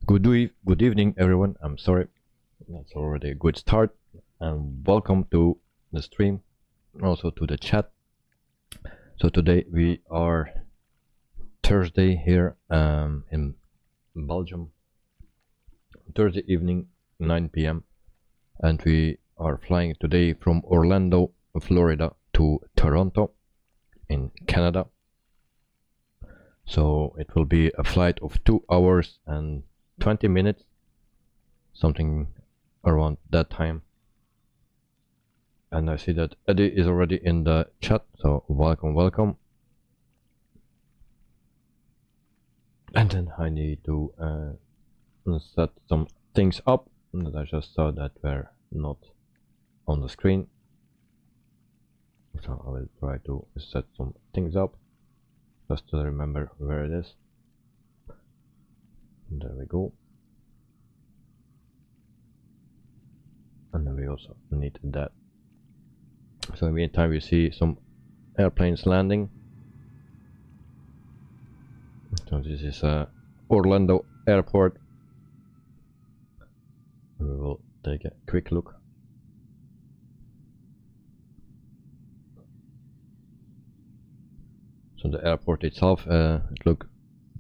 Good evening, everyone. I'm sorry, that's already a good start, and welcome to the stream, also to the chat. So today we are Thursday here in Belgium, Thursday evening, 9 p.m. and we are flying today from Orlando, Florida to Toronto in Canada. So it will be a flight of 2 hours and 20 minutes, something around that time. And I see that Eddie is already in the chat, so welcome. And then I need to set some things up that I just saw that were not on the screen. So I will try to set some things up just to remember where it is. There we go. And then we also need that. So in the meantime we see some airplanes landing. So this is Orlando Airport. We will take a quick look. So the airport itself, it looks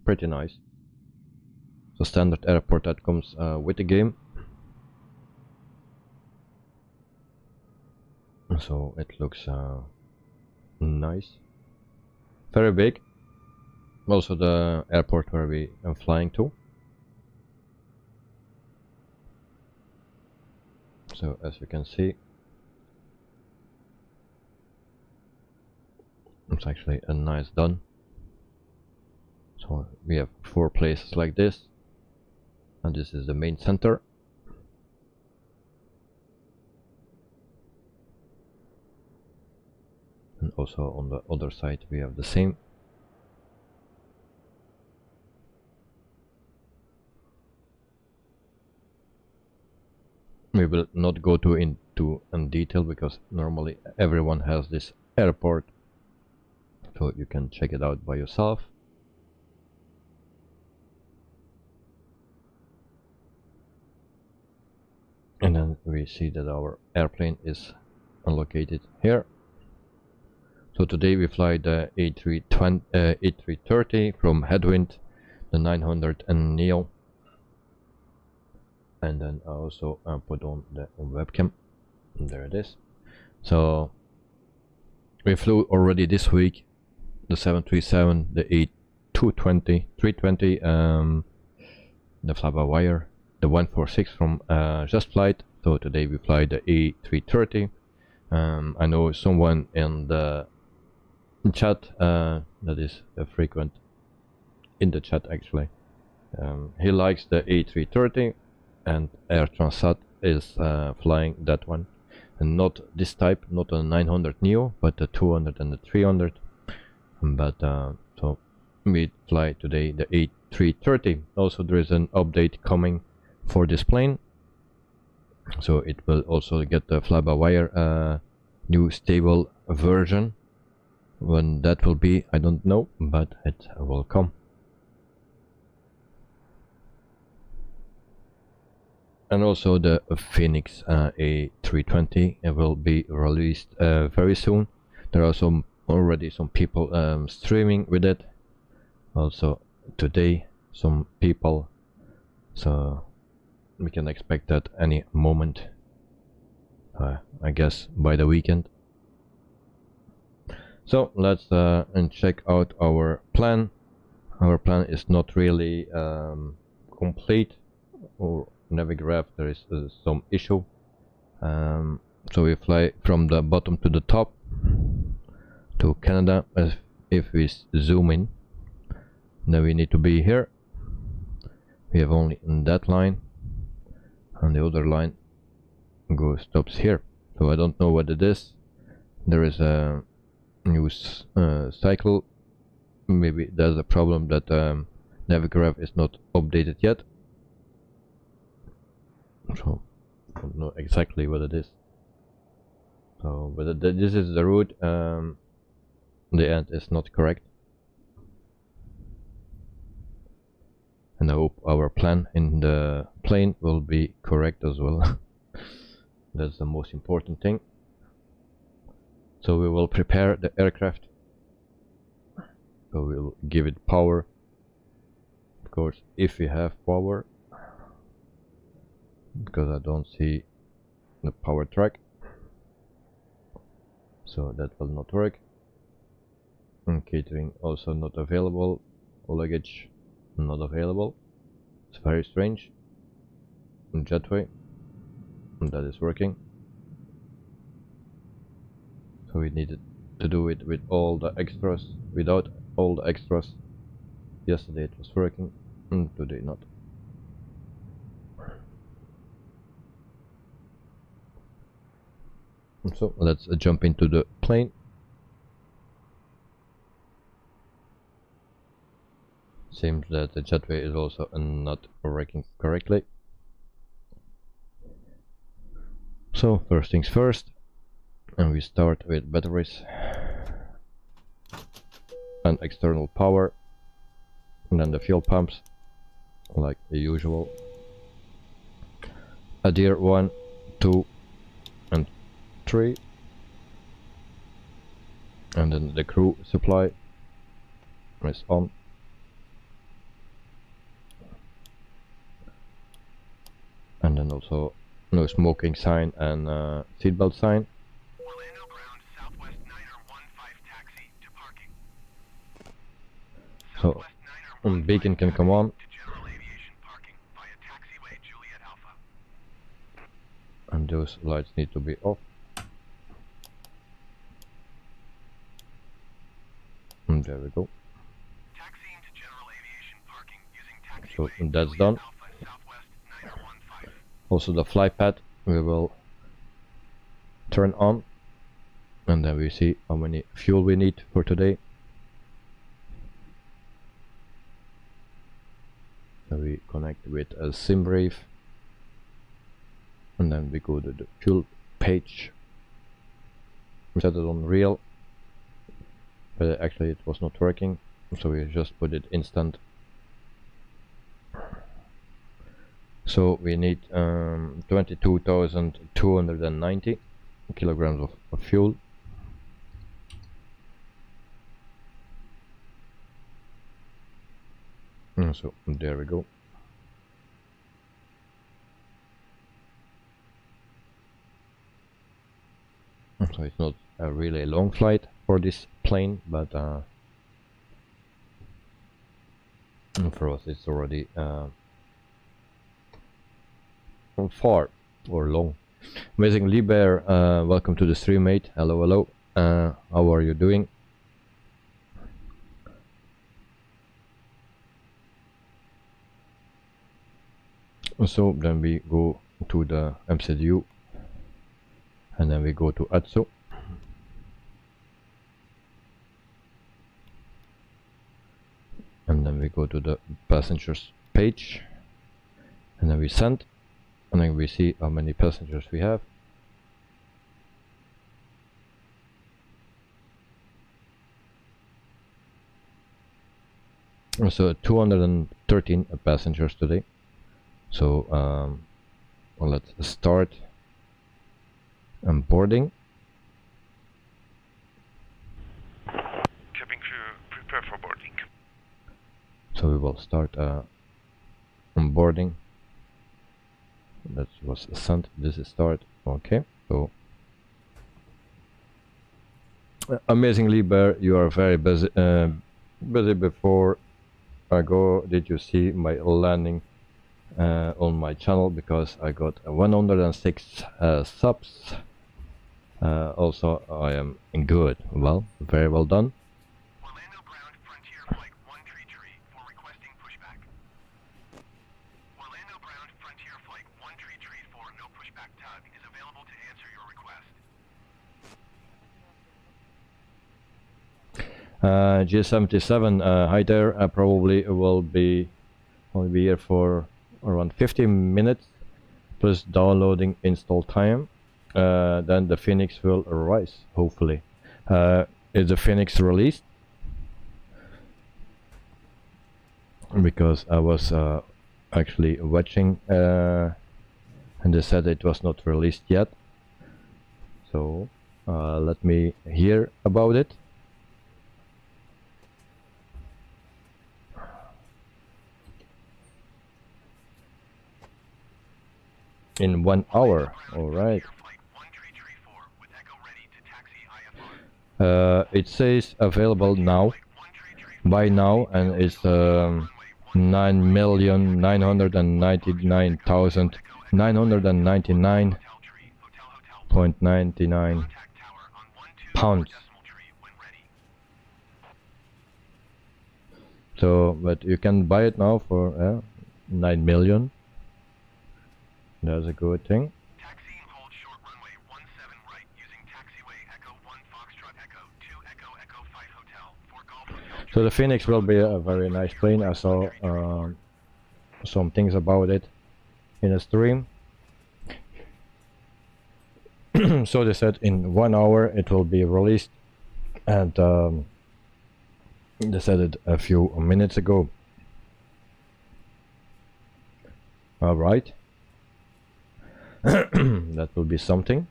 pretty nice. The standard airport that comes with the game. So it looks nice, very big. Also the airport where we are flying to. So as you can see, it's actually a nice done. So we have 4 places like this, and this is the main center. And also on the other side we have the same. We will not go into detail because normally everyone has this airport, so you can check it out by yourself. And then we see that our airplane is located here. So today we fly the A330 from Headwind, the 900 and Neo. And then I also put on the webcam. And there it is. So we flew already this week the 737, the A220, 320, the fly-by-wire, the 146 from Just Flight. So today we fly the A330. I know someone in the chat that is a frequent in the chat actually. He likes the A330, and Air Transat is flying that one, and not this type, not a 900 Neo, but the 200 and the 300. But so we fly today the A330. Also there is an update coming for this plane, so it will also get the fly-by-wire new stable version. When that will be, I don't know, but it will come. And also the Phoenix A320 will be released very soon. There are already some people streaming with it. Also today some people, so we can expect that any moment. I guess by the weekend. So let's check out our plan. Our plan is not really complete, or Navigraph there is some issue. So we fly from the bottom to the top to Canada. If we zoom in, then we need to be here. We have only that line, and the other line stops here. So I don't know what it is. There is a new cycle. Maybe there's a problem that Navigraph is not updated yet. So I don't know exactly what it is. So, but this is the route. The end is not correct. and I hope our plan in the plane will be correct as well. That's the most important thing. So we will prepare the aircraft, so we'll give it power, of course, if we have power, because I don't see the power track, so that will not work. And catering also not available, luggage not available. It's very strange. And jetway, and that is working. So we needed to do it with all the extras. Without all the extras, yesterday it was working, and today not. So let's jump into the plane. Seems that the jetway is also not working correctly. So first things first, and we start with batteries and external power, and then the fuel pumps like the usual. Adhere 1, 2 and 3, and then the crew supply is on. And then also no smoking sign and seatbelt sign. Orlando ground, Southwest 915 taxi to parking. So beacon can come on. To general aviation parking via taxiway Juliet Alpha. And those lights need to be off. And there we go. Taxiing to general aviation parking using taxiway So that's done. Alpha, Southwest 915. Also the fly pad we will turn on, and then we see how many fuel we need for today. So we connect with a SimBrave, and then we go to the fuel page. We set it on real, but actually it was not working, so we just put it instant. So we need 22,290 kilograms of fuel. And so there we go. So it's not a really long flight for this plane, but for us it's already far or long. Amazing Liber, welcome to the stream, mate. Hello, hello. How are you doing? So then we go to the MCU, and then we go to ATSO. And then we go to the passengers page, and then we send. And then we see how many passengers we have. So 213 passengers today. So well, let's start boarding. Cabin crew, prepare for boarding. So we will start boarding. That was sent. This is start. Okay. So amazingly, Bear, you are very busy. Busy before I go. Did you see my landing on my channel? Because I got 106 subs. Also, I am good. Well, very well done. Orlando ground, Frontier flight 133 for requesting pushback. Orlando ground, Frontier flight 133 for no pushback tug is available to answer your request. G77, hi there. I probably will be here for around 15 minutes plus downloading install time. Then the Phoenix will arise, hopefully. Is the Phoenix released? because I was actually watching and they said it was not released yet. So let me hear about it. In 1 hour, all right. It says available now, by now, and it's 9,999,999.99 pounds. So, but you can buy it now for 9 million. That's a good thing. Taxi and hold short runway 17 right using taxiway Echo 1 Foxtrot Echo 2 Echo Echo 5 Hotel 4 Golf Hotel. So the Phoenix will be a very nice plane. I saw some things about it in a stream. So they said in 1 hour it will be released, and they said it a few minutes ago. All right. That will be something.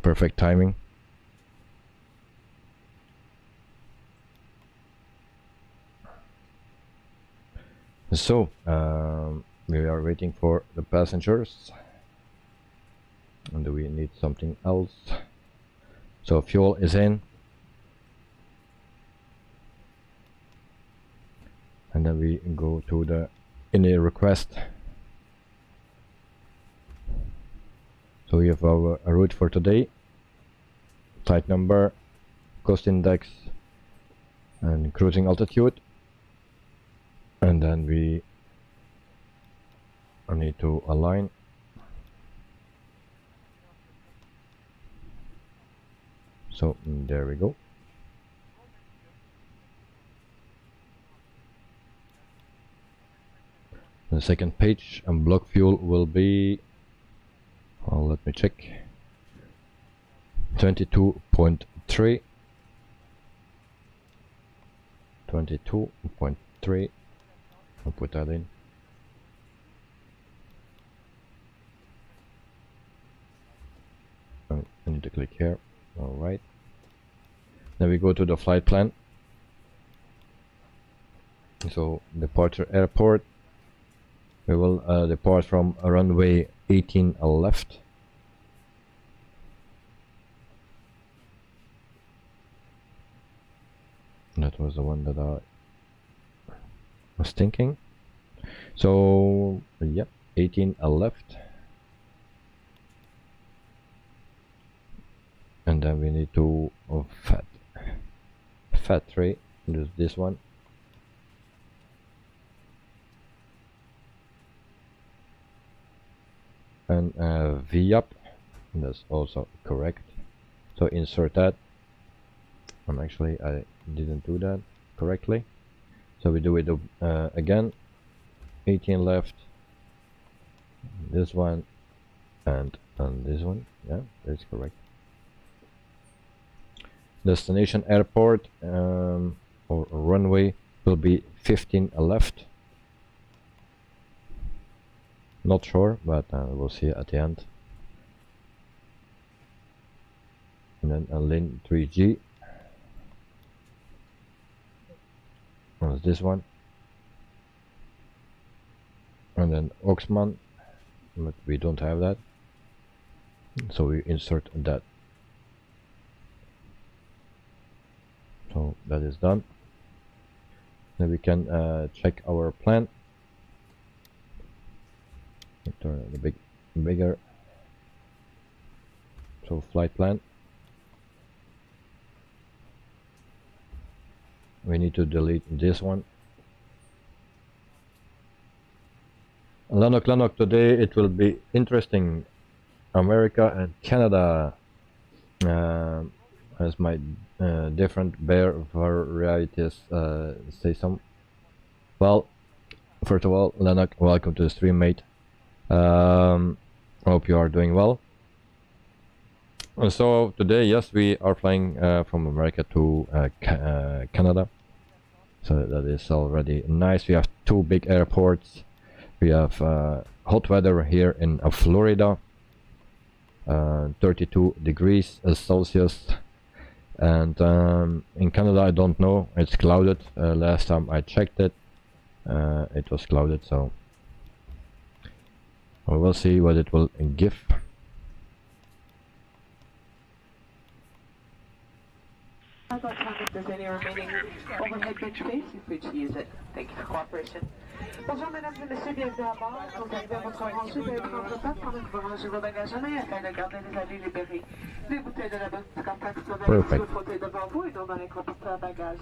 Perfect timing. So we are waiting for the passengers, and do we need something else? So fuel is in, and then we go to the in-air request. So we have our route for today, flight number, cost index, and cruising altitude, and then we need to align. So there we go. The second page and block fuel will be, well, let me check, 22.3. 22.3. I'll put that in. I need to click here. All right. Then we go to the flight plan. So departure airport. We will depart from runway 18 left. That was the one that I was thinking. So yep, 18 left. And then we need to fat tray, use this one. And V up, that's also correct. So insert that. Actually I didn't do that correctly, so we do it again. 18 left, this one, and this one. Yeah, that's correct. Destination airport or runway will be 15 left. Not sure, but we'll see at the end. And then a lane 3G. There's this one. And then Oxman, but we don't have that. So we insert that. So that is done. Then we can check our plan. Turn it bigger. So flight plan. We need to delete this one. Lanok, today it will be interesting. America and Canada as my different bear varieties say some. Well, first of all, Lanok, welcome to the stream, mate. Hope you are doing well. So today, yes, we are flying from America to Canada. so that is already nice. We have two big airports. We have hot weather here in Florida, 32 degrees Celsius, and in Canada I don't know, it's clouded. Last time I checked it, it was clouded, so we will see what it will give. I've got time if there's any remaining overhead bench space, you're free to use it. Thank you for cooperation. Bonjour mesdames et messieurs, bienvenue à bord. Quand vous arrivez à votre rang, veuillez prendre place pendant que vous rangez vos bagages en main afin de garder les allées libérées. Les bouteilles de la bonne contact sont dans le fauteuil devant vous et non dans les compartiments à bagages.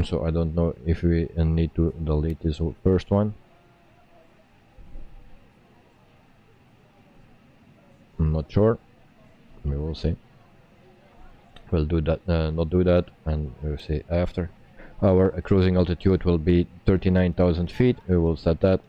So I don't know if we need to delete this first one. I'm not sure. We will see. We'll do that, not do that, and we'll see after. Our cruising altitude will be 39,000 feet. We will set that.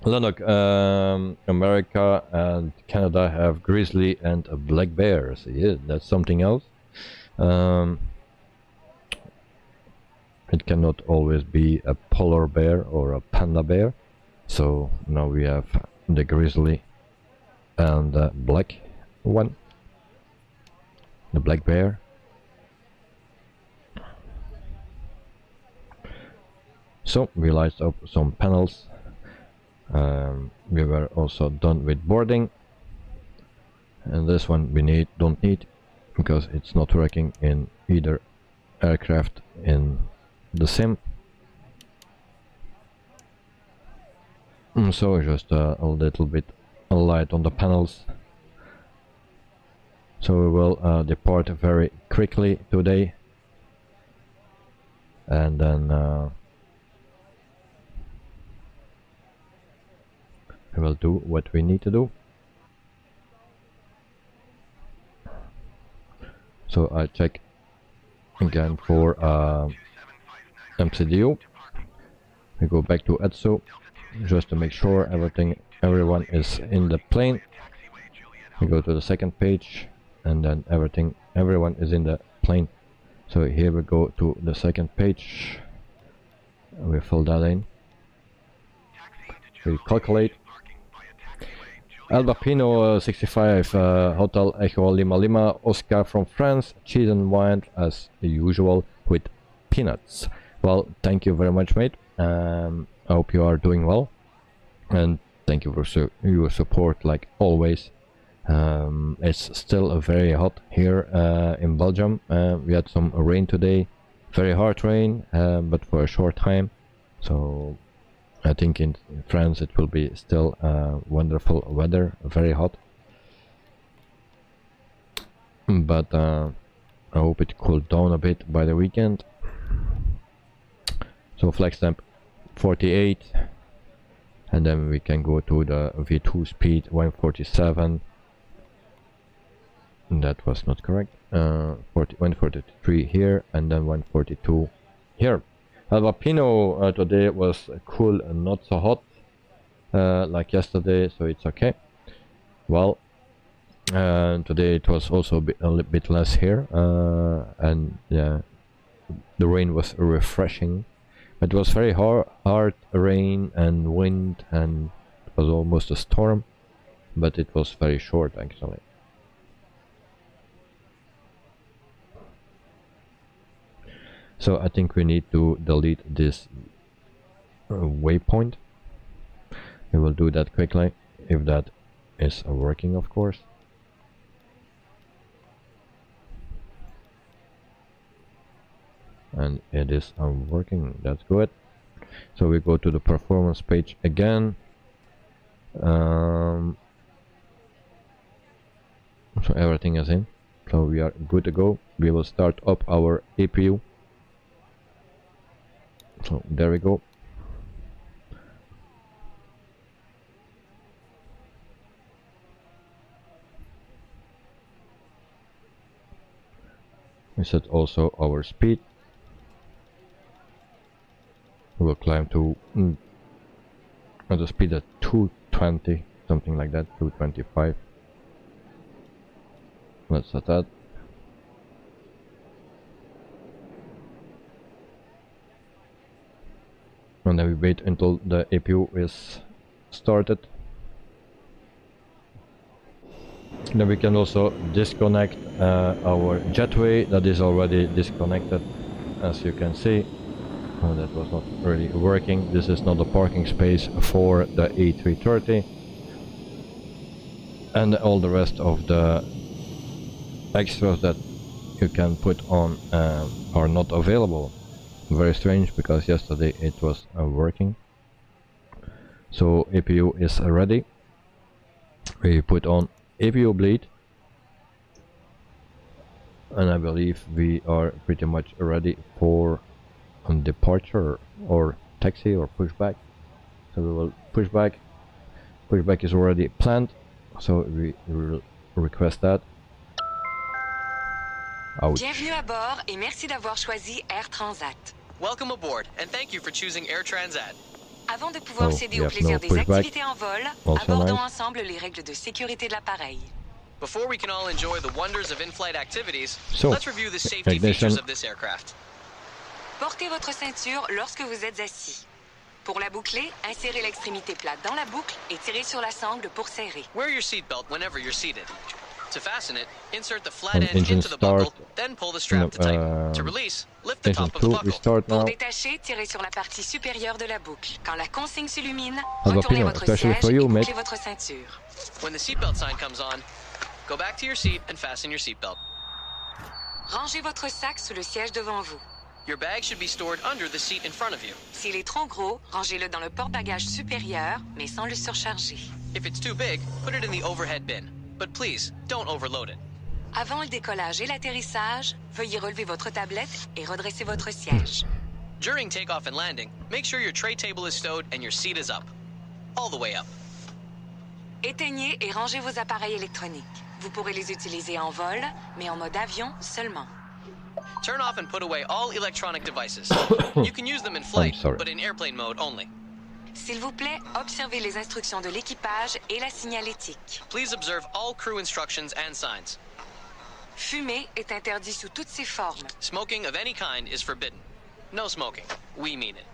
Look, America and Canada have grizzly and black bears. Yeah, that's something else. It cannot always be a polar bear or a panda bear. So now we have the grizzly and the black one. The black bear. So we light up some panels. We were also done with boarding, and this one we don't need because it's not working in either aircraft in the sim. So just a little bit of light on the panels. So we will depart very quickly today, and then we will do what we need to do. So I check again for MCDU. We go back to ETSO just to make sure everyone is in the plane. We go to the second page, and then everyone is in the plane. So here we go to the second page. We fill that in. We calculate. Alba Pino 65 Hotel Echo Lima Lima Oscar from France, cheese and wine as usual with peanuts. Well, thank you very much, mate. I hope you are doing well, and thank you for your support like always. It's still very hot here in Belgium. We had some rain today, very hard rain, but for a short time. So I think in France it will be still wonderful weather, very hot. But I hope it cooled down a bit by the weekend. So flex temp 48, and then we can go to the V2 speed 147. That was not correct. 143 here, and then 142 here. Alvapino today was cool and not so hot like yesterday, so it's okay. Well, today it was also a little bit less here, and yeah, the rain was refreshing. It was very hard rain and wind, and it was almost a storm, but it was very short actually. So I think we need to delete this waypoint. We will do that quickly, if that is working, of course. And it is working, that's good. So we go to the performance page again. So everything is in, so we are good to go. We will start up our APU. So there we go. We set also our speed. We'll climb to at the speed at 220, something like that, 225. Let's set that. And then we wait until the APU is started. Then we can also disconnect our jetway that is already disconnected, as you can see. That was not really working. This is not a parking space for the A330, and all the rest of the extras that you can put on are not available. Very strange, because yesterday it was working. So APU is ready. We put on APU bleed, and I believe we are pretty much ready for departure or taxi or pushback. So we will push back. Pushback is already planned, so we will request that. Ouch. Bienvenue à bord et merci d'avoir choisi Air Transat. Welcome aboard, and thank you for choosing Air Transat. Avant de pouvoir Oh, céder we au have plaisir no des pushback. activités en vol, Also abordons nice. ensemble les règles de sécurité de l'appareil. Before we can all enjoy the wonders of in-flight activities, So, let's review the safety ignition. features of this aircraft. Portez votre ceinture lorsque vous êtes assis. Pour la boucler, insérez l'extrémité plate dans la boucle et tirez sur la sangle pour serrer. Wear your seatbelt whenever you're seated. To fasten it, insert the flat And end engine into the buckle, start. then pull the strap to tighten. To release, lift the Engine top of the 2, we buckle. start Pour now. détacher, tirez sur la partie supérieure de la boucle. Quand la consigne s'illumine, Have a retournez pin, votre especially siège for et you, bouclez mate. votre ceinture. When the seatbelt sign comes on, go back to your seat and fasten your seatbelt. Rangez votre sac sous le siège devant vous. Your bag should be stored under the seat in front of you. S'il est trop gros, rangez-le dans le porte-bagages supérieur, mais sans le surcharger. If it's too big, put it in the overhead bin. But please, don't overload it. Avant le décollage et l'atterrissage, veuillez relever votre tablette et redresser votre siège. During takeoff and landing, make sure your tray table is stowed and your seat is up. All the way up. Éteignez et rangez vos appareils électroniques. Vous pourrez les utiliser en vol, mais en mode avion seulement. Turn off and put away all electronic devices. You can use them in flight, sorry. but in airplane mode only. S'il vous plaît, observez les instructions de l'équipage et la signalétique. Please observe all crew instructions and signs. Fumer est interdit sous toutes ses formes. Smoking of any kind is forbidden. No smoking. We mean it.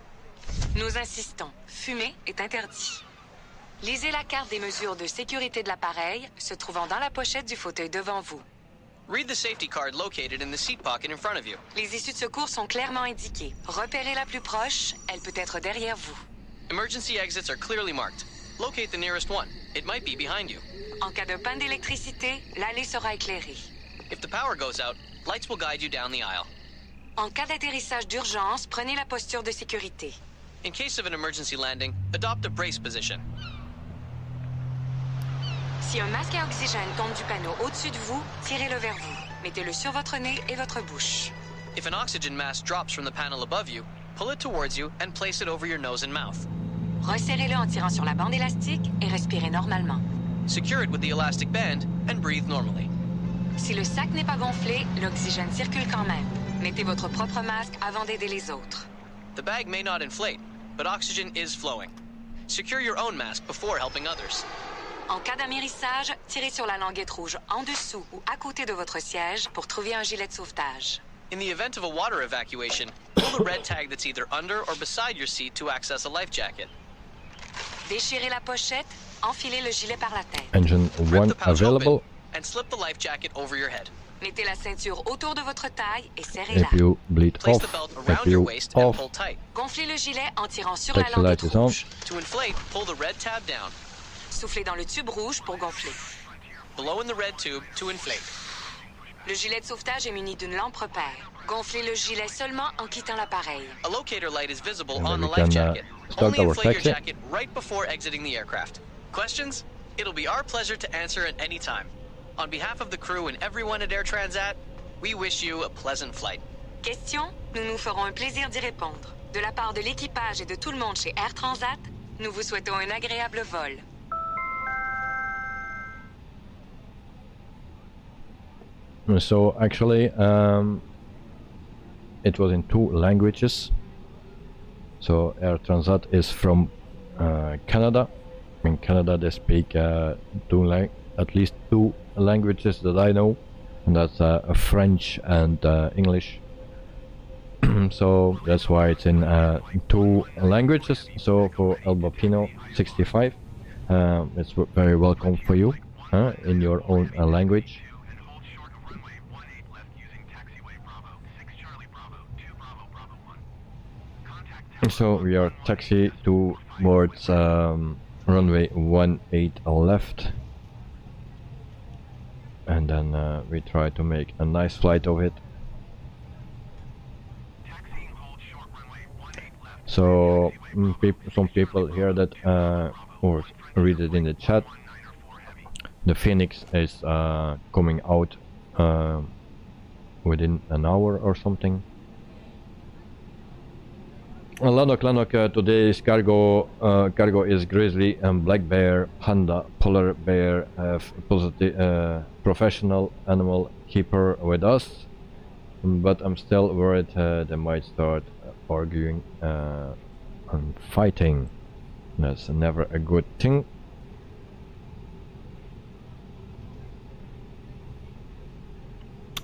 Nous insistons, fumer est interdit. Lisez la carte des mesures de sécurité de l'appareil se trouvant dans la pochette du fauteuil devant vous. Read the safety card located in the seat pocket in front of you. Les issues de secours sont clairement indiquées. Repérez la plus proche, elle peut être derrière vous. Emergency exits are clearly marked. Locate the nearest one. It might be behind you. En cas de panne d'électricité, l'allée sera éclairée. If the power goes out, lights will guide you down the aisle. En cas d'atterrissage d'urgence, prenez la posture de sécurité. In case of an emergency landing, adopt a brace position. Si un masque à oxygène tombe du panneau au-dessus de vous, tirez-le vers vous. Mettez-le sur votre nez et votre bouche. If an oxygen mask drops from the panel above you, pull it towards you and place it over your nose and mouth. Resserrez-le en tirant sur la bande élastique et respirez normalement. Secure it with the elastic band and breathe normally. Si le sac n'est pas gonflé, l'oxygène circule quand même. Mettez votre propre masque avant d'aider les autres. The bag may not inflate, but oxygen is flowing. Secure your own mask before helping others. En cas d'amérissage, tirez sur la languette rouge en dessous ou à côté de votre siège pour trouver un gilet de sauvetage. In the event of a water evacuation, pull the red tag that's either under or beside your seat to access a life jacket. Déchirez la pochette, enfilez le gilet par la tête. Engine Rip 1 the pouch available. open and slip the life jacket over your head. Mettez la ceinture autour de votre taille et serrez-la. APU bleed Place off. the belt around your APU waist and off. pull tight. Gonflez le gilet en tirant sur la Taxi languette light is on. rouge. To inflate, pull the red tab down. Soufflez dans le tube rouge pour gonfler. Blow in the red tube to inflate. Le gilet de sauvetage est muni d'une lampe repère. Gonflez le gilet seulement en quittant l'appareil. A locator light is visible And on then the we life can, jacket. start Only our inflate your taxi. jacket right before exiting the aircraft. Questions? It'll be our pleasure to answer at any time. On behalf of the crew and everyone at Air Transat, we wish you a pleasant flight. Question? Nous nous ferons un plaisir d'y répondre. De la part de l'équipage et de tout le monde chez Air Transat, nous vous souhaitons un agréable vol. So actually, it was in 2 languages. So Air Transat is from Canada. In Canada they speak at least 2 languages that I know, and that's French and English. So that's why it's in 2 languages. So for Albapino 65, it's very welcome for you in your own language. And hold short of runway 18 left using taxiway Bravo 6 Charlie Bravo 2 Bravo Bravo 1. Contact So we are taxi towards runway 18 left, and then we try to make a nice flight of it. taxiing hold short runway 18 left. So some people hear that or read it in the chat. The Phoenix is coming out within an hour or something. Lanok, today's cargo is grizzly and black bear, panda, polar bear, positive professional animal keeper with us, but I'm still worried they might start arguing and fighting. That's never a good thing.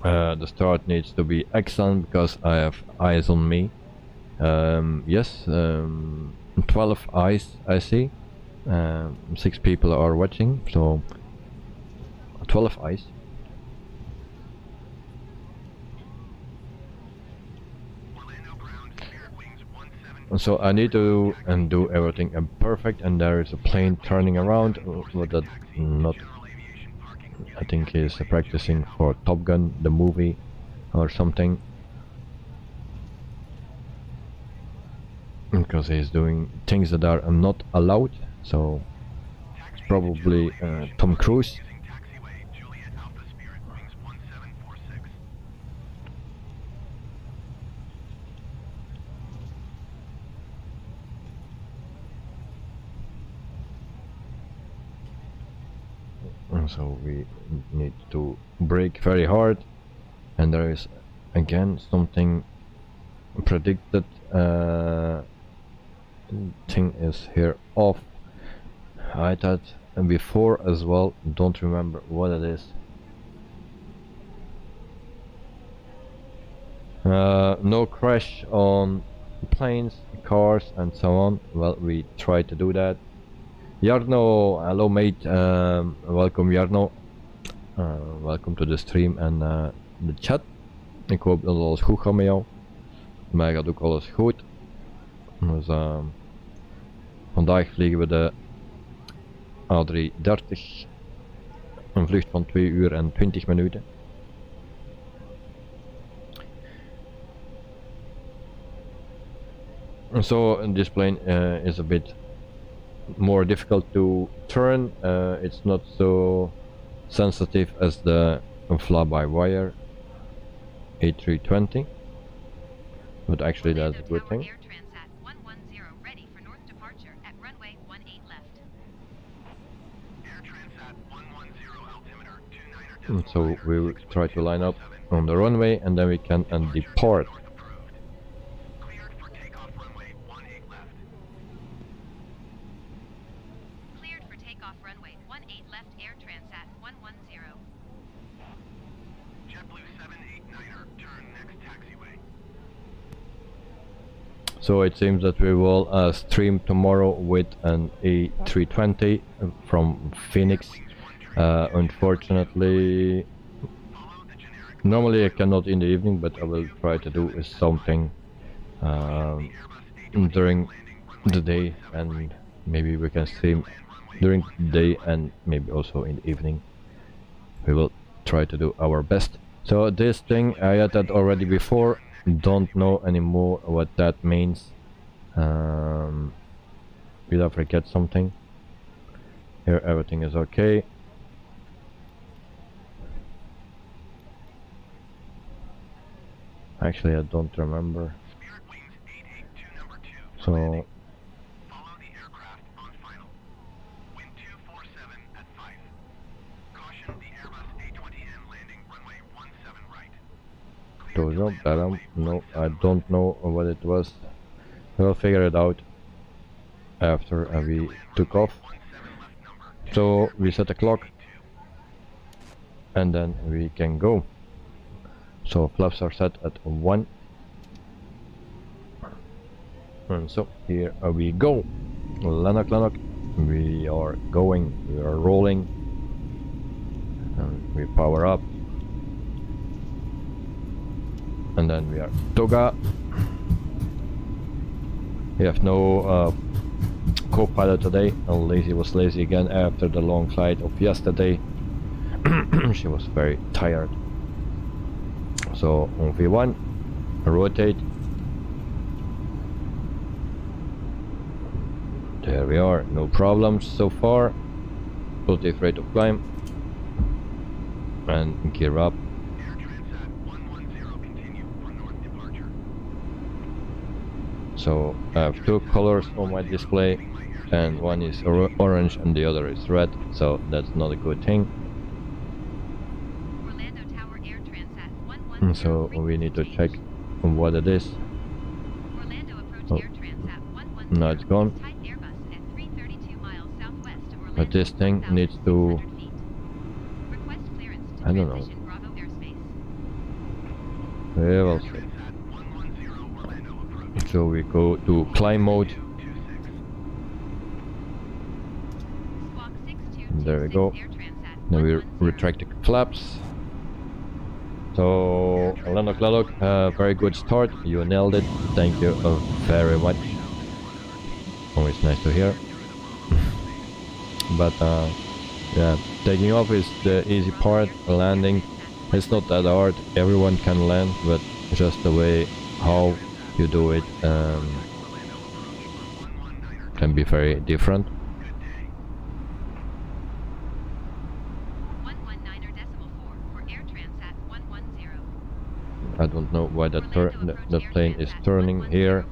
The start needs to be excellent because I have eyes on me. Yes, 12 eyes I see. 6 people are watching, so 12 eyes. So I need to do everything perfect, and there is a plane turning around, but that not. I think he's practicing for Top Gun, the movie, or something. Because he's doing things that are not allowed, so it's probably Tom Cruise. And so we need to brake very hard, and there is again something predicted. Thing is here off. I thought before as well, don't remember what it is. No crash on planes, cars and so on. Well, we try to do that. Jarno, hello mate, welcome Jarno. Welkom to the stream en de chat. Ik hoop dat alles goed gaat met jou. Bij mij gaat ook alles goed. Dus vandaag vliegen we de A330. Een vlucht van 2 uur en 20 minuten. So this plane is a bit more difficult to turn. It's not so sensitive as the fly-by-wire A320, but actually that's a good thing. So we will try to line up on the runway, and then we can depart. Cleared for takeoff runway 18 left. Cleared for takeoff runway 18 left, Air Transat 110. JetBlue 789er, turn next taxiway. So it seems that we will stream tomorrow with an A320 from Phoenix. Unfortunately, normally I cannot in the evening, but I will try to do something during the day, and maybe we can stream during the day and maybe also in the evening. We will try to do our best. So this thing, I had that already before, don't know anymore what that means. Did I forget something? Here everything is okay. Actually, I don't remember. Spirit Wings 882 number 2. So Follow the aircraft on final. Wind 247 at 5. Caution, the Airbus A20N landing runway 17 right. Told you that no, I don't know what it was. We'll figure it out after we took off. So we set the clock and then we can go. So flaps are set at 1. And so here we go. Lanok, we are going, we are rolling, and we power up, and then we are Toga. We have no co-pilot today, and Lazy was lazy again after the long flight of yesterday. She was very tired. So on V1, rotate. There we are, no problems so far. Positive rate of climb. And gear up. Air Transat 110, continue for north departure. So I have two colors on my display, and one is orange and the other is red, so that's not a good thing. Orlando Tower Air Transat 110. So we need to check what it is. Orlando approach Oh. Air Transat 110. Now it's gone. Type Airbus at 332 miles southwest of Orlando. But this thing needs to, 1,600 feet. Request clearance to I don't know. transition Bravo airspace. we will see. So we go to climb mode. Squawk 6226 There we go. Air Transat Now we 110. retract the flaps. So Lanok, very good start. You nailed it. Thank you very much. Always nice to hear. But yeah, taking off is the easy part. Landing, it's not that hard. Everyone can land, but just the way how you do it can be very different. 119.4 for Air Transat 110. I don't know why that plane is turning here.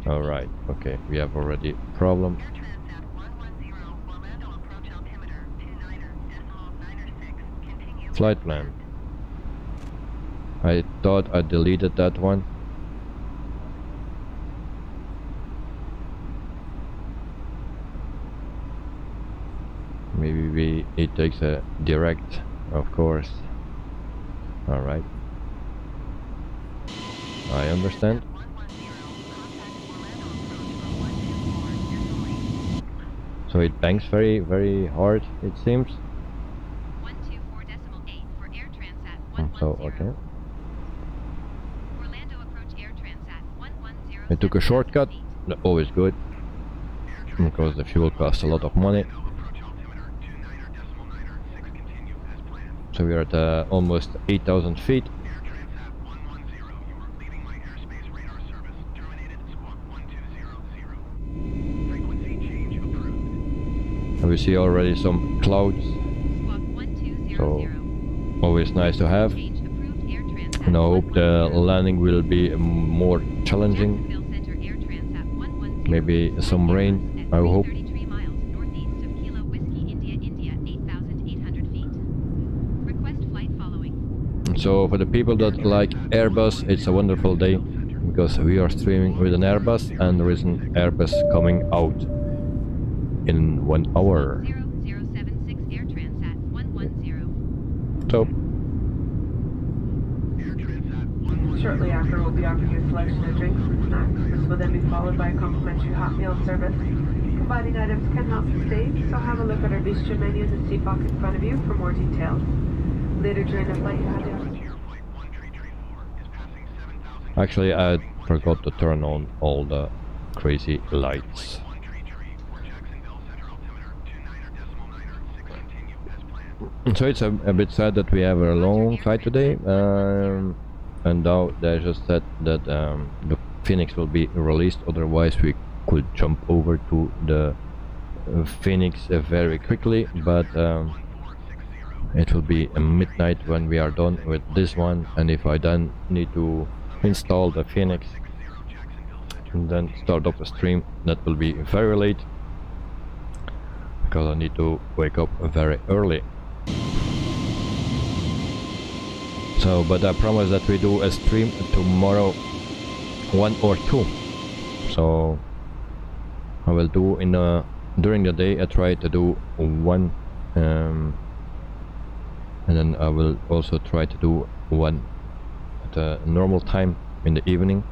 Alright, okay, we have already problem. Air Transat 110, Orlando approach altimeter 29.96, continue. Flight plan. I thought I deleted that one. Maybe it takes a direct, of course. Alright. I understand. So it bangs very, very hard, it seems. 124.8 for Air Transat 110. So, okay. Orlando approach Air Transat 110. I took a shortcut, always good, because the fuel costs a lot of money. So we are at almost 8,000 feet. Air Transat 110, you are leaving my airspace radar service. Terminated, squawk 1200. Frequency change approved. And we see already some clouds, Squawk 1200. so always nice to have. Change approved Air Transat And I hope the 110. landing will be more challenging. Jacksonville Center Air Transat 110. Maybe some rain, I hope. 33 miles northeast of Kilo Whiskey, India, 8,800 feet. Request flight following. So for the people that like Airbus, it's a wonderful day, because we are streaming with an Airbus, and there is an Airbus coming out in 1 hour. 0076 Air Transat 110. So Shortly after, we'll be offering you a selection of drinks and snacks. This will then be followed by a complimentary hot meal service. Providing items can help you save, so have a look at our bistro menu in the seat box in front of you for more details. Later during the flight, you have the Frontier Flight 1334 is passing 7,000. actually I forgot to turn on all the crazy lights. 133 for Jacksonville Center altimeter 29.96, continue as planned. So it's a bit sad that we have a long flight today, and now they just said that the Phoenix will be released, otherwise we could jump over to the Phoenix very quickly, but it will be midnight when we are done with this one, and if I then need to install the Phoenix and then start up a stream, that will be very late, because I need to wake up very early. So So, but I promise that we do a stream tomorrow, 1 or 2. So I will do during the day. I try to do 1, and then I will also try to do 1 at a normal time in the evening.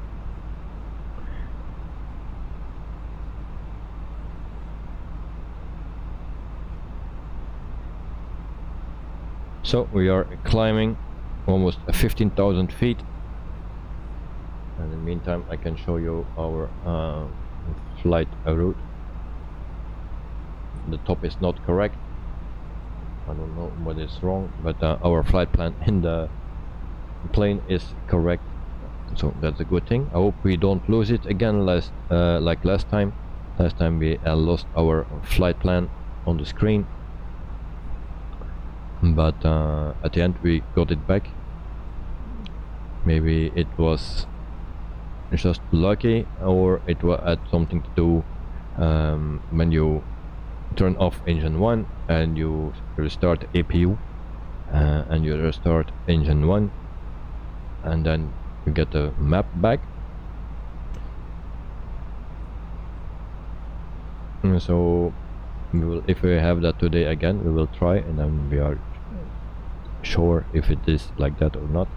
So we are climbing almost 15,000 feet, and in the meantime I can show you our flight route. The top is not correct. I don't know what is wrong, but our flight plan in the plane is correct, so that's a good thing. I hope we don't lose it again like last time. Last time we lost our flight plan on the screen, but at the end we got it back. Maybe it was just lucky, or it had something to do when you turn off engine 1 and you restart APU, and you restart engine 1, and then you get the map back. And so we will, if we have that today again, we will try, and then we are sure if it is like that or not.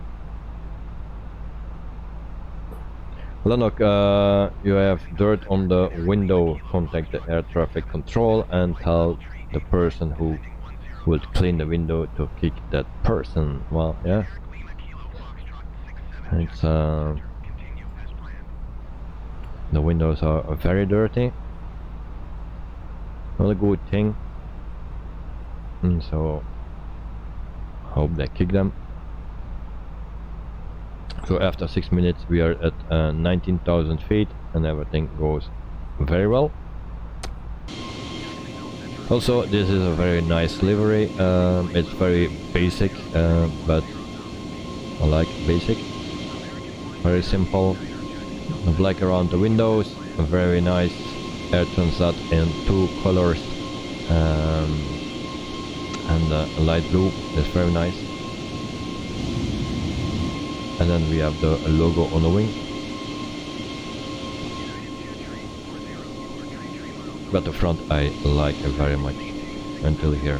Lanok, you have dirt on the window. Contact the air traffic control and tell the person who will clean the window to kick that person. Well, yeah, it's the windows are very dirty. Not a good thing, and so hope they kick them. So after 6 minutes we are at 19,000 feet and everything goes very well. Also, this is a very nice livery. It's very basic, but I like basic. Very simple. Black around the windows, very nice. Air transat in 2 colors, and light blue is very nice. And then we have the logo on the wing. But the front I like very much until here.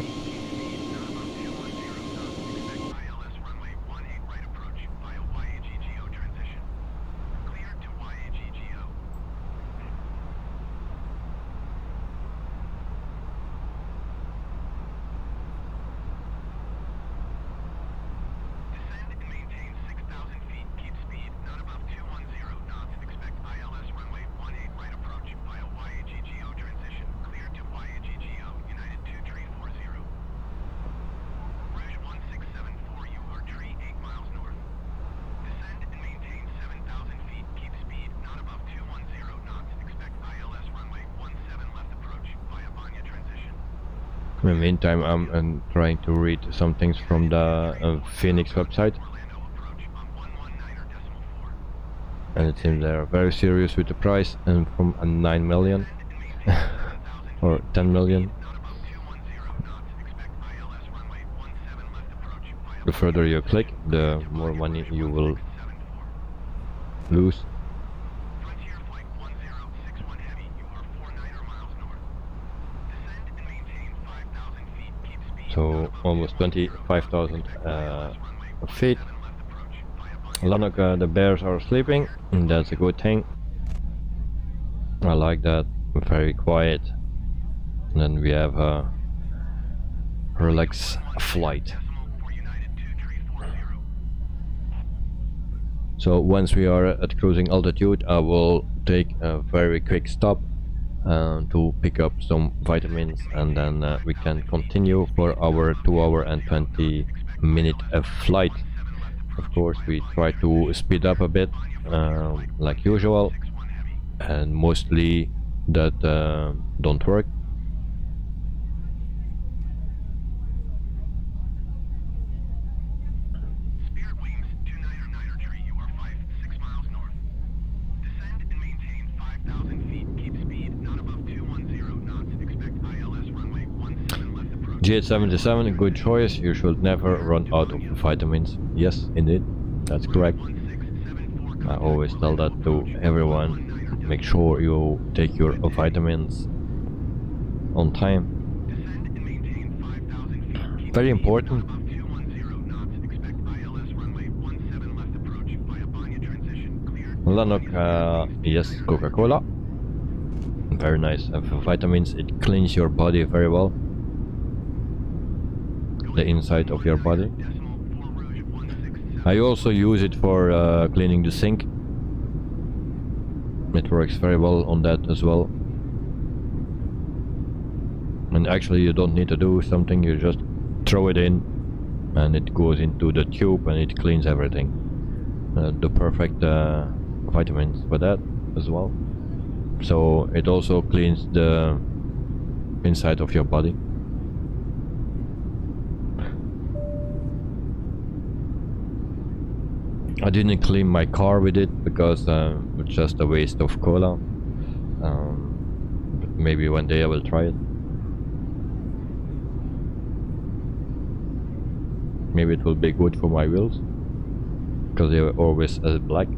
In the meantime, I'm trying to read some things from the Phoenix website, and it seems they are very serious with the price, and from 9 million or 10 million. The further you click, the more money you will lose. So almost 25,000 feet. Lanok, the bears are sleeping, and that's a good thing. I like that. Very quiet. And then we have a relaxed flight. So once we are at cruising altitude, I will take a very quick stop to pick up some vitamins, and then we can continue for our 2-hour and 20-minute flight. Of course, we try to speed up a bit, like usual, and mostly that don't work. GH77, good choice. You should never run out of vitamins. Yes, indeed, that's correct. I always tell that to everyone. Make sure you take your vitamins on time. Very important. Lanok, yes, Coca-Cola. Very nice. Vitamins, it cleans your body very well. The inside of your body. I also use it for cleaning the sink. It works very well on that as well. And actually you don't need to do something, you just throw it in and it goes into the tube and it cleans everything. The perfect vitamins for that as well. So it also cleans the inside of your body. I didn't clean my car with it because it's just a waste of cola. But maybe one day I will try it. Maybe it will be good for my wheels because they are always black.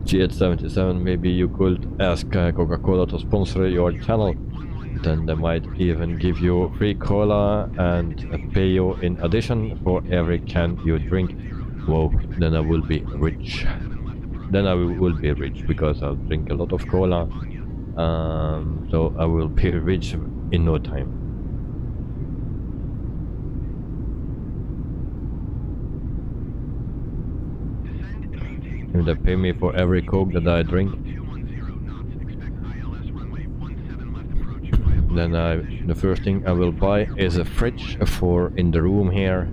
GH77, maybe you could ask Coca-Cola to sponsor your channel. Then they might even give you free cola and pay you in addition for every can you drink. Whoa, then I will be rich. Then I will be rich because I'll drink a lot of cola. So I will be rich in no time. If they pay me for every Coke that I drink, then the first thing I will buy is a fridge for in the room here.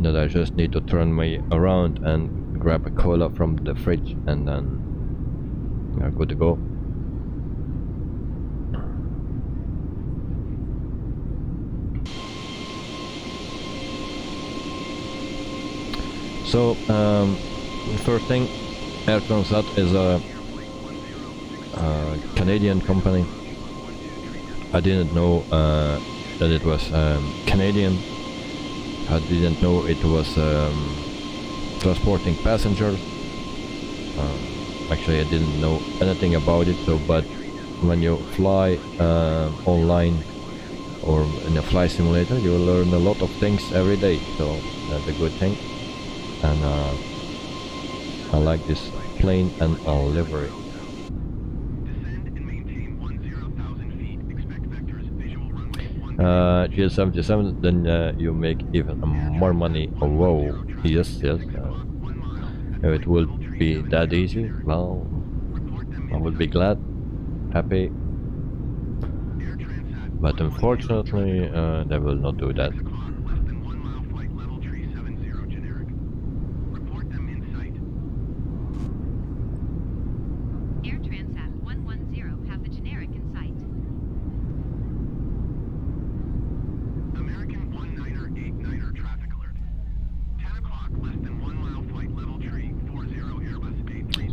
That I just need to turn me around and grab a cola from the fridge, and then we're good to go. So, first thing, Air Transat is a Canadian company. I didn't know that it was Canadian. I didn't know it was transporting passengers. Actually, I didn't know anything about it. So, but when you fly online or in a flight simulator, you learn a lot of things every day. So that's a good thing. And I like this plane and livery. GL77, then you make even more money. Oh, whoa, yes. If it will be that easy, well, I would be glad, happy. But unfortunately, they will not do that.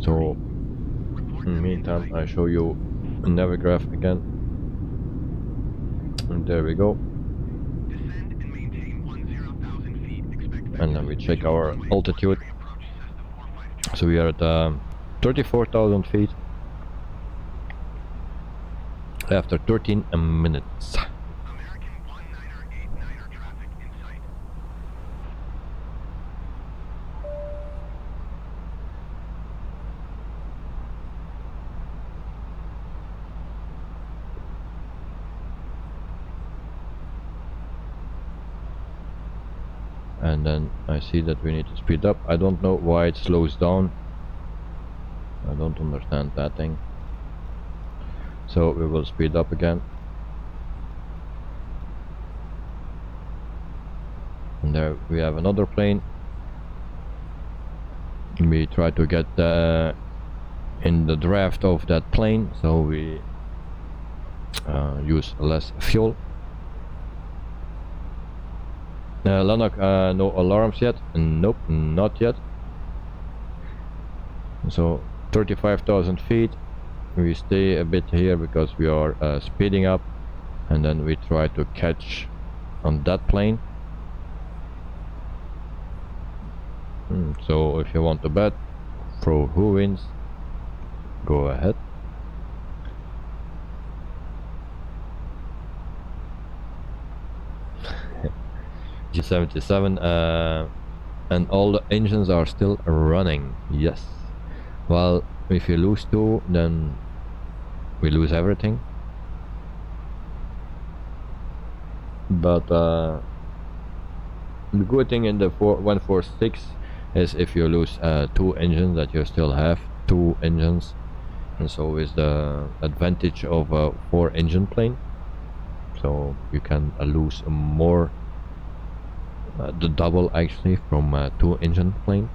So, in the meantime, I show you a Navigraph again. And there we go. And then we check our altitude. So we are at 34,000 feet after 13 minutes. And then I see that we need to speed up. I don't know why it slows down. I don't understand that thing. So we will speed up again. And there we have another plane. We try to get in the draft of that plane, so we use less fuel. Lanok, no alarms yet? Nope, not yet. So 35,000 feet. We stay a bit here because we are speeding up, and then we try to catch on that plane. So if you want to bet for who wins, go ahead. G77 and all the engines are still running. Yes. Well, if you lose two, then we lose everything. But the good thing in the 146 is if you lose two engines, that you still have two engines, and so is the advantage of a 4-engine plane. So you can lose more, the double actually, from a 2-engine plane.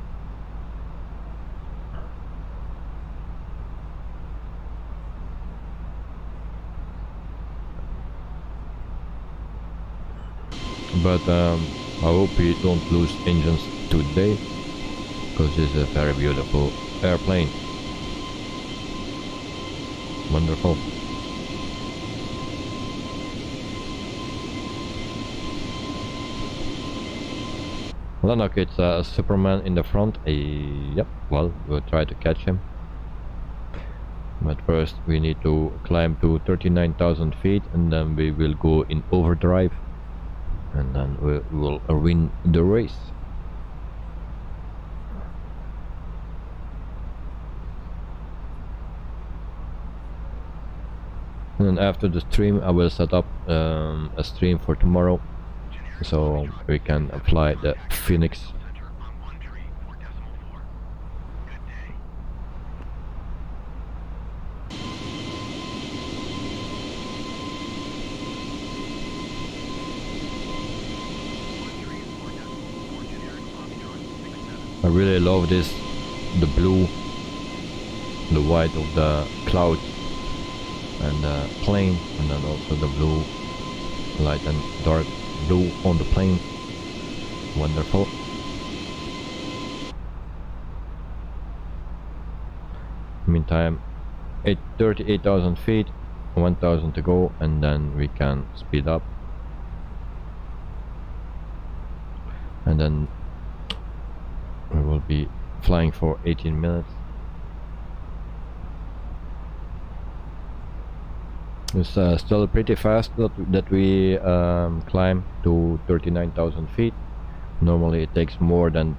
But I hope we don't lose engines today, because this is a very beautiful airplane. Wonderful. Well, look, it's Superman in the front. Yep, well, we'll try to catch him. But first we need to climb to 39,000 feet, and then we will go in overdrive, and then we will win the race. And after the stream I will set up a stream for tomorrow, so we can apply the Phoenix. Center on 134.4. Good day. I really love this, the blue, the white of the cloud and the plane, and then also the blue, light and dark blue on the plane. Wonderful. Meantime, 38,000 feet, 1,000 to go, and then we can speed up, and then we will be flying for 18 minutes. It's still pretty fast that we climb to 39,000 feet. Normally it takes more than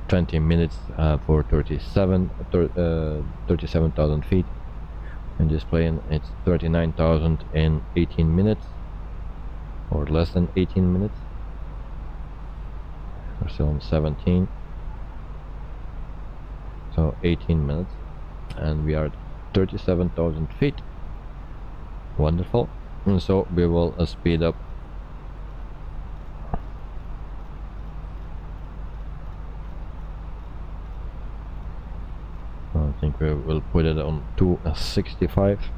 20 minutes for 37,000 feet. In this plane it's 39,000 in 18 minutes, or less than 18 minutes. We're still on 17, so 18 minutes, and we are at 37,000 feet. Wonderful. And so we will speed up. I think we will put it on 265,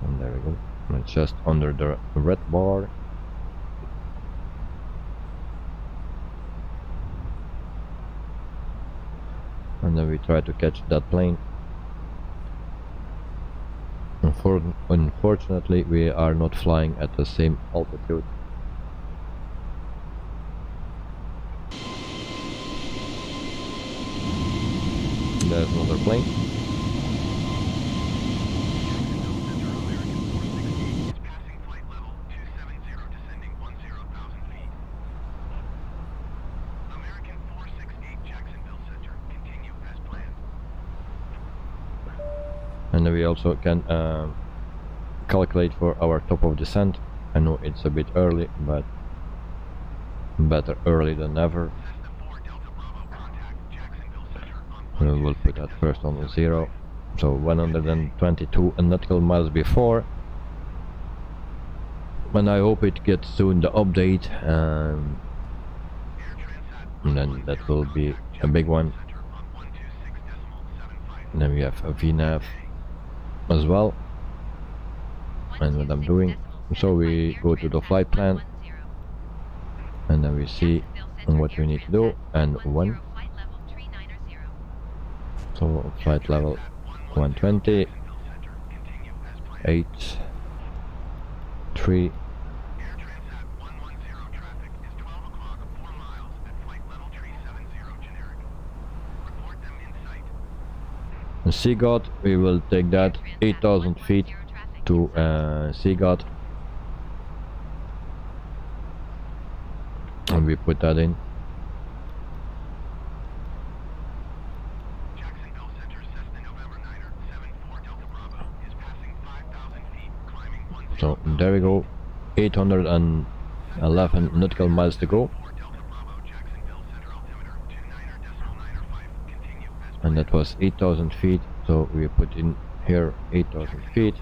and there we go. It's just under the red bar. And then we try to catch that plane. Unfortunately, we are not flying at the same altitude. There's another plane. And then we also can calculate for our top of descent. I know it's a bit early, but better early than never. And we'll put that first on 0, so 122 nautical miles before. And I hope it gets soon the update, and then that will be a big one. And then we have a VNAV as well, and what I'm doing. So we go to the flight plan, and then we see what we need to do, and 1, So flight level 120, 8, 3, Air Transat 110 traffic is 12 o'clock, 4 miles at flight level 370 generic. Report them in sight. Seagull, we will take that 8,000 feet to Seagull, and we put that in. Jacksonville Center, Cessna November 9er, 74 Delta Bravo is passing 5,000 feet, climbing 10. So there we go, 811 nautical miles to go, 4 Delta Bravo, Jacksonville Center altimeter 29.905. Continue as and that was 8,000 feet. So we put in here 8,000 feet,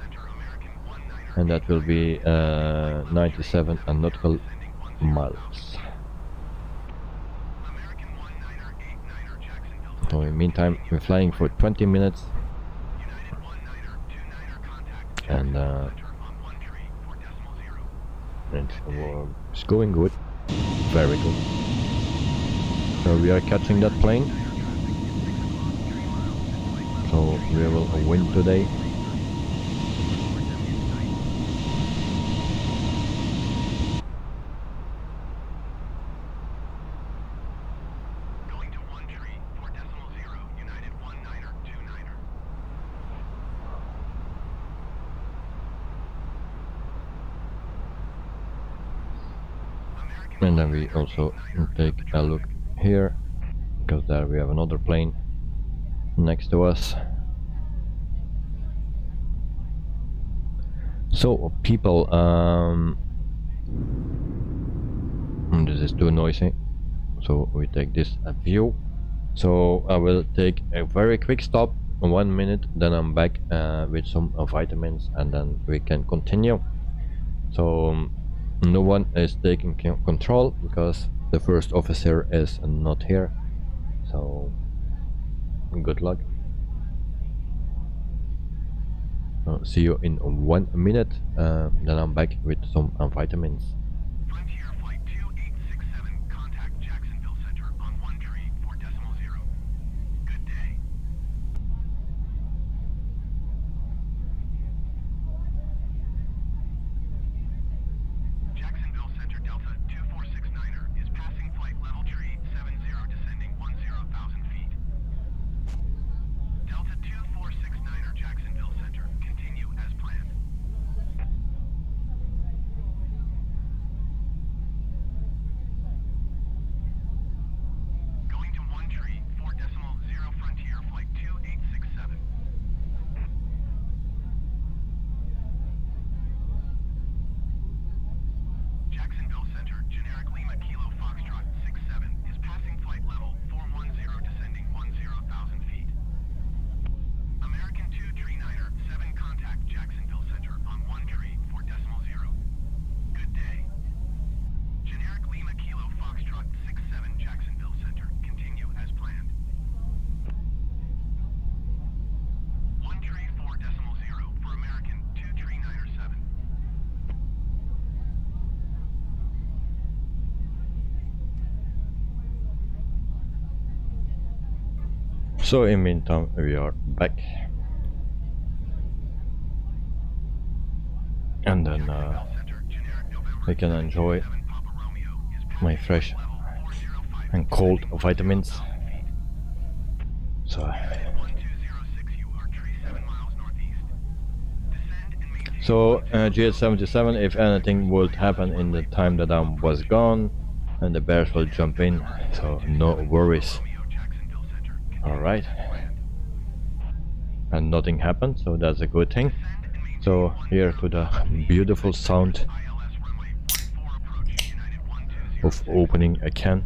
and that will be 97 nautical miles. So in the meantime, we're flying for 20 minutes, and it's going good, very good. So we are catching that plane, so we will win today. going to 13.0, United 19er 29er. And then we also take a look here, because there we have another plane next to us. So people, this is too noisy, so we take this view. So I will take a very quick stop, 1 minute, then I'm back with some vitamins, and then we can continue. So no one is taking control because the first officer is not here, so good luck. See you in 1 minute, then I'm back with some vitamins. Frontier Flight 2867, contact Jacksonville Center on 13.0. Good day. Jacksonville Center Delta 2469er is passing flight level 370, descending 10,000 feet. Delta 2469er, Jacksonville Center, continue as planned. Going to 13.0 Frontier Flight 2867. Jacksonville Center, generic Lima Kilo Foxtrot 67 is passing flight level 410, descending 10,000 feet. American 239er 7, contact Jacksonville Center on 13.0. Good day. Generic Lima Kilo Foxtrot 67, Jacksonville Center, continue as planned. 13.0 for American 239er 7. So in meantime we are back, and then we can enjoy my fresh and cold vitamins. So GH77, if anything would happen in the time that I was gone, and the bears will jump in, so no worries. Alright, and nothing happened, so that's a good thing. So here to the beautiful sound of opening a can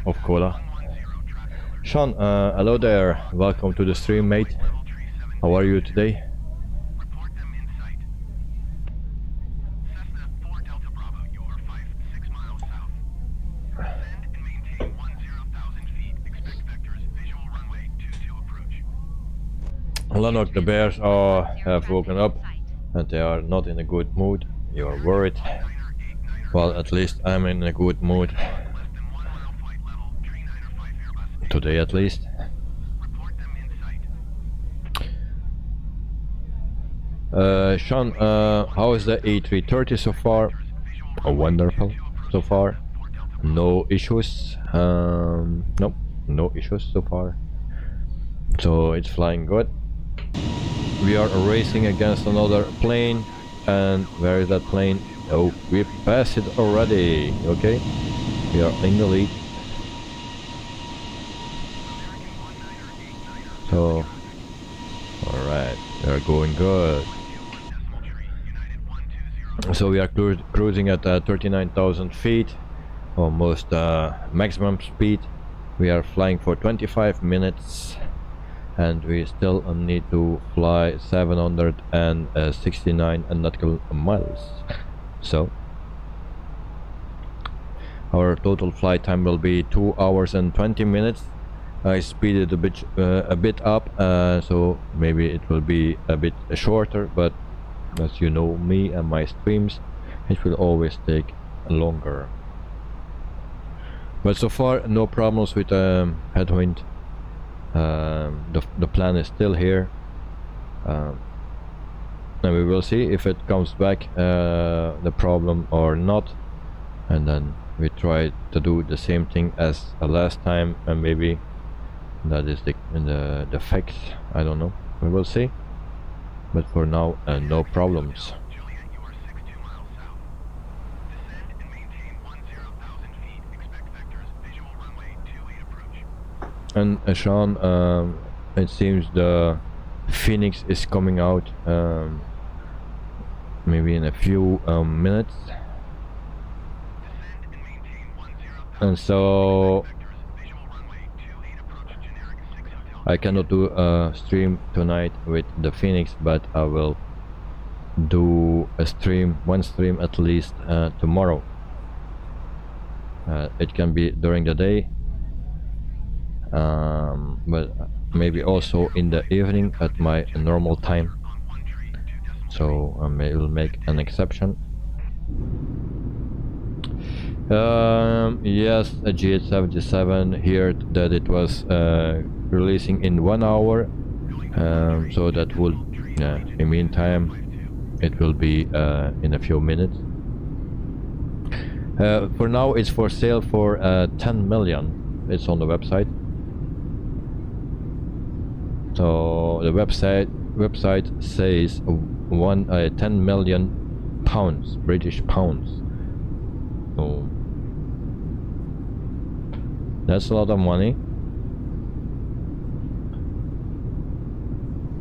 of cola. Sean, hello there, welcome to the stream, mate. How are you today? Report them in sight. Cessna 4 Delta Bravo, you are 6 miles south. Ascend and maintain 10,000 feet. Expect vectors. Visual runway 22 approach. Lanok, the bears have woken up and they are not in a good mood. You are worried. Well, at least I'm in a good mood. Less than 1 mile flight level. 395 Airbus. Today at least. Sean, how is the A330 so far? Oh, wonderful so far. No issues. Nope, no issues so far. So it's flying good. We are racing against another plane, and where is that plane? Oh, we passed it already. Okay, we are in the lead. So, all right, we are going good. So we are cruising at 39,000 feet, almost maximum speed. We are flying for 25 minutes, and we still need to fly 769 nautical miles. So our total flight time will be 2 hours and 20 minutes. I speeded a bit up, so maybe it will be a bit shorter, but as you know me and my streams, it will always take longer. But so far no problems with headwind. The plan is still here, and we will see if it comes back the problem or not, and then we try to do the same thing as last time, and maybe that is the fix. I don't know, we will see, but for now no problems. Juliet, you are 62 miles south. Descend and maintain 10,000 feet. Expect vectors. Visual runway 28 approach. And Sean, it seems the Phoenix is coming out maybe in a few minutes, Descend and maintain 10,000 and so vectors. Visual runway 28 approach. Generic 6 hotel. I cannot do a stream tonight with the Phoenix, but I will do a stream, one stream at least, tomorrow. It can be during the day, but maybe also in the evening at my normal time. So I will make an exception. Yes, a GH77 here that it was releasing in 1 hour, so that will, in the meantime it will be in a few minutes. For now it's for sale for 10 million. It's on the website. So the website says 10 million pounds, British pounds. So that's a lot of money.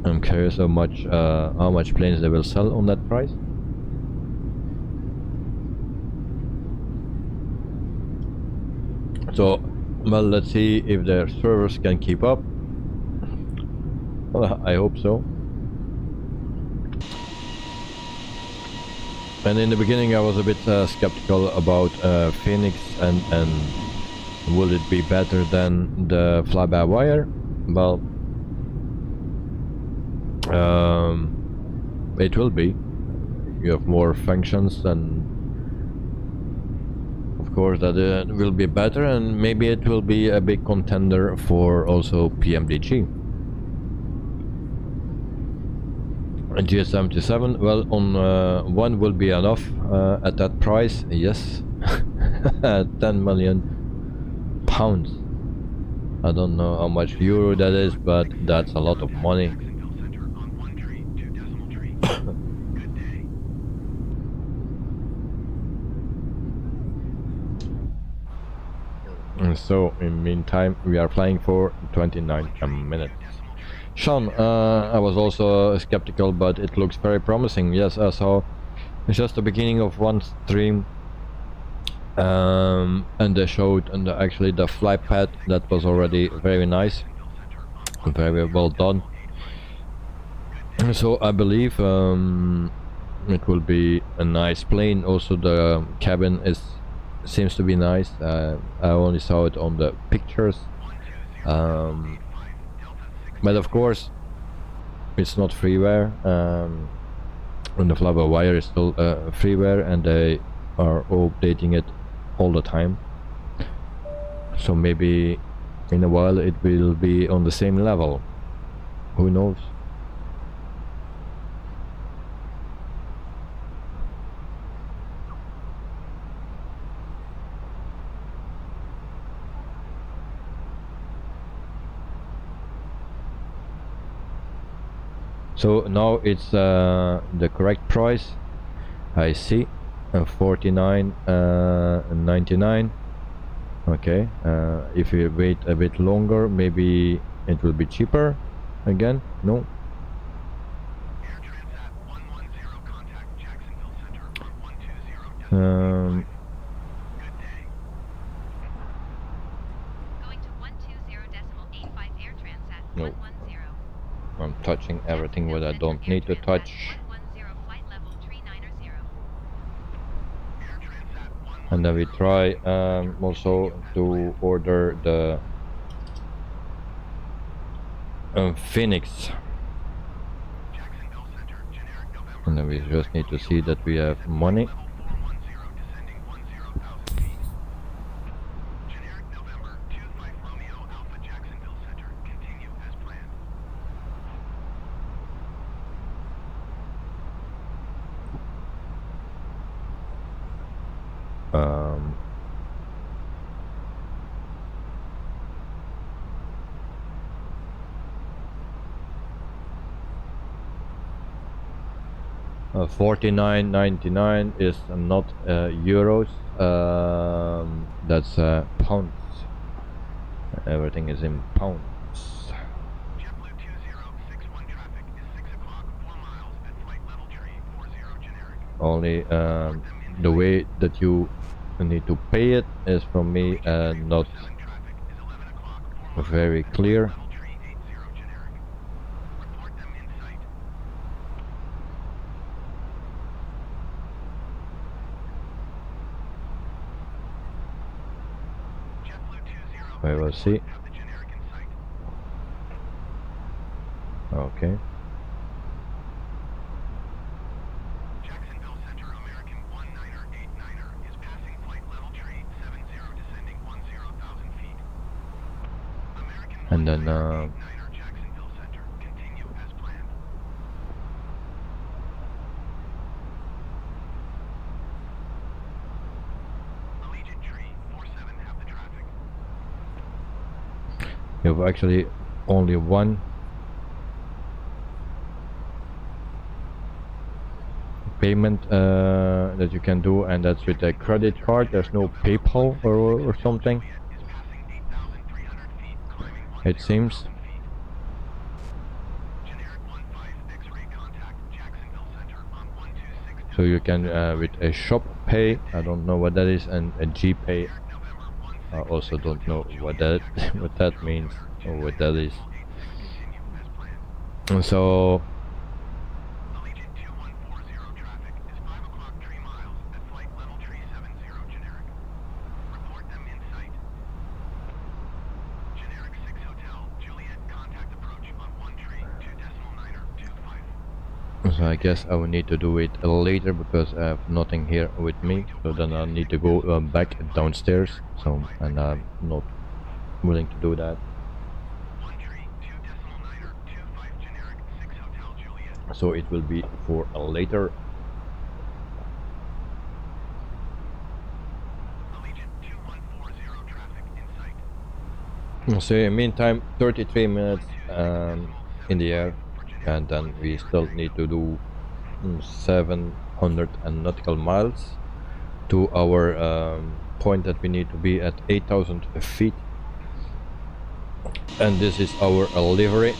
I'm curious how much planes they will sell on that price. So, well, let's see if their servers can keep up. Well, I hope so. And in the beginning I was a bit skeptical about Phoenix and will it be better than the fly-by-wire? Well, it will be. You have more functions, and of course that will be better, and maybe it will be a big contender for also PMDG. GH77, well, on one will be enough at that price, yes. 10 million pounds. I don't know how much euro that is, but that's a lot of money. And so in the meantime we are flying for 29 minutes. Sean, I was also skeptical, but it looks very promising. Yes, I saw just the beginning of one stream, and they showed actually the flight path that was already very nice, very well done. So I believe it will be a nice plane. Also the cabin seems to be nice. I only saw it on the pictures. But of course it's not freeware, and the fly-by-wire is still freeware, and they are updating it all the time. So maybe in a while it will be on the same level. Who knows? So now it's the correct price. I see, 49.99. Okay, if we wait a bit longer, maybe it will be cheaper again. No. Air Transat 110, contact Jacksonville Center on 120. Good day. Going to 120.85 Air Transat No. 110. I'm touching everything what I don't need to touch. 110 flight level 390. Air Transat 110. And then we try also to order the Phoenix. Jacksonville Center, generic November. And then we just need to see that we have money. Level 410, descending 10,000 feet. Generic November 25 Romeo Alpha Jacksonville Center. Continue as planned. Um, 49.99 is not euros, that's pounds. Everything is in pounds. JetBlue 2061 traffic is 6 o'clock, 4 miles at flight level tree 40 generic. Only the way that you need to pay it is from me not 7 traffic is 11 o'clock, 4 miles very clear. level tree 80 generic. Report them in sight. JetBlue 2061 We will see. have the generic in sight. Okay. Jacksonville Center, American 19er 89er is passing flight level tree 70, descending 10,000 feet. American And then 19er Jacksonville Center, continue as planned. Allegiant tree 47 have the traffic. you have actually only one payment that you can do, and that's with a credit card. There's no PayPal or something, Is passing 8,300 feet, climbing it seems. 1,000 feet. Generic 15 X-ray contact Jacksonville Center on 126. So you can with a shop pay, I don't know what that is, and a GPay, November 16. I also don't know what that what that means or what that is. Continue as planned. And so Allegiant 2140 traffic is 5 o'clock 3 miles at flight level tree 70 generic. Report them in sight. Generic 6 Hotel Juliet contact approach on 1 tree 2.9er 25. so I guess I will need to do it later because I have nothing here with me. So then I'll need to go back downstairs. So and I'm not willing to do that. 1 tree 2.9er 25 generic 6 Hotel Juliet. So it will be for later. Allegiant 2140 traffic in sight. So in the meantime, 33 minutes in the air, and then we still need to do 700 nautical miles to our point that we need to be at 8,000 feet. And this is our livery.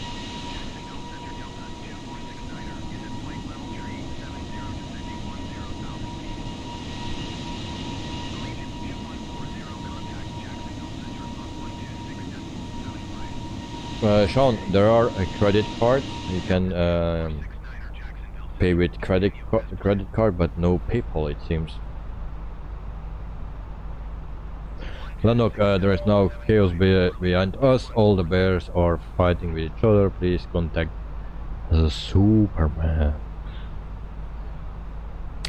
Sean, there are a credit card. You can pay with credit card, but no PayPal, it seems. Look, there is now chaos behind us. All the bears are fighting with each other. Please contact the Superman.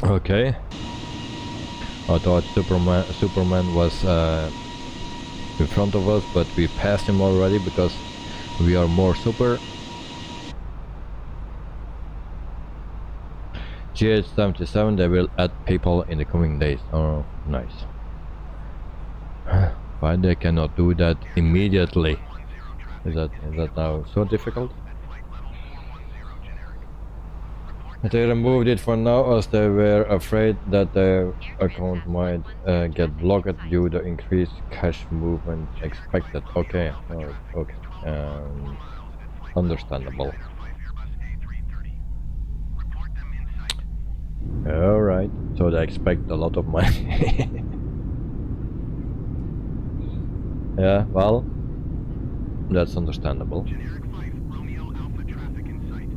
Okay. I thought Superman was in front of us, but we passed him already because we are more super. GH77, they will add PayPal in the coming days. Oh, nice. Why they cannot do that immediately? Is that now so difficult? They removed it for now as they were afraid that their account might get blocked due to increased cash movement expected. Okay, alright, okay. Understandable. Alright, so they expect a lot of money. Yeah, well, that's understandable. Generic flight, Romeo Alpha traffic in sight.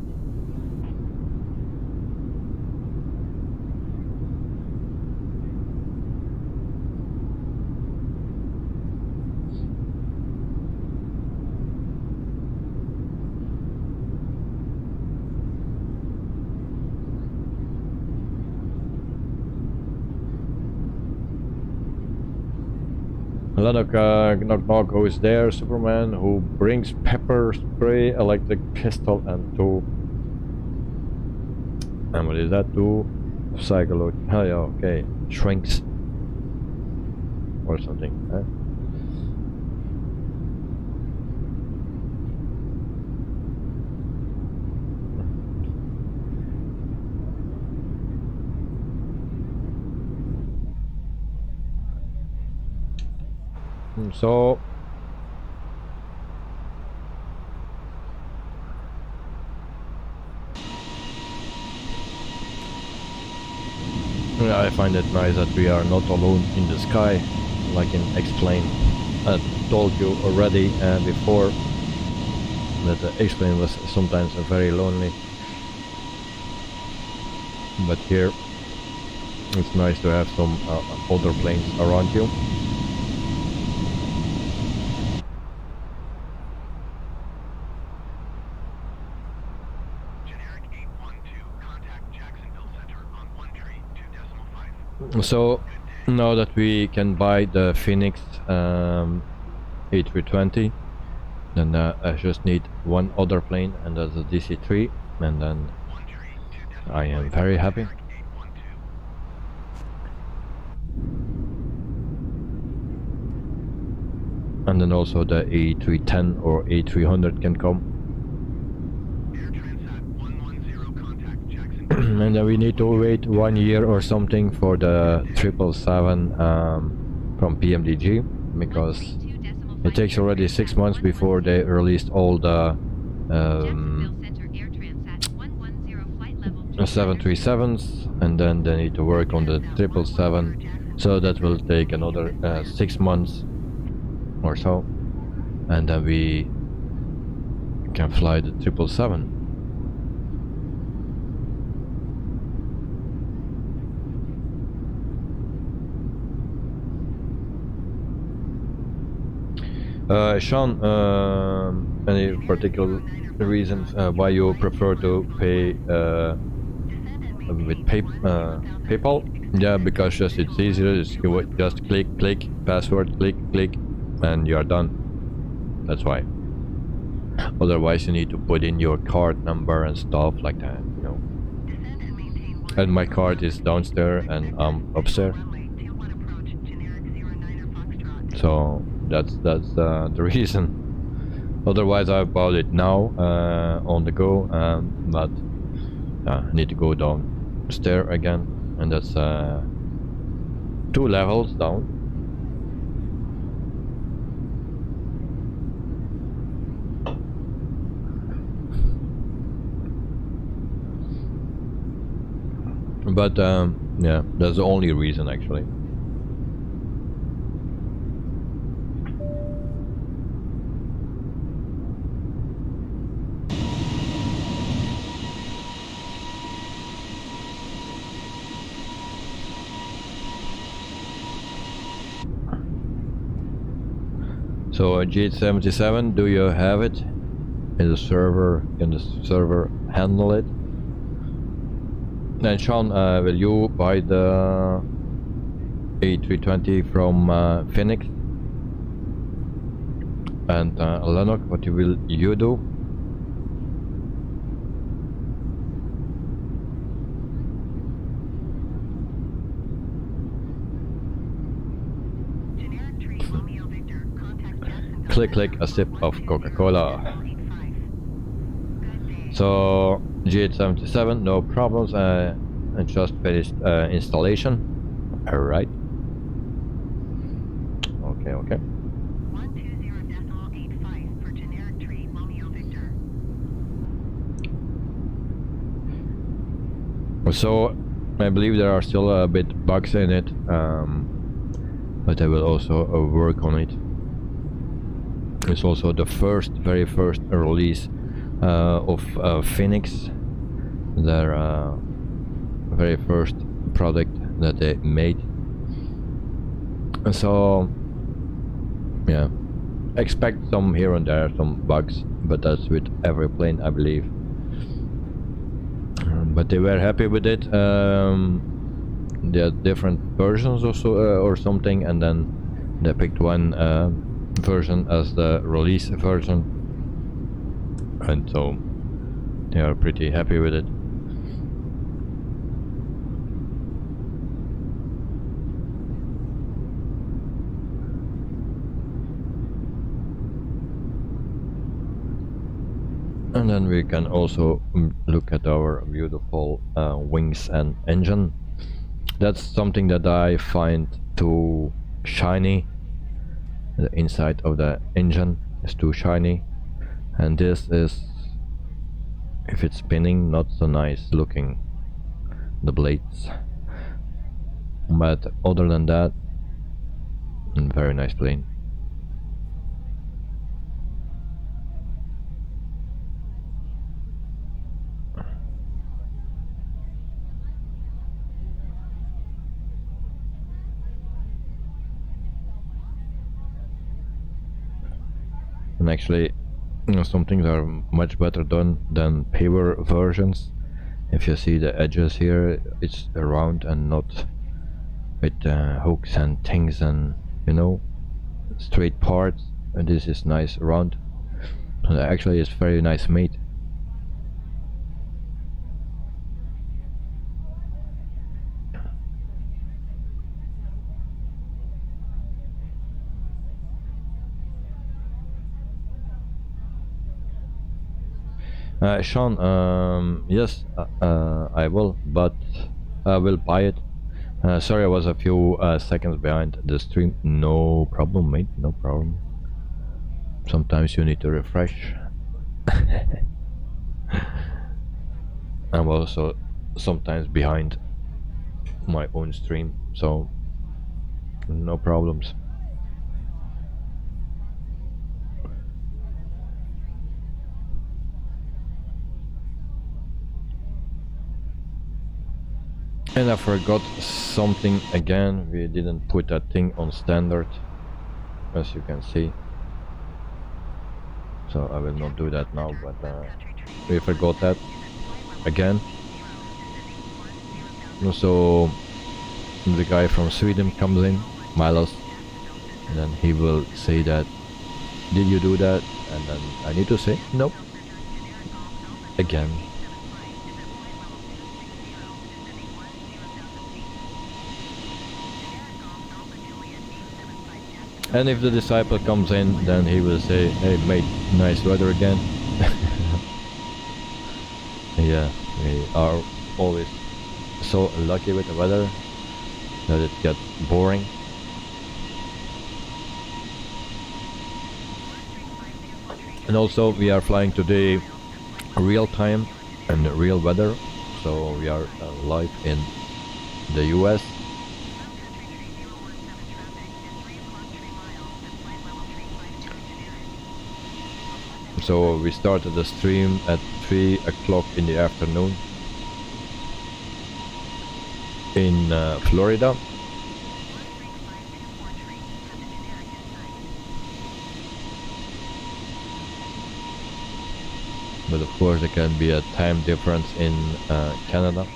Knock knock, who is there? Superman, who brings pepper spray, electric pistol, and two. And what is that? Two psychology. Oh yeah, okay. Shrinks. Or something, huh? So yeah, I find it nice that we are not alone in the sky, like in X-Plane. I told you already before that the X-Plane was sometimes very lonely, but here it's nice to have some other planes around you. So now that we can buy the Phoenix A320, then I just need one other plane, and that's a DC-3, and then I am very happy. And then also the A310 or A300 can come. And then we need to wait 1 year or something for the 777 from PMDG, because it takes already 6 months before they released all the 737s, and then they need to work on the 777, so that will take another 6 months or so, and then we can fly the 777. Sean, any particular reason why you prefer to pay with PayPal? Yeah, because just it's easier. You just click, password, click, and you are done. That's why. Otherwise, you need to put in your card number and stuff like that, you know. And my card is downstairs and I'm upstairs. So that's the reason. Otherwise I bought it now on the go, but I need to go downstairs again, and that's 2 levels down. But yeah, that's the only reason actually. So G77, do you have it in the server? Can the server handle it? And Sean, will you buy the A320 from Phoenix? And Lennox, what will you do? Click a sip of Coca-Cola. So G877, no problems. I just finished installation. Alright. Okay. 120.85 for generic tree Romeo Victor. So I believe there are still a bit bugs in it, but I will also work on it. It's also the very first release of Phoenix, their very first product that they made. So yeah, expect some here and there, some bugs, but that's with every plane, I believe. But they were happy with it. They had different versions also, or something, and then they picked one version as the release version, and so they are pretty happy with it. And then we can also look at our beautiful wings and engine. That's something that I find too shiny. The inside of the engine is too shiny, and this is, if it's spinning, not so nice looking, the blades. But other than that, very nice plane. And actually, some things are much better done than paper versions. If you see the edges here, it's round and not with hooks and things and, you know, straight parts. And this is nice round. And actually it's very nice made. Sean, yes, I will, but I will buy it. Sorry, I was a few seconds behind the stream. No problem, mate, no problem. Sometimes you need to refresh. I'm also sometimes behind my own stream, so no problems. And I forgot something again. We didn't put that thing on standard, as you can see. So I will not do that now, but we forgot that again. So the guy from Sweden comes in, Milos, and then he will say that, did you do that? And then I need to say, nope, again. And if the disciple comes in, then he will say, hey mate, nice weather again. Yeah, we are always so lucky with the weather that it gets boring. And also we are flying today real time and real weather, so we are live in the US. So we started the stream at 3 o'clock in the afternoon in Florida. But of course there can be a time difference in Canada.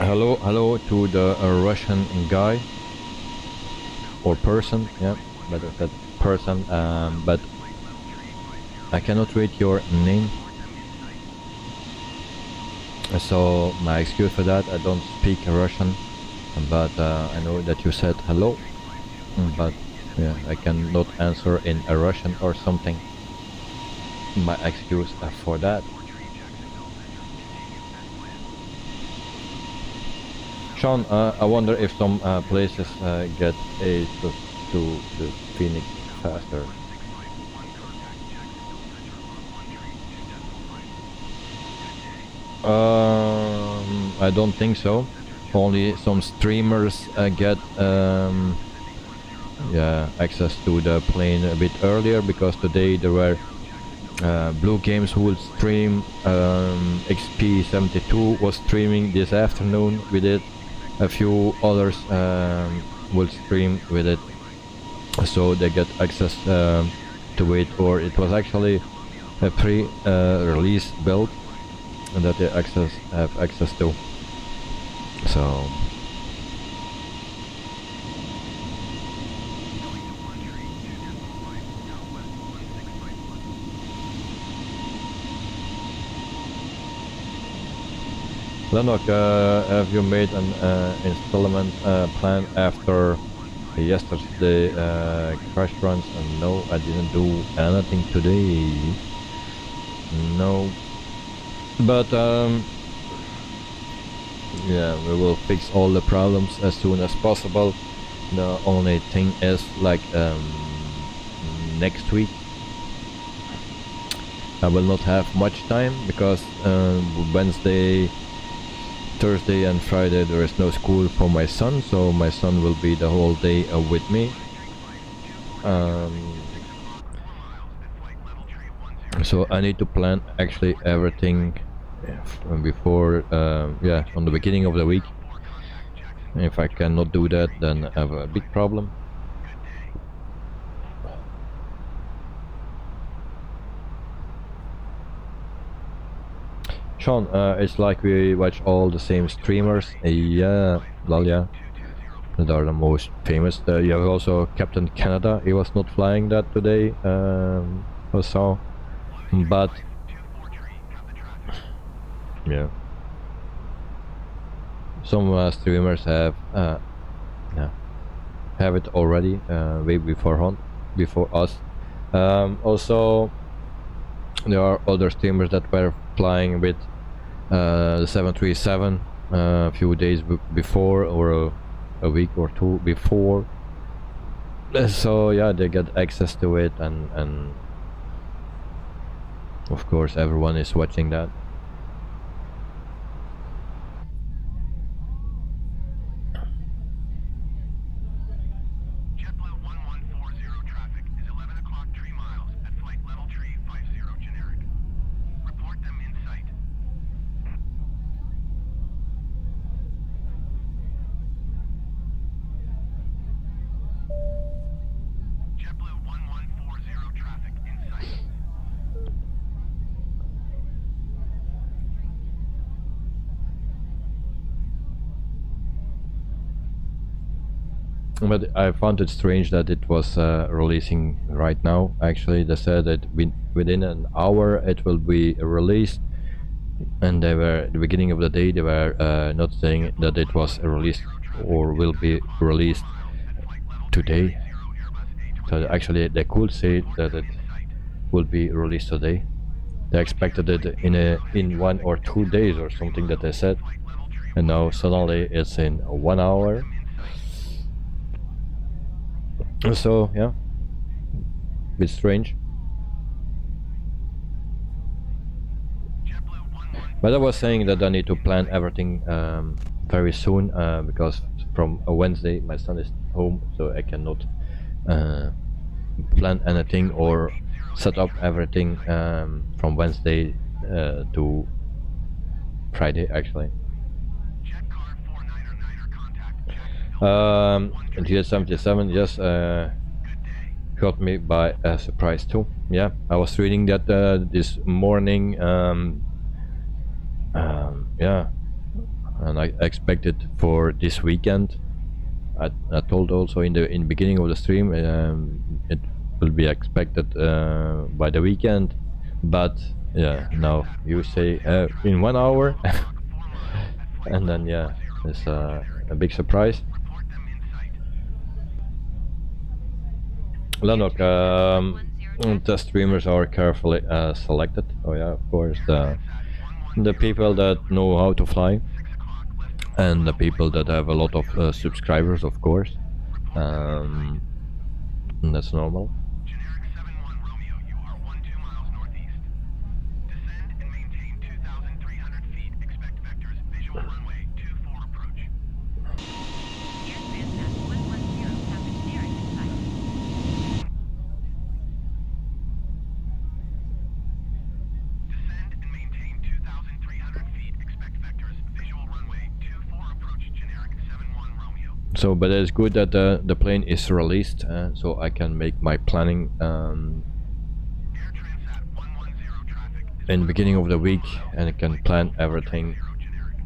Hello to the Russian guy or person, yeah, better said person, but I cannot read your name, so my excuse for that. I don't speak Russian, but I know that you said hello, but yeah, I cannot answer in a Russian or something. My excuse for that. Sean, I wonder if some places get a to the Phoenix faster. I don't think so. Only some streamers get yeah, access to the plane a bit earlier, because today there were Blue Games who will stream. XP72 was streaming this afternoon with it. A few others will stream with it, so they get access to it, or it was actually a pre-release build that they have access to. So Lennox, have you made an installment plan after yesterday crash runs? And no, I didn't do anything today. No, but yeah, we will fix all the problems as soon as possible. The only thing is, like, next week I will not have much time, because Wednesday, Thursday and Friday there is no school for my son, so my son will be the whole day with me. So I need to plan actually everything before, yeah, on the beginning of the week. If I cannot do that, then I have a big problem. Sean, it's like we watch all the same streamers. Yeah, well, yeah, that are the most famous. You have also Captain Canada. He was not flying that today, or so, but yeah, some streamers have yeah, have it already way before us. Also, there are other streamers that were flying with the 737 a few days before, or a week or two before. So yeah, they get access to it, and of course everyone is watching that. JetBlue 1140 traffic is 11 o'clock 3 miles at flight level 350 generic. Report them in sight. JetBlue 1140 traffic in sight. But I found it strange that it was releasing right now. Actually, they said that within an hour it will be released, and they were at the beginning of the day they were not saying that it was released or will be released today. So actually they could say that it will be released today. They expected it in 1 or 2 days or something that they said, and now suddenly it's in 1 hour. So yeah, a bit strange. But I was saying that I need to plan everything very soon, because from a Wednesday my son is home, so I cannot plan anything or set up everything from Wednesday to Friday actually. GS77, yes, caught me by a surprise too. Yeah, I was reading that this morning. Yeah, and I expect it for this weekend. I told also in the beginning of the stream it will be expected by the weekend, but yeah, now you say in 1 hour, and then yeah, it's a big surprise. Lanok, the streamers are carefully selected. Oh yeah, of course, the people that know how to fly, and the people that have a lot of subscribers, of course. That's normal. Generic 71 Romeo, you are 12 miles northeast. Descend and maintain 2,300 feet. Expect vectors. Visual runway 24 approach. Air Transat 110 have the generic in sight. Descend and maintain 2,300 feet. Expect vectors. Visual runway 24 approach. Generic 71 Romeo. So, but it's good that the plane is released, so I can make my planning Air Transat 110 traffic. in the beginning of the week, and I can plan everything. Generic.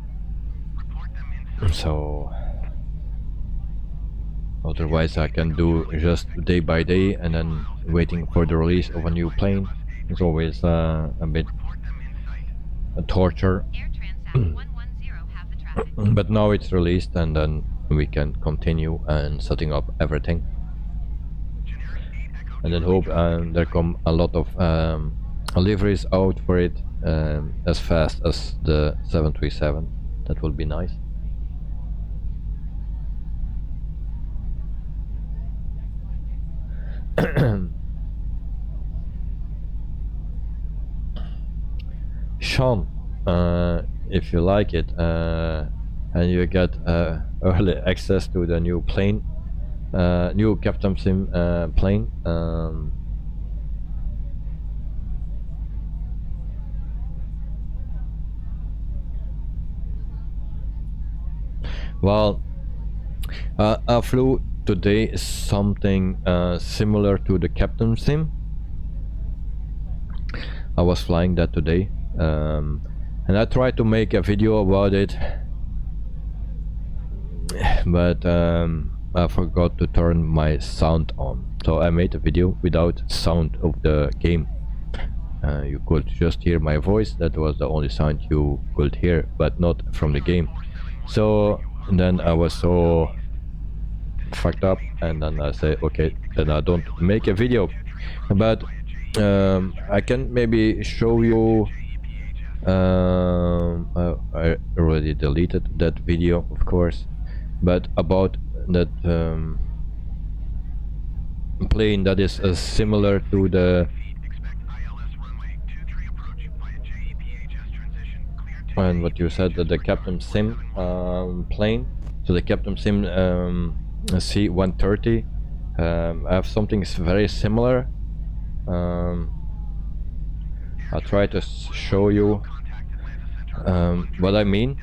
Report them inside. So otherwise I can do just day by day, and then waiting for the release of a new plane. It's always a bit Report them inside. a torture. Air Transat 110 have the traffic. But now it's released, and then we can continue and setting up everything, Generic 8 Echo. and then hope there come a lot of deliveries out for it as fast as the 737. That will be nice. Sean, if you like it and you get early access to the new plane, new Captain Sim plane, well, I flew today something similar to the Captain Sim. I was flying that today, and I tried to make a video about it, but I forgot to turn my sound on, so I made a video without sound of the game. You could just hear my voice. That was the only sound you could hear, but not from the game. So then I was so fucked up, and then I say, okay, then I don't make a video. But I can maybe show you. I already deleted that video, of course, but about that plane that is similar to the and what you said, the Captain Sim plane. So the Captain Sim C130. I have something very similar. I'll try to show you what I mean.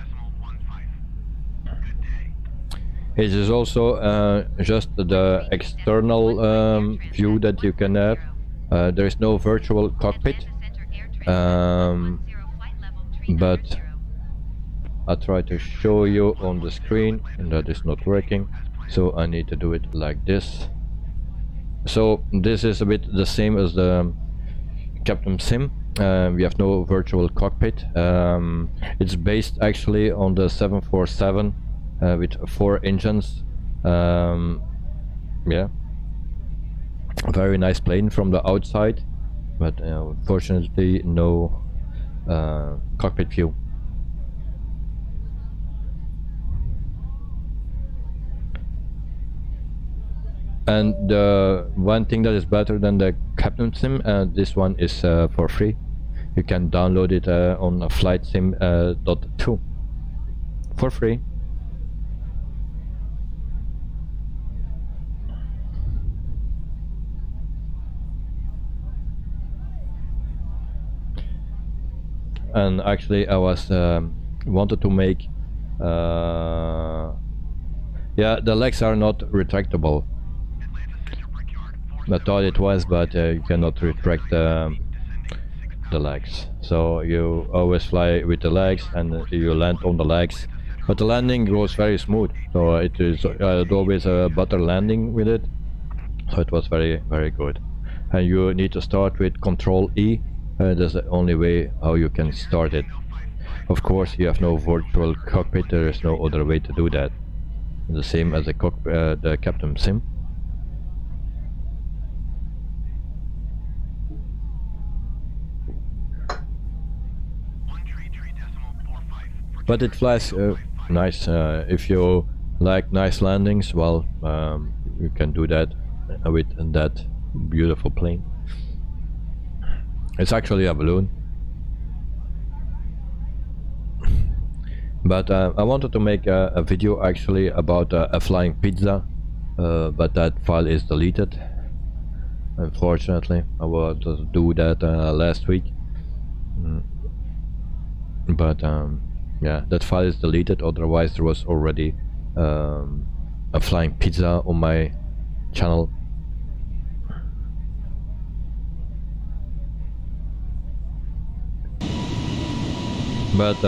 It is also just the external view that you can have. There is no virtual cockpit, but I try to show you on the screen, and that is not working, so I need to do it like this. So this is a bit the same as the Captain Sim. We have no virtual cockpit. It's based actually on the 747 with 4 engines. Yeah, very nice plane from the outside, but unfortunately no cockpit view. And the one thing that is better than the Captain Sim, this one is for free. You can download it on flightsim.2 for free. And actually I was wanted to make yeah, the legs are not retractable. I thought it was, but you cannot retract the legs. So you always fly with the legs, and you land on the legs, but the landing goes very smooth, so it is always a better landing with it, so it was very good. And you need to start with Control E. That's the only way how you can start it. Of course, you have no virtual cockpit, there is no other way to do that. The same as the Captain Sim. But it flies nice. If you like nice landings, well, you can do that with that beautiful plane. It's actually a balloon. But I wanted to make a video actually about a flying pizza, but that file is deleted. Unfortunately, I wanted to do that last week. But yeah, that file is deleted, otherwise there was already a flying pizza on my channel. But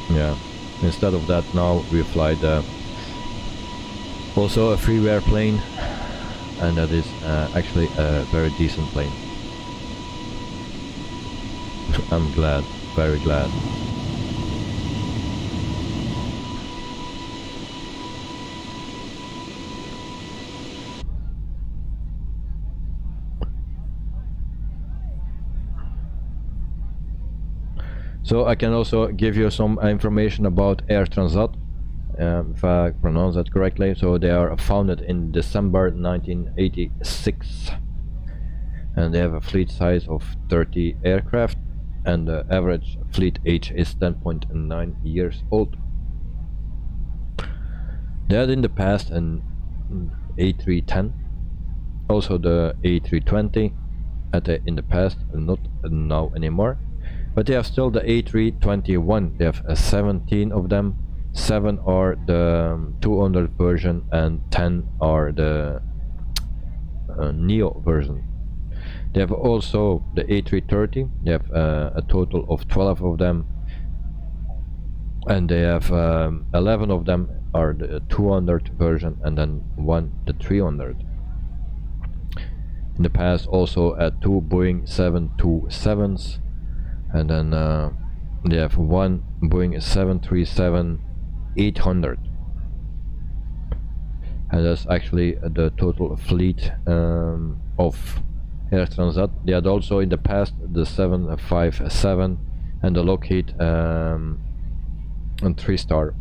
yeah, instead of that now we fly also a freeware plane, and that is actually a very decent plane. I'm glad, very glad. So I can also give you some information about Air Transat, if I pronounce that correctly. So they are founded in December 1986, and they have a fleet size of 30 aircraft, and the average fleet age is 10.9 years old. They had in the past an A310, also the A320 in the past, not now anymore. But they have still the A321. They have 17 of them. 7 are the 200 version and 10 are the Neo version. They have also the A330. They have a total of 12 of them. And they have 11 of them are the 200 version, and then 1 the 300. In the past also 2 Boeing 727s. And then they have 1 Boeing 737-800, and that's actually the total fleet of Air Transat. They had also in the past the 757 and the Lockheed and 3-star.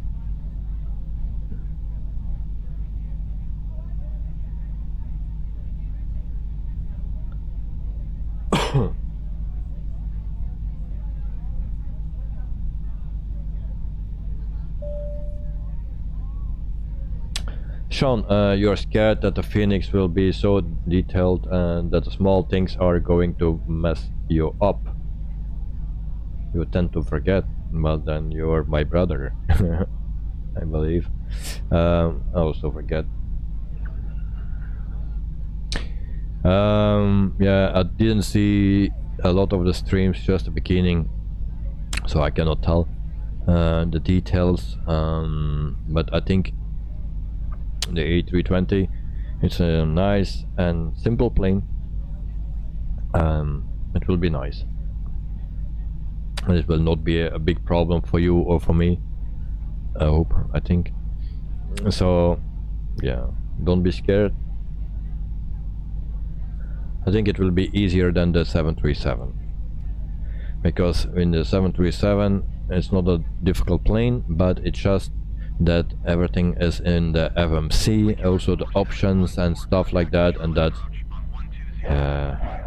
Sean, you're scared that the Phoenix will be so detailed and that the small things are going to mess you up. You tend to forget. Well, then you're my brother, I believe. I also forget. Yeah, I didn't see a lot of the streams, just the beginning, so I cannot tell the details. But I think the A320, it's a nice and simple plane. It will be nice, and it will not be a big problem for you or for me, I hope, I think. So yeah, don't be scared. I think it will be easier than the 737, because in the 737 it's not a difficult plane, but it's just that everything is in the FMC, also the options and stuff like that, and that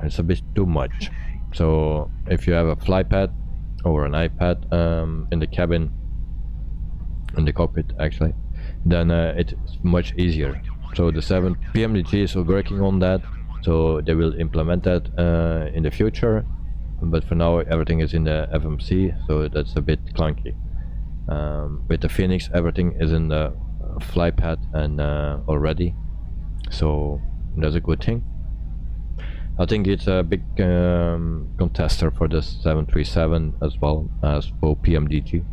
it's a bit too much. So if you have a flypad or an iPad in the cabin, in the cockpit actually, then it's much easier. So the PMDG is working on that, so they will implement that in the future, but for now everything is in the FMC, so that's a bit clunky. With the Phoenix, everything is in the flypad and already, so that's a good thing. I think it's a big contester for the 737 as well as for PMDG.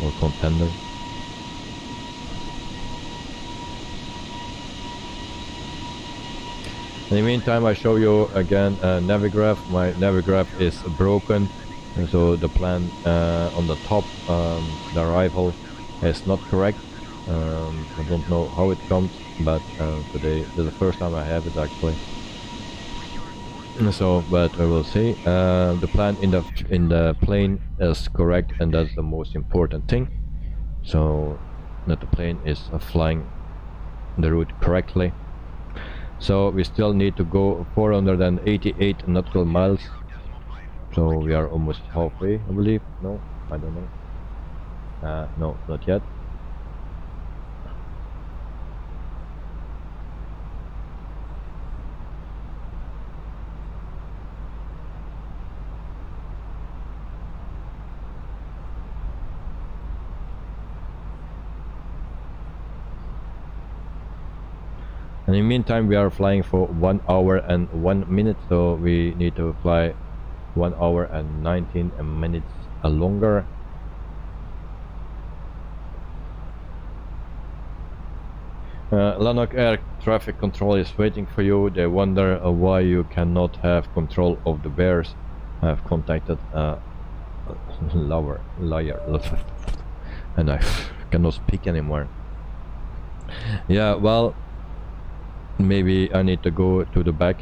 or contender. In the meantime, I show you again Navigraph. My Navigraph is broken, and so the plan on the top, the rifle, is not correct. I don't know how it comes, but today is the first time I have it actually. So, but we will see. The plan in the plane is correct, and that's the most important thing. So that the plane is flying the route correctly. So we still need to go 488 nautical miles. So we are almost halfway, I believe. No, I don't know. No, not yet. And in the meantime, we are flying for 1 hour and 1 minute, so we need to fly 1 hour and 19 minutes longer. Lanark Air Traffic Control is waiting for you. They wonder why you cannot have control of the bears. I have contacted liar, and I cannot speak anymore. Yeah, well, maybe I need to go to the back.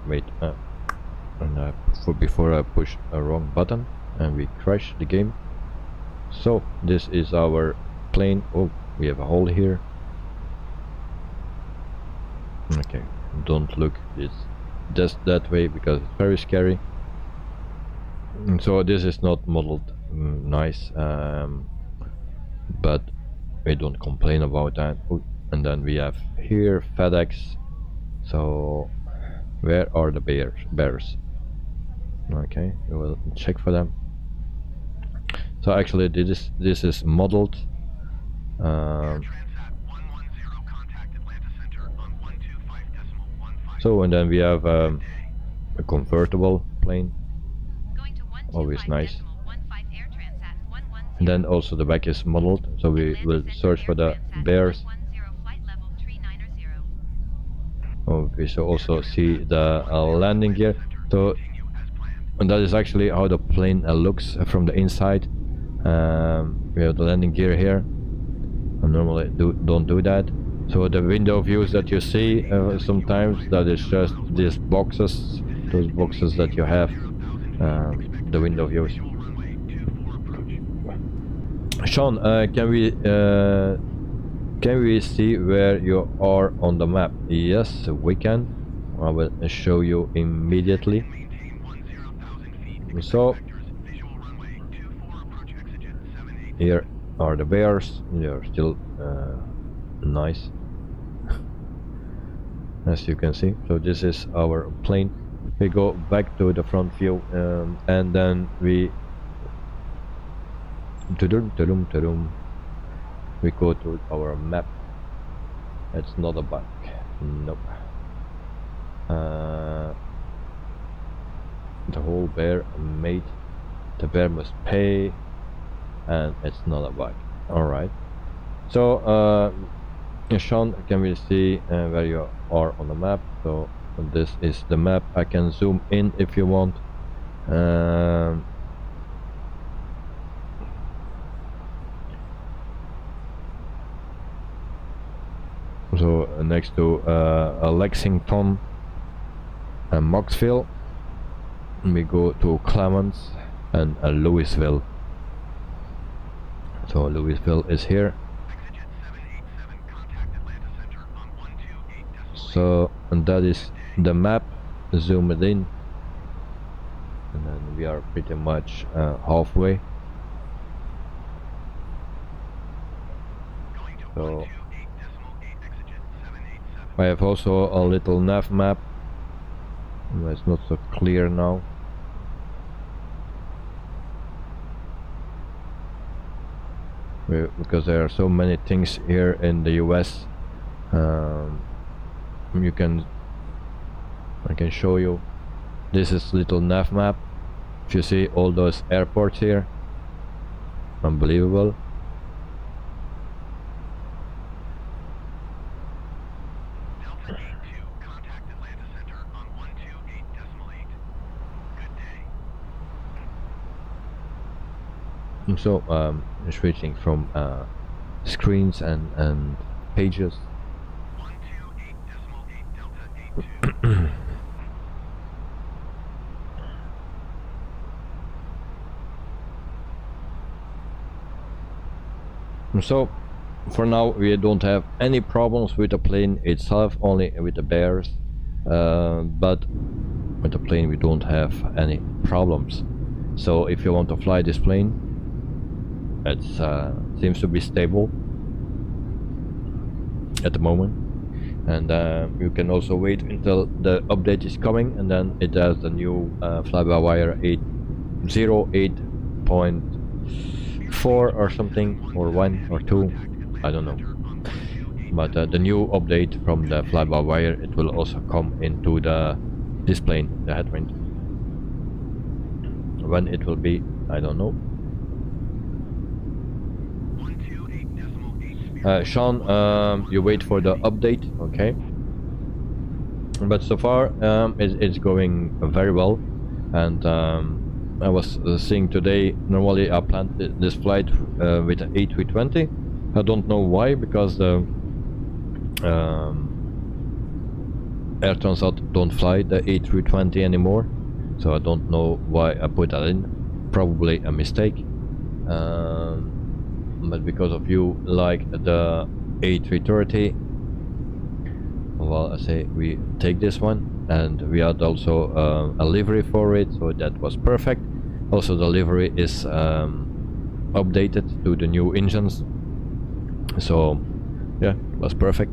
Wait, and before I push a wrong button and we crash the game. So this is our plane. Oh, we have a hole here. Okay, don't look just that way because it's very scary. So this is not modeled nice, but we don't complain about that. Ooh, and then we have here FedEx. So where are the bears? Okay, we will check for them. So actually this is modeled. So and then we have a convertible plane. Always nice. And then also the back is modeled, so we will search for the bears. Oh, we shall also see the landing gear. So, and that is actually how the plane looks from the inside. We have the landing gear here. I normally don't do that. So the window views that you see sometimes, that is just these boxes, those boxes that you have. The window views. Sean, can we see where you are on the map? Yes, we can. I will show you immediately. So here are the bears. They are still nice, as you can see. So this is our plane. We go back to the front view, and then we go to our map. It's not a bug. Nope. The whole bear made. The bear must pay, and it's not a bug. Alright. So Sean, can we see where you are on the map? So this is the map. I can zoom in if you want. So next to Lexington and Knoxville, we go to Clements and Louisville. So Louisville is here. So, and that is the map zoomed in, and then we are pretty much halfway. So I have also a little nav map. It's not so clear now. Because there are so many things here in the US. I can show you. This is little nav map. If you see all those airports here, unbelievable. Delta 82, contact Atlanta Center on 128.8. Good day. So switching from screens and pages. 128.8 Delta 82. So for now we don't have any problems with the plane itself, only with the bears, but with the plane we don't have any problems. So if you want to fly this plane, it seems to be stable at the moment, and you can also wait until the update is coming, and then it has the new fly-by-wire 808.4 or something, or 1 or 2, I don't know, but the new update from the fly-by-wire, it will also come into this plane, the Headwind. When it will be, I don't know. Sean, you wait for the update, okay? But so far it's going very well, and I was seeing today, normally I planned this flight with an A320. I don't know why, because the Air Transat don't fly the A320 anymore, so I don't know why I put that in. Probably a mistake, but because of you like the A330, well, I say we take this one, and we had also a livery for it, so that was perfect. Also the livery is updated to the new engines, so yeah, it was perfect.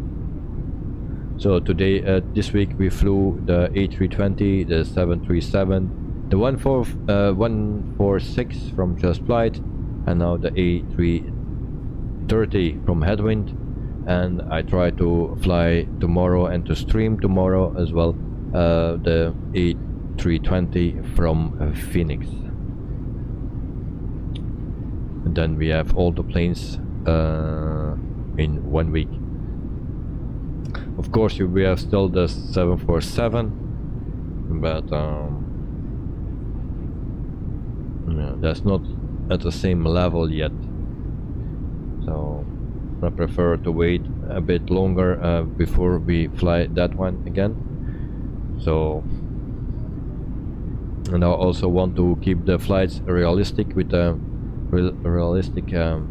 So today, this week we flew the A320, the 737, the 146 from Just Flight, and now the A330 from Headwind, and I try to fly tomorrow and to stream tomorrow as well the A320 from Phoenix. And then we have all the planes in 1 week. Of course we have still the 747, but yeah, that's not at the same level yet, so I prefer to wait a bit longer before we fly that one again. So, and I also want to keep the flights realistic with the realistic air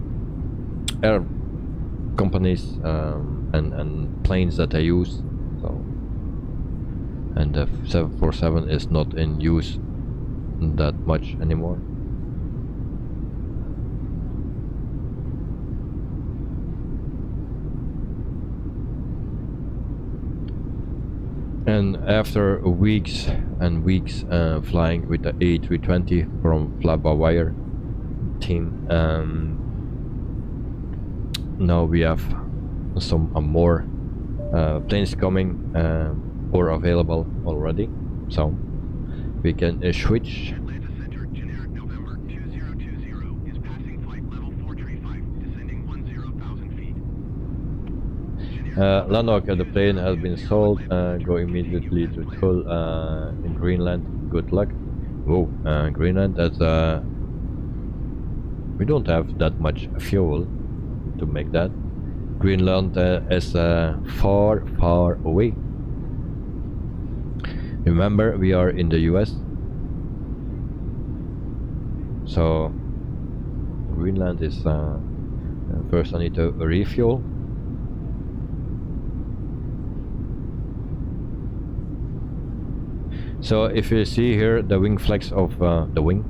companies and planes that I use. So, and the 747 is not in use that much anymore. And after weeks and weeks flying with the A320 from fly-by-wire team, now we have some more planes coming or available already, so we can switch. Atlanta Center, generic November 2020 is passing flight level 435, descending 10,000 feet. Landmark, the plane has been sold. Go immediately to Tull in Greenland. Good luck. Whoa, Greenland, that's we don't have that much fuel to make that. Greenland is far, far away. Remember, we are in the US, so Greenland is first I need to refuel. So if you see here the wing flex of the wing,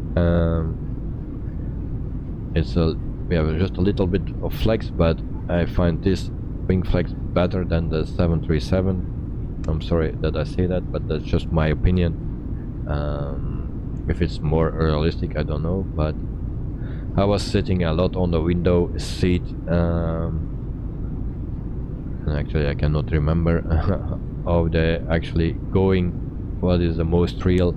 it's we have just a little bit of flex, but I find this wing flex better than the 737. I'm sorry that I say that, but that's just my opinion. If it's more realistic, I don't know, but I was sitting a lot on the window seat, and actually I cannot remember how they're actually going, what is the most real.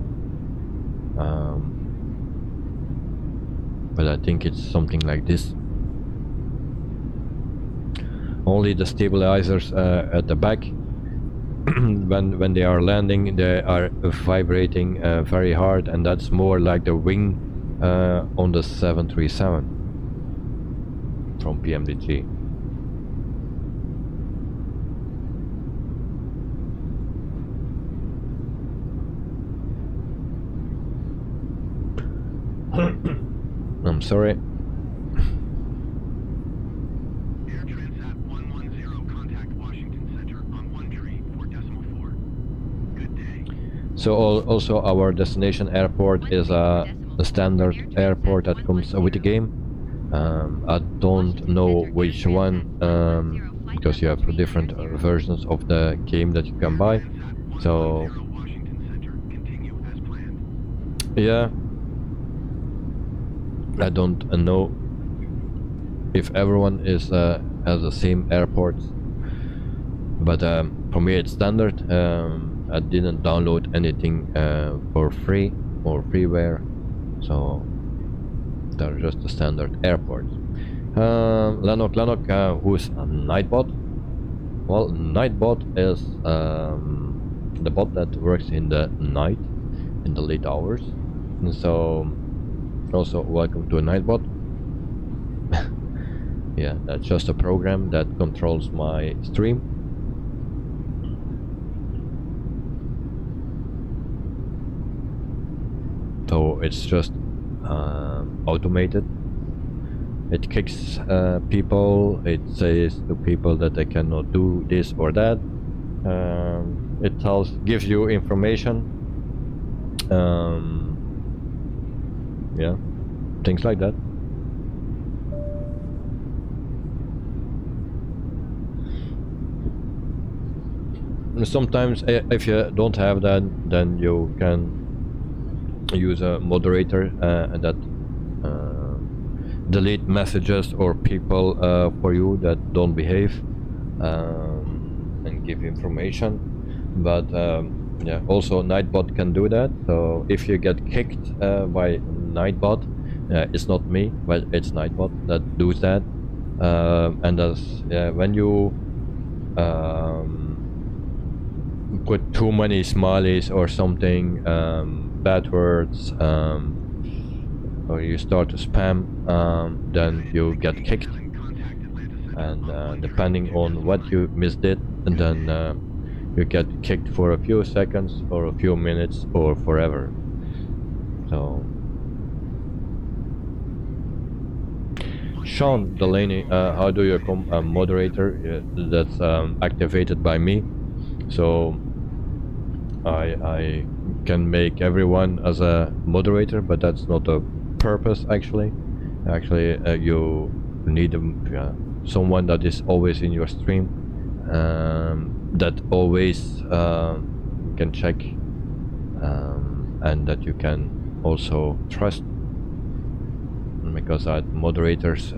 But I think it's something like this. Only the stabilizers at the back, when they are landing, they are vibrating very hard, and that's more like the wing on the 737 from PMDG. I'm sorry. Air Transat 110, contact Washington Center on 13.4. Good day. So also our destination airport is a standard airport that comes with the game. I don't know which one, because you have different versions of the game that you can buy. So Washington Center, continue as planned. yeah, I don't know if everyone is has the same airport, but for me it's standard. I didn't download anything for free or freeware, so they're just the standard airports. Lanok, who's a Nightbot? Well, Nightbot is the bot that works in the night, in the late hours. And so also welcome to a Nightbot. Yeah, that's just a program that controls my stream. So it's just automated. It kicks people, it says to people that they cannot do this or that. It gives you information. Yeah, things like that. Sometimes if you don't have that, then you can use a moderator that delete messages or people for you that don't behave, and give information. But yeah, also Nightbot can do that. So if you get kicked by Nightbot, it's not me, but it's Nightbot that does that. And as when you put too many smileys or something, bad words, or you start to spam, then you get kicked, and depending on what you misdid, and then you get kicked for a few seconds or a few minutes or forever. So Sean Delaney, how do you become a moderator? That's activated by me, so I can make everyone as a moderator, but that's not the purpose. Actually you need someone that is always in your stream, that always can check, and that you can also trust, because I had moderators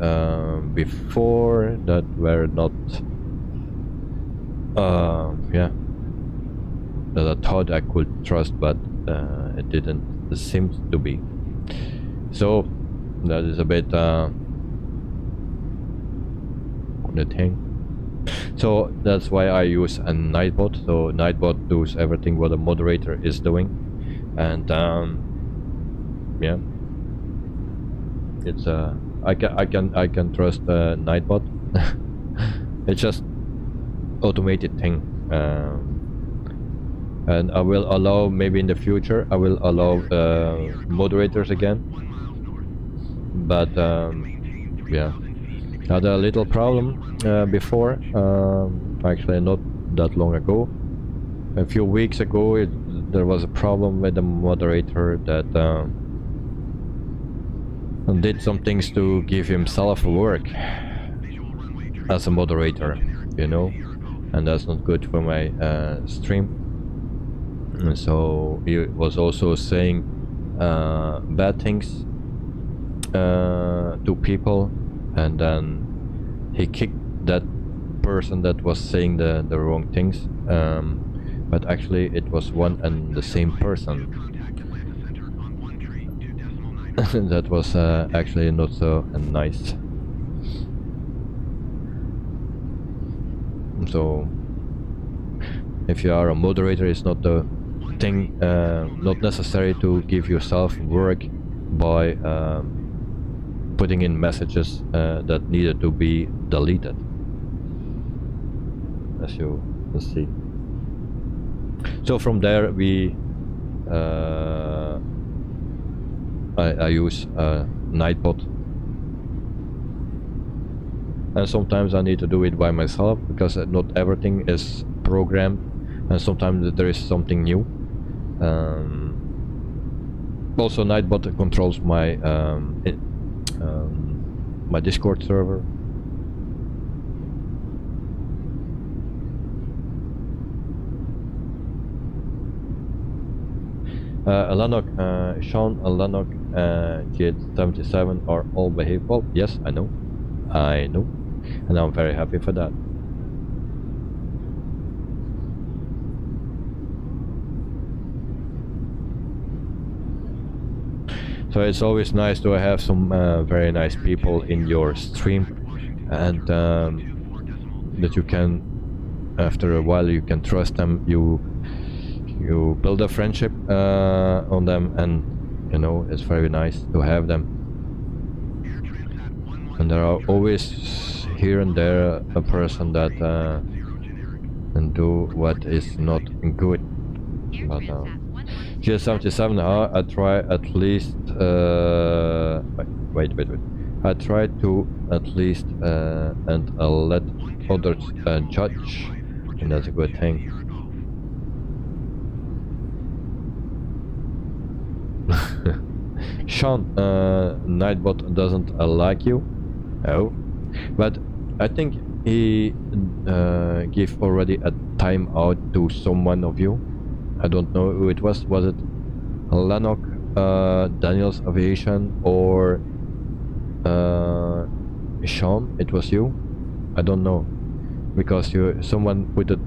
before that were not yeah, that I thought I could trust, but it didn't seem to be. So that is a bit the thing. So that's why I use a Nightbot. So Nightbot does everything what a moderator is doing, and yeah, it's I can trust Nightbot. It's just automated thing. And I will allow, maybe in the future I will allow moderators again, but yeah, had a little problem before, actually not that long ago. A few weeks ago there was a problem with the moderator that did some things to give himself work as a moderator, you know, and that's not good for my stream. And so he was also saying bad things to people, and then he kicked that person that was saying the wrong things, but actually it was one and the same person. That was actually not so nice. So if you are a moderator, it's not the thing, not necessary to give yourself work by putting in messages that needed to be deleted, as you can see. So from there we I use Nightbot, and sometimes I need to do it by myself because not everything is programmed, and sometimes there is something new. Also Nightbot controls my my Discord server. Sean, Lanok, G77 are all behaved well. Yes, I know, and I'm very happy for that. So it's always nice to have some very nice people in your stream, and that you can, after a while, you can trust them. You build a friendship on them, and you know, it's very nice to have them. And there are always here and there a person that can do what is not good. But G77, I try at least wait. I try to at least and let others judge, and that's a good thing. Sean, Nightbot doesn't like you. Oh, but I think he gave already a timeout to someone of you. I don't know who it was. Was it Lanok, Daniel's Aviation, or Sean? It was you? I don't know, because someone put it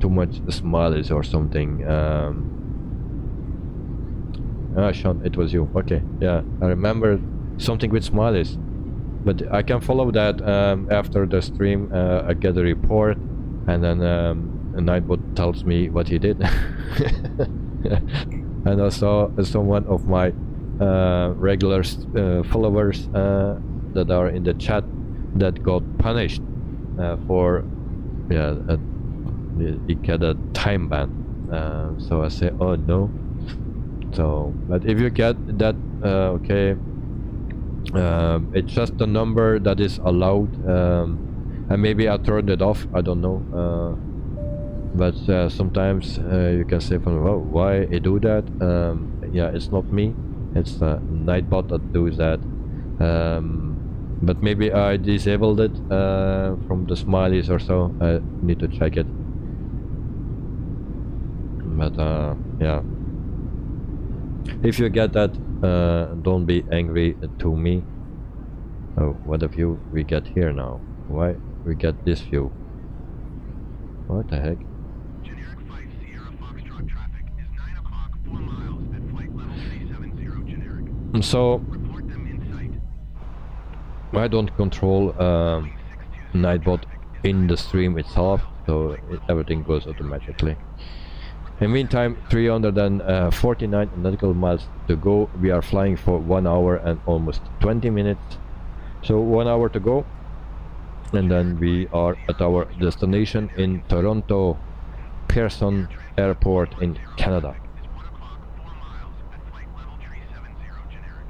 too much smileys or something. Sean, it was you. Okay, yeah, I remember something with smileys, but I can follow that after the stream. I get a report, and then Nightbot tells me what he did. And I saw someone of my regular followers that are in the chat that got punished for, yeah, he got a time ban. So I say, oh no. So, but if you get that, okay, it's just a number that is allowed, and maybe I turned it off, I don't know, but sometimes you can say from, oh, why he do that? Yeah, it's not me, it's Nightbot that does that, but maybe I disabled it from the smileys or so. I need to check it, but yeah. If you get that, don't be angry to me. Oh, what a view we get here now. Why we get this view? What the heck? Generic 5 Sierra Foxtrot traffic is 9 o'clock, 4 miles at flight level 370 generic. So, Report them in sight. I don't control Nightbot in the stream itself, so everything goes automatically. In the meantime, 349 nautical miles to go. We are flying for 1 hour and almost 20 minutes. So 1 hour to go. And then we are at our destination in Toronto, Pearson Airport in Canada. Is 1 o'clock, 4 miles at flight level 370 generic.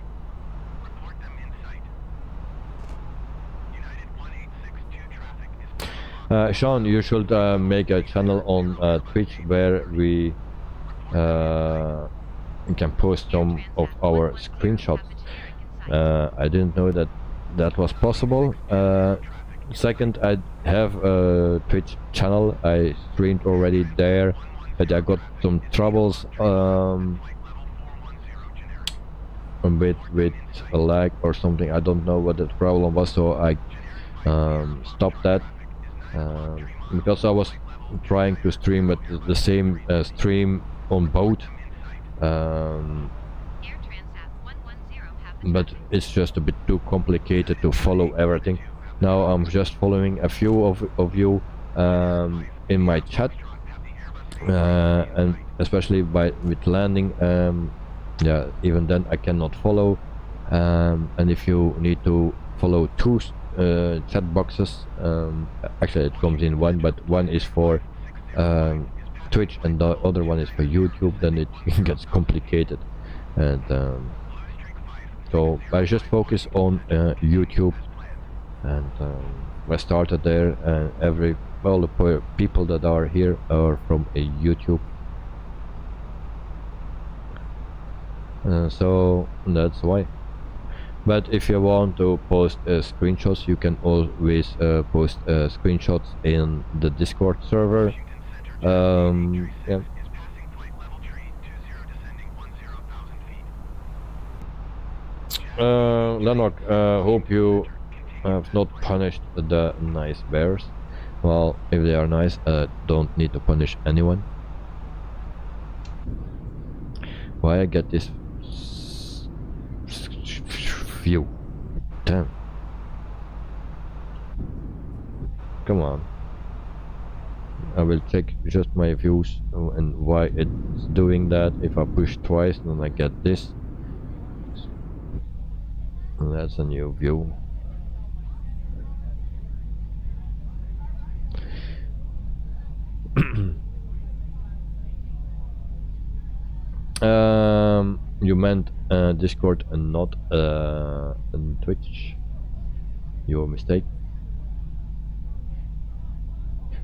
Report them in sight. United 1862 traffic is 4 o'clock. Sean, you should make a channel on Twitch where we can post some of our screenshots. I didn't know that that was possible. Second, I have a Twitch channel. I streamed already there, but I got some troubles with a lag or something. I don't know what the problem was, so I stopped that. Because I was trying to stream at the same stream on both, Air Transat 110 have but it's just a bit too complicated to follow everything. Now I'm just following a few of you in my chat, and especially with landing. Yeah, even then I cannot follow, and if you need to follow two chat boxes, actually it comes in one, but one is for Twitch and the other one is for YouTube, then it gets complicated. And so I just focus on YouTube, and I started there, and all the people that are here are from YouTube. So that's why. But if you want to post screenshots, you can always post screenshots in the Discord server. Yeah. Lennox, hope you have not punished the nice bears. Well, if they are nice, don't need to punish anyone. Why I get this view? Damn. Come on. I will check just my views and why it's doing that. If I push twice, then I get this. And that's a new view. You meant Discord and not Twitch. Your mistake.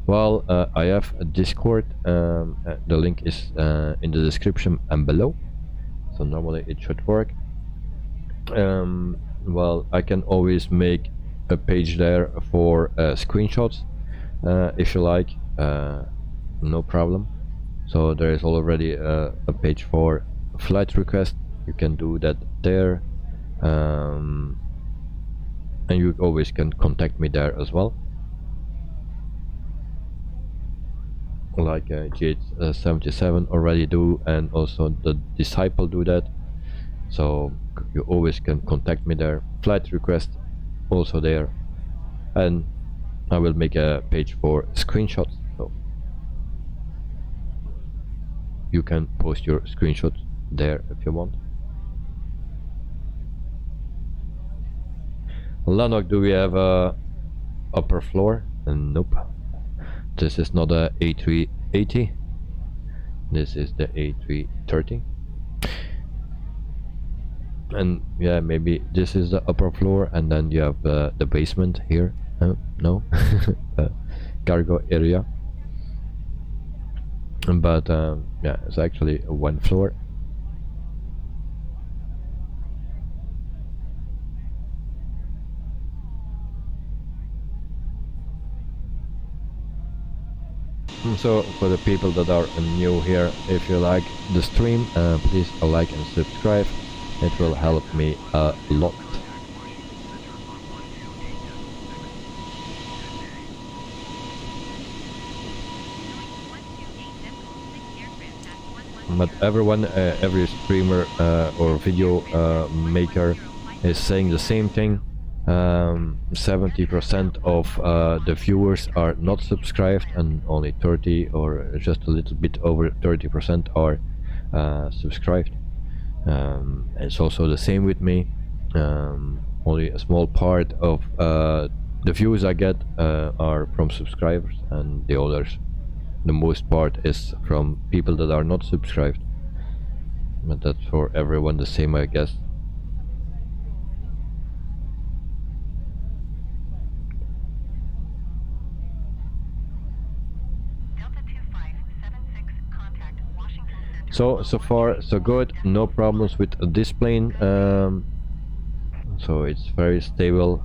Well, I have a Discord. The link is in the description and below, so normally it should work. Well, I can always make a page there for screenshots if you like, no problem. So there is already a page for flight request. You can do that there, and you always can contact me there as well, like GH77 already do, and also the Disciple do that. So you always can contact me there. Flight request also there, and I will make a page for screenshots, so you can post your screenshots there if you want. Lanok, do we have a upper floor? Nope. This is not a A380. This is the A330. And yeah, maybe this is the upper floor, and then you have the basement here. No, cargo area. But yeah, it's actually one floor. So for the people that are new here, if you like the stream, please like and subscribe. It will help me a lot. But everyone, every streamer or video maker is saying the same thing. 70% of the viewers are not subscribed, and only 30 or just a little bit over 30% are subscribed. It's also the same with me. Only a small part of the views I get are from subscribers, and the others, the most part, is from people that are not subscribed. But that's for everyone the same, I guess. So far so good, no problems with this plane. So it's very stable,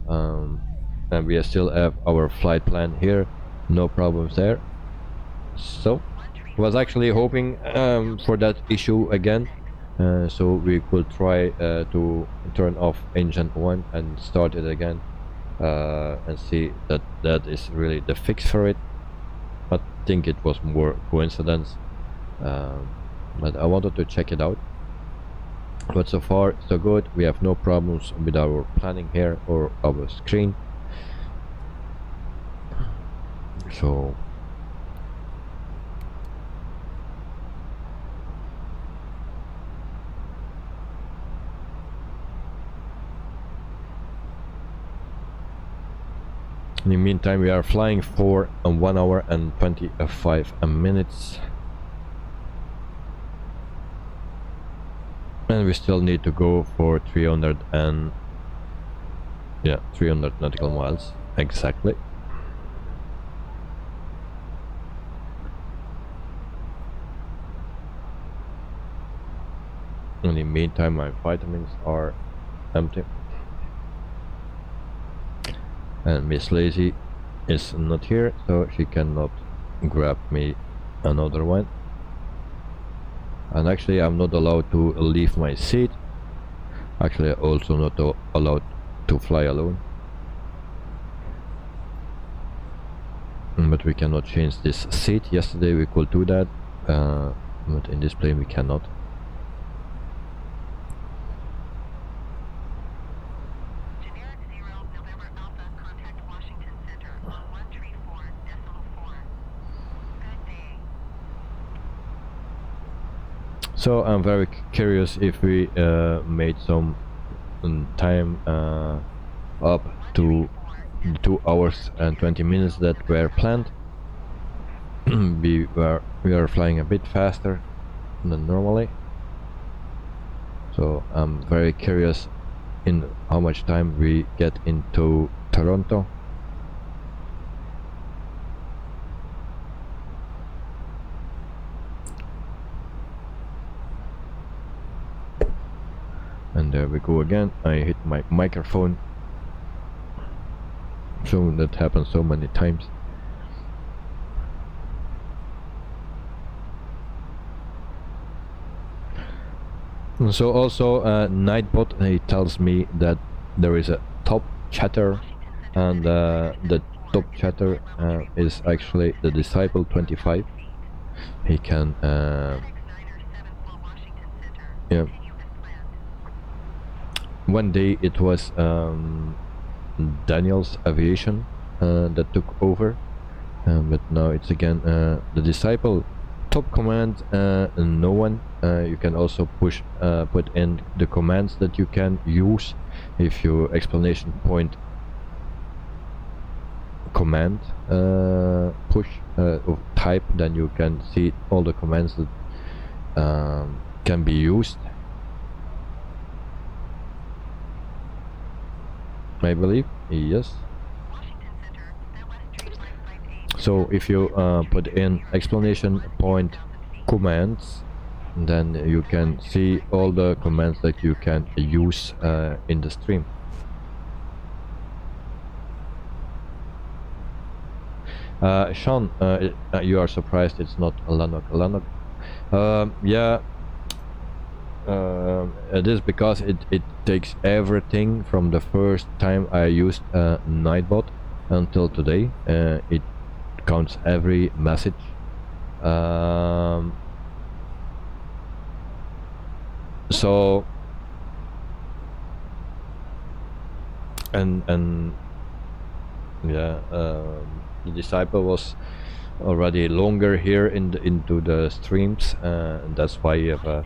and we still have our flight plan here, no problems there. So was actually hoping for that issue again, so we could try to turn off engine 1 and start it again, and see that that is really the fix for it. I think it was more coincidence, but I wanted to check it out. But so far so good. We have no problems with our planning here or our screen. So in the meantime, we are flying for 1 hour and 25 minutes, and we still need to go for 300 nautical miles exactly. In the meantime, my vitamins are empty. And Miss Lazy is not here, so she cannot grab me another one. And actually I'm not allowed to leave my seat. Actually also not allowed to fly alone. But we cannot change this seat. Yesterday we could do that, but in this plane we cannot. So I'm very curious if we made some time up to the 2 hours and 20 minutes that were planned. we are flying a bit faster than normally. So I'm very curious in how much time we get into Toronto. And there we go again. I hit my microphone. So that happens so many times. And so also Nightbot, he tells me that there is a top chatter, and the top chatter is actually the Disciple 25. He can yeah. One day it was Daniel's Aviation that took over, but now it's again the Disciple. Top command, no one. You can also put in the commands that you can use. If you exclamation point command push or type, then you can see all the commands that can be used, I believe. Yes. So if you put in explanation point commands, then you can see all the commands that you can use in the stream. Sean, you are surprised it's not Lanok. Yeah, it is because it takes everything from the first time I used Nightbot until today. It counts every message. So and yeah, the Disciple was already longer here into the streams, and that's why you have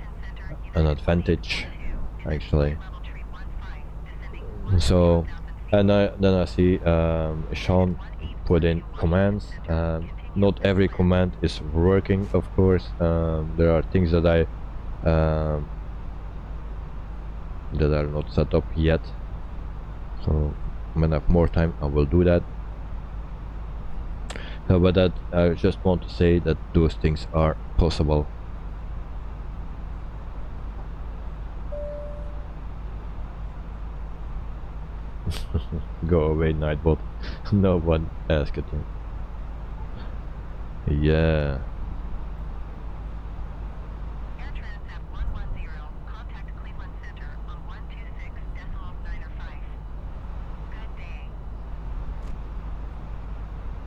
an advantage actually. So and then I see Sean put in commands. Not every command is working, of course. There are things that that are not set up yet, so when I have more time I will do that. But that I just want to say that those things are possible. Go away, Nightbot. No one asked you. Yeah. Air Transat 110, contact Cleveland Center on 126.905. Good day.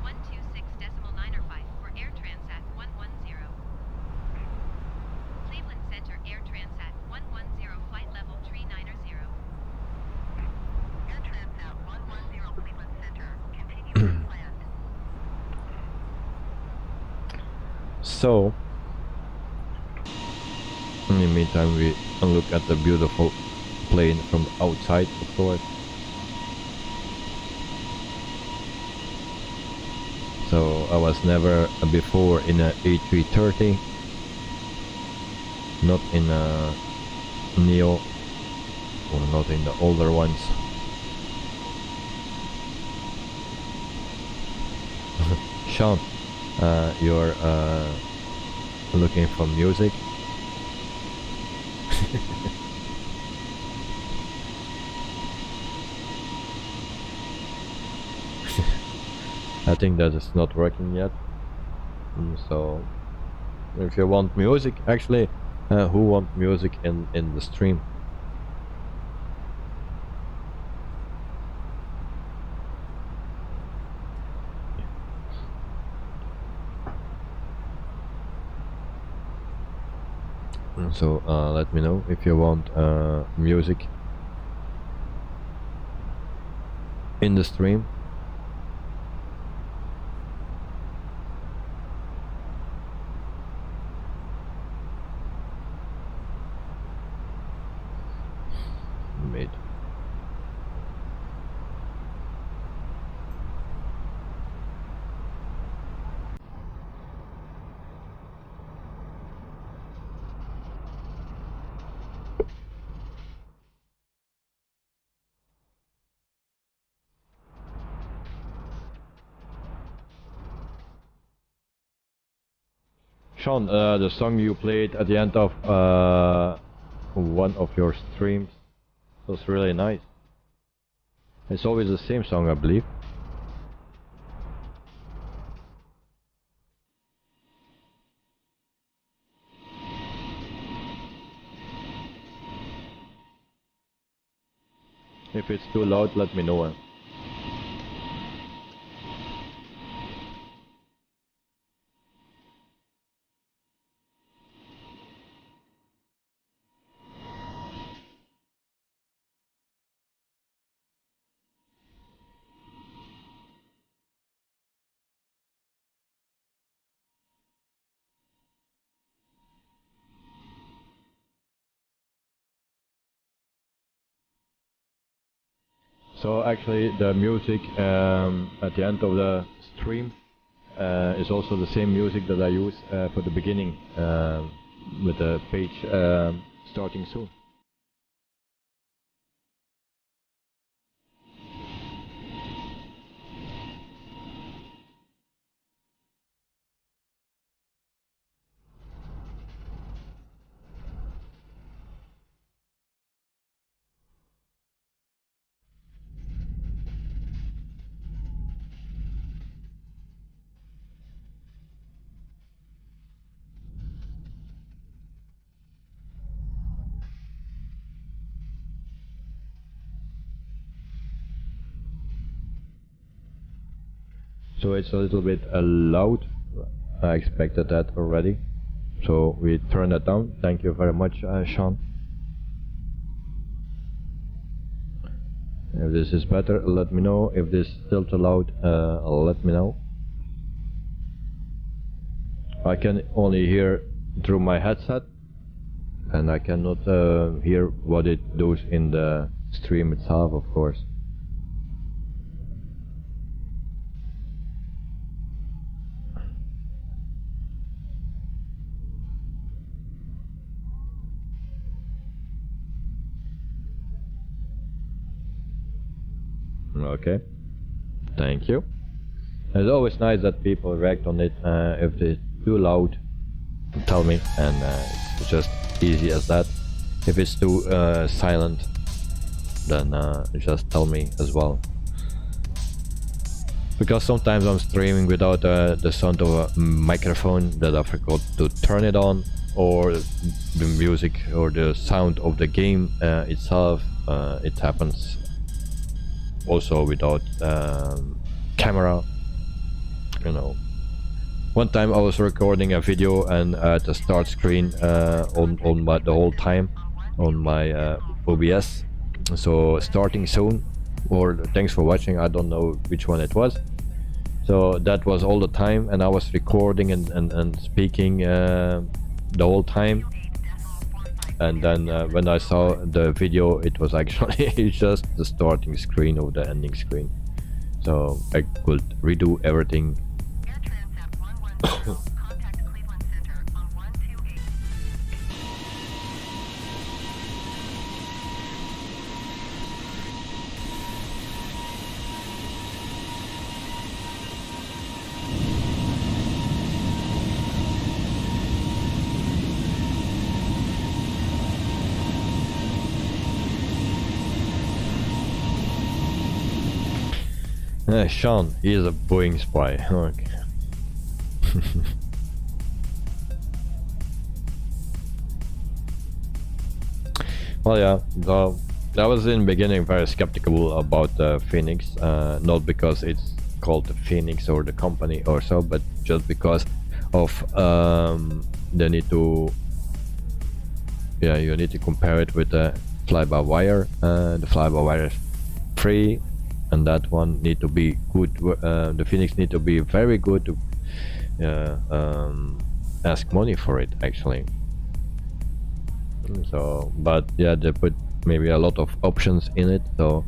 126.905 for So in the meantime, we look at the beautiful plane from the outside, of course. So I was never before in a A330, not in a Neo, or not in the older ones. Sean, you're looking for music. I think that is not working yet. So if you want music, actually, who want music in the stream? So let me know if you want music in the stream. Mid. Sean, the song you played at the end of one of your streams was really nice. It's always the same song, I believe. If it's too loud, let me know. So actually the music at the end of the stream is also the same music that I use for the beginning with the page starting soon. So it's a little bit loud. I expected that already. So we turn that down. Thank you very much, Sean. If this is better, let me know. If this is still too loud, let me know. I can only hear through my headset, and I cannot hear what it does in the stream itself, of course. Okay, thank you. It's always nice that people react on it. If it's too loud, tell me, and it's just easy as that. If it's too silent, then just tell me as well. Because sometimes I'm streaming without the sound of a microphone that I forgot to turn it on, or the music or the sound of the game itself. It happens also without camera, you know. One time I was recording a video and at the start screen on my, the whole time on my OBS. So starting soon, or thanks for watching, I don't know which one it was. So that was all the time, and I was recording and speaking the whole time. And then when I saw the video, it was actually just the starting screen of the ending screen. So I could redo everything. Air Transat 110, contact Cleveland Center on 128. Sean, he is a Boeing spy. Okay. Well, yeah, I was in the beginning very skeptical about the Phoenix, not because it's called the Phoenix or the company or so, but just because of they need to, yeah, you need to compare it with the fly-by-wire. The fly-by-wire is free, and that one need to be good. The Phoenix need to be very good to ask money for it actually. So, but yeah, they put maybe a lot of options in it. So,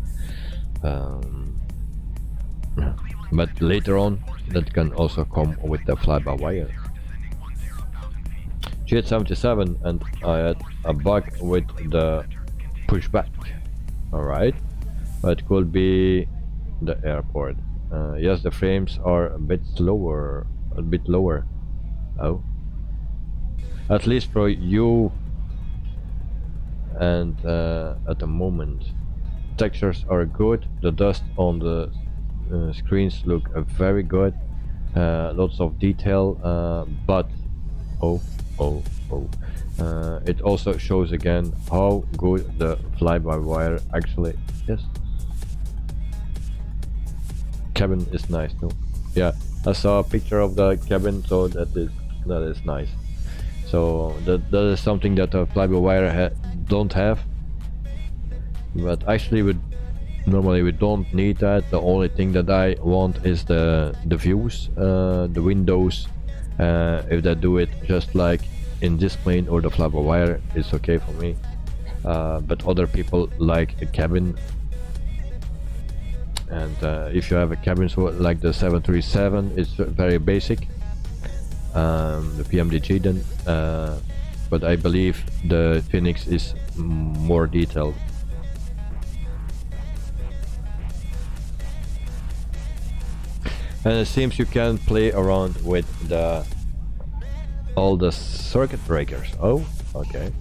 but later on, that can also come with the fly-by-wire. G77, and I had a bug with the pushback. All right. It could be the airport. Yes, the frames are a bit slower, a bit lower. Oh, at least for you. And at the moment, textures are good. The dust on the screens look very good. Lots of detail, but it also shows again how good the fly-by-wire actually is. Cabin is nice too. Yeah, I saw a picture of the cabin, so that is nice. So that is something that a fly-by-wire don't have. But actually, normally we don't need that. The only thing that I want is the views, the windows. If they do it just like in this plane or the fly-by-wire, it's okay for me. But other people like the cabin. And if you have a cabin so like the 737, it's very basic. The PMDG then, but I believe the Phoenix is more detailed. And it seems you can play around with all the circuit breakers. Oh, okay,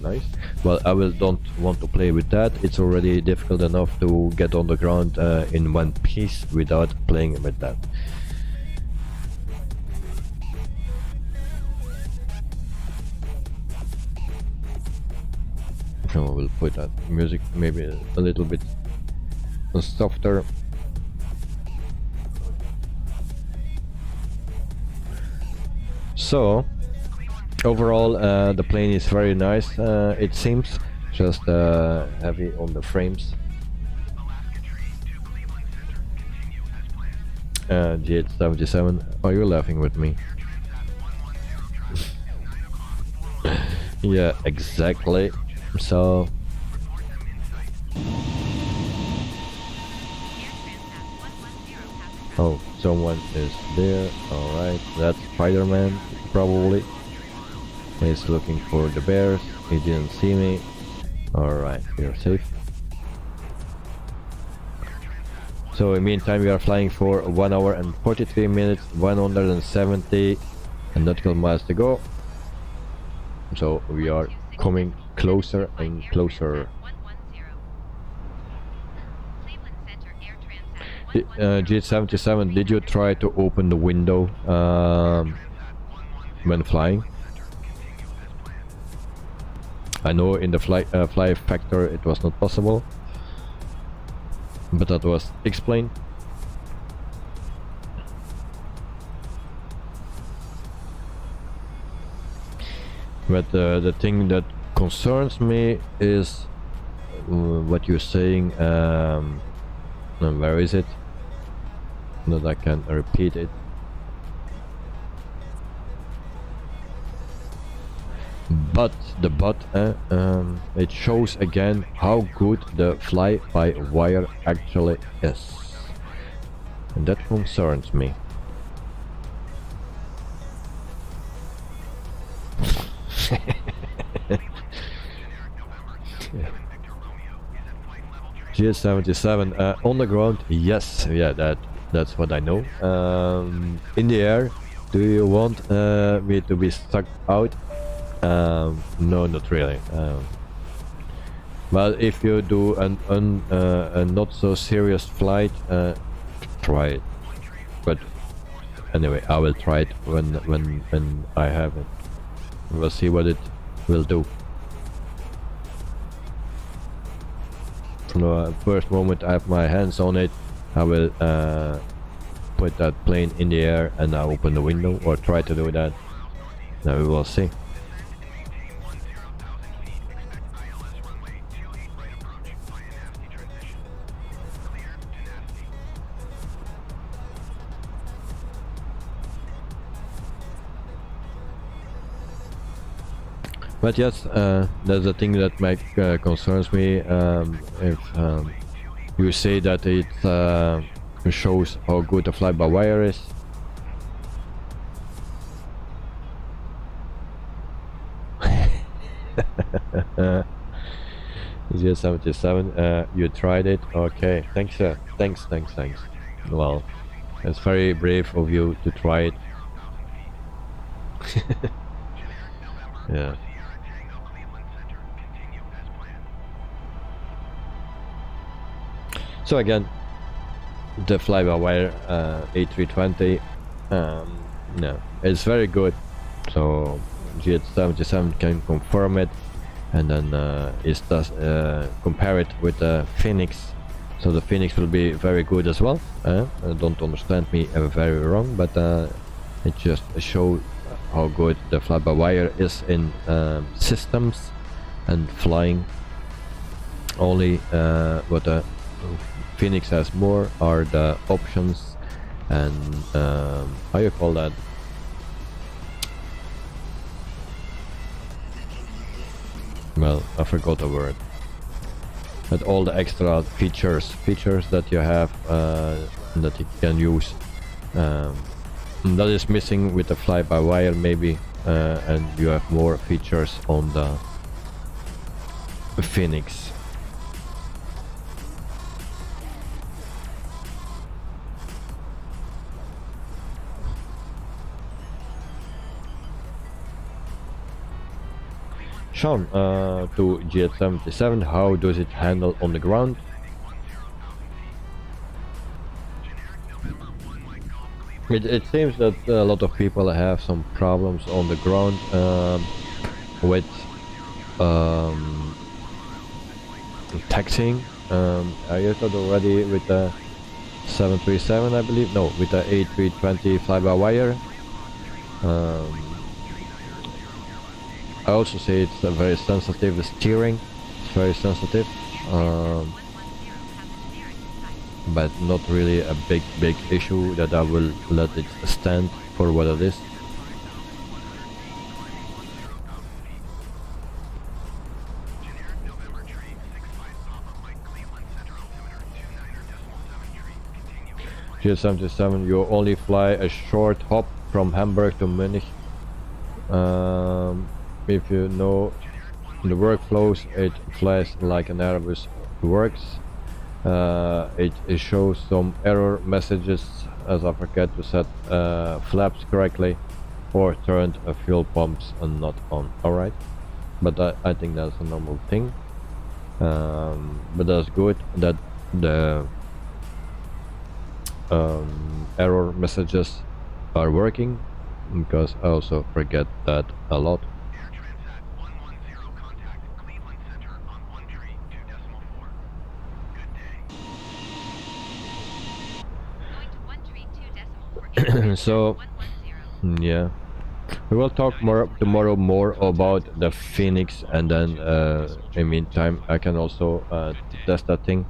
nice. Well, don't want to play with that. It's already difficult enough to get on the ground in one piece without playing with that. So we'll put that music maybe a little bit softer. So overall, the plane is very nice. It seems just heavy on the frames. G77, are you laughing with me? Yeah, exactly. So oh, someone is there. Alright, that's Spider-Man probably. He's looking for the bears. He didn't see me. Alright, we're safe. So in the meantime, we are flying for 1 hour and 43 minutes, 170 nautical miles to go. So we are coming closer and closer. G77, did you try to open the window when flying? I know in the fly factor it was not possible, but that was explained. But the thing that concerns me is what you're saying. Where is it? that I can repeat it. But the it shows again how good the fly-by-wire actually is, and that concerns me. GS77 on the ground, yes, yeah, that's what I know. In the air, do you want me to be stuck out? No, not really. Well, if you do a not so serious flight, try it. But anyway, I will try it when I have it. We'll see what it will do. From the first moment I have my hands on it, I will put that plane in the air and I open the window, or try to do that. Now we will see. But yes, that's the thing that concerns me. If you say that it shows how good the fly-by-wire is. GS77, you tried it? Okay, thanks, thanks. Well, it's very brave of you to try it. Yeah. So again, the fly-by-wire A320, no, it's very good. So GS77 can confirm it, and then it does compare it with the Phoenix. So the Phoenix will be very good as well. Don't understand me very wrong, but it just shows how good the fly-by-wire is in systems and flying. Only what the Phoenix has more are the options and how you call that? Well, I forgot the word. But all the extra features that you have that you can use, that is missing with the fly-by-wire maybe, and you have more features on the Phoenix. Sean, to GS77, how does it handle on the ground? It seems that a lot of people have some problems on the ground with taxiing. I used it already with the 737, I believe. No, with the A320 fly-by-wire. I also say it's very sensitive. The steering is very sensitive, but not really a big issue that I will let it stand for what it is. GS77, you only fly a short hop from Hamburg to Munich. If you know the workflows, it flies like an Airbus works. It shows some error messages as I forget to set flaps correctly or turned fuel pumps and not on. Alright, but I think that's a normal thing. But that's good that the error messages are working, because I also forget that a lot. So yeah, we will talk tomorrow more about the Phoenix, and then in the meantime I can also test that thing,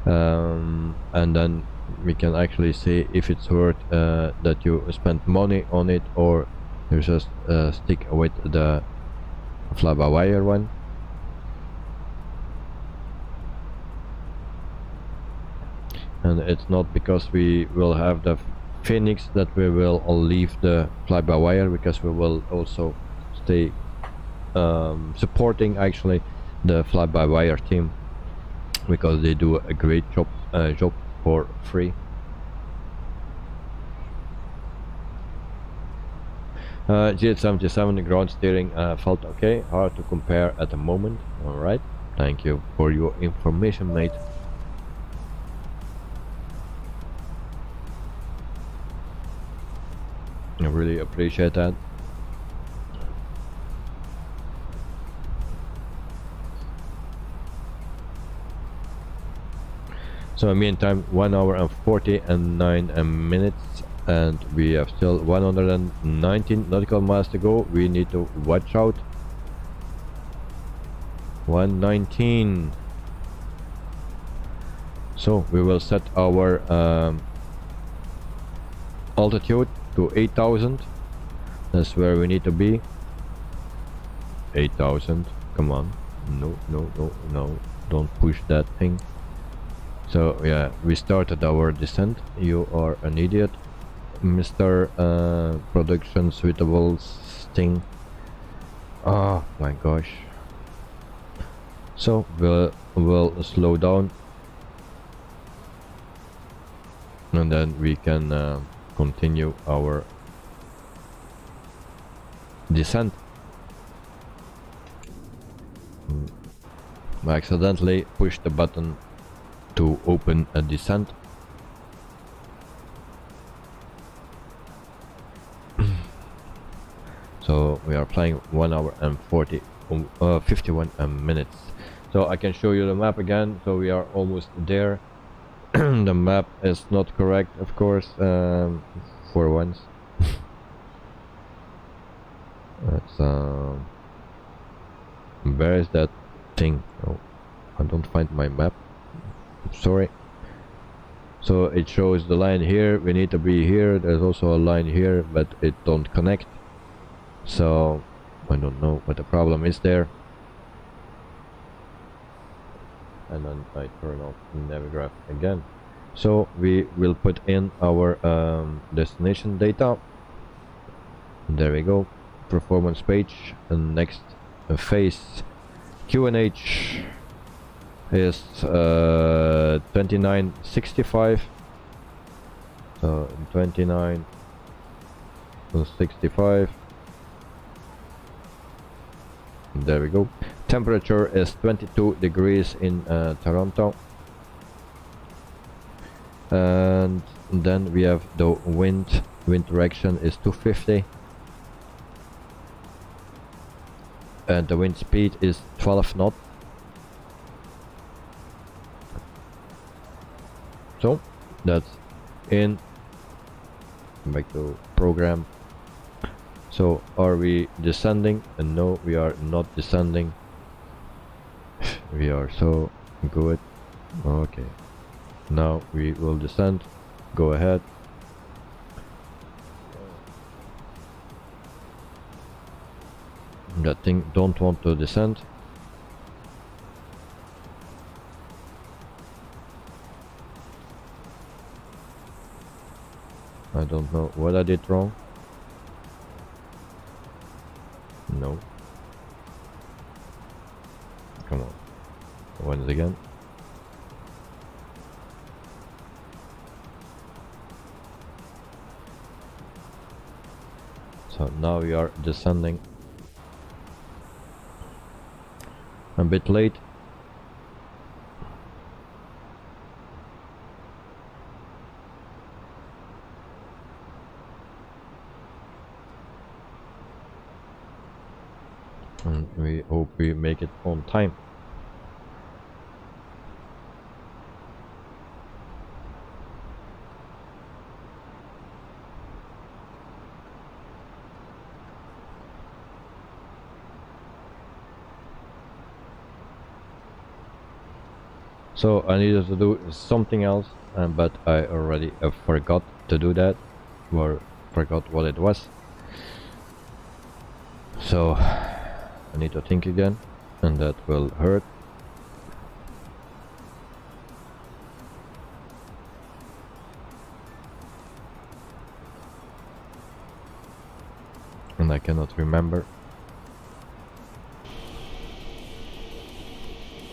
and then we can actually see if it's worth that you spend money on it, or you just stick with the fly-by-wire one. And it's not because we will have the Phoenix that we will leave the fly-by-wire, because we will also stay supporting actually the fly-by-wire team, because they do a great job for free. GH77 ground steering felt okay, hard to compare at the moment. Alright, thank you for your information, mate. I really appreciate that. So in the meantime, 1 hour and 49 minutes, and we have still 119 nautical miles to go. We need to watch out. 119. So we will set our altitude to 8,000. That's where we need to be. 8,000. Come on. No, no, no, no. Don't push that thing. So yeah, we started our descent. You are an idiot, Mr. Production Suitable Sting. Oh my gosh. So we'll slow down, and then we can continue our descent. I accidentally pushed the button to open a descent. So we are flying 1 hour and 51 minutes. So I can show you the map again. So we are almost there. The map is not correct, of course, for once. It's where is that thing? Oh, I don't find my map. Sorry. So it shows the line here. We need to be here. There's also a line here, but it don't connect. So I don't know what the problem is there. And then I turn off Navigraph again. So we will put in our destination data. There we go. Performance page. And next phase QNH is 2965. 2965. There we go. Temperature is 22 degrees in Toronto. And then we have the wind. Wind direction is 250. And the wind speed is 12 knots. So that's in. Back to program. So are we descending? And no, we are not descending. We are so good. Okay, now we will descend. Go ahead. That thing don't want to descend. I don't know what I did wrong. No. Come on. Once again. So now we are descending. A bit late. And we hope we make it on time. So I needed to do something else, but I already forgot to do that, or forgot what it was. So I need to think again, and that will hurt. And I cannot remember.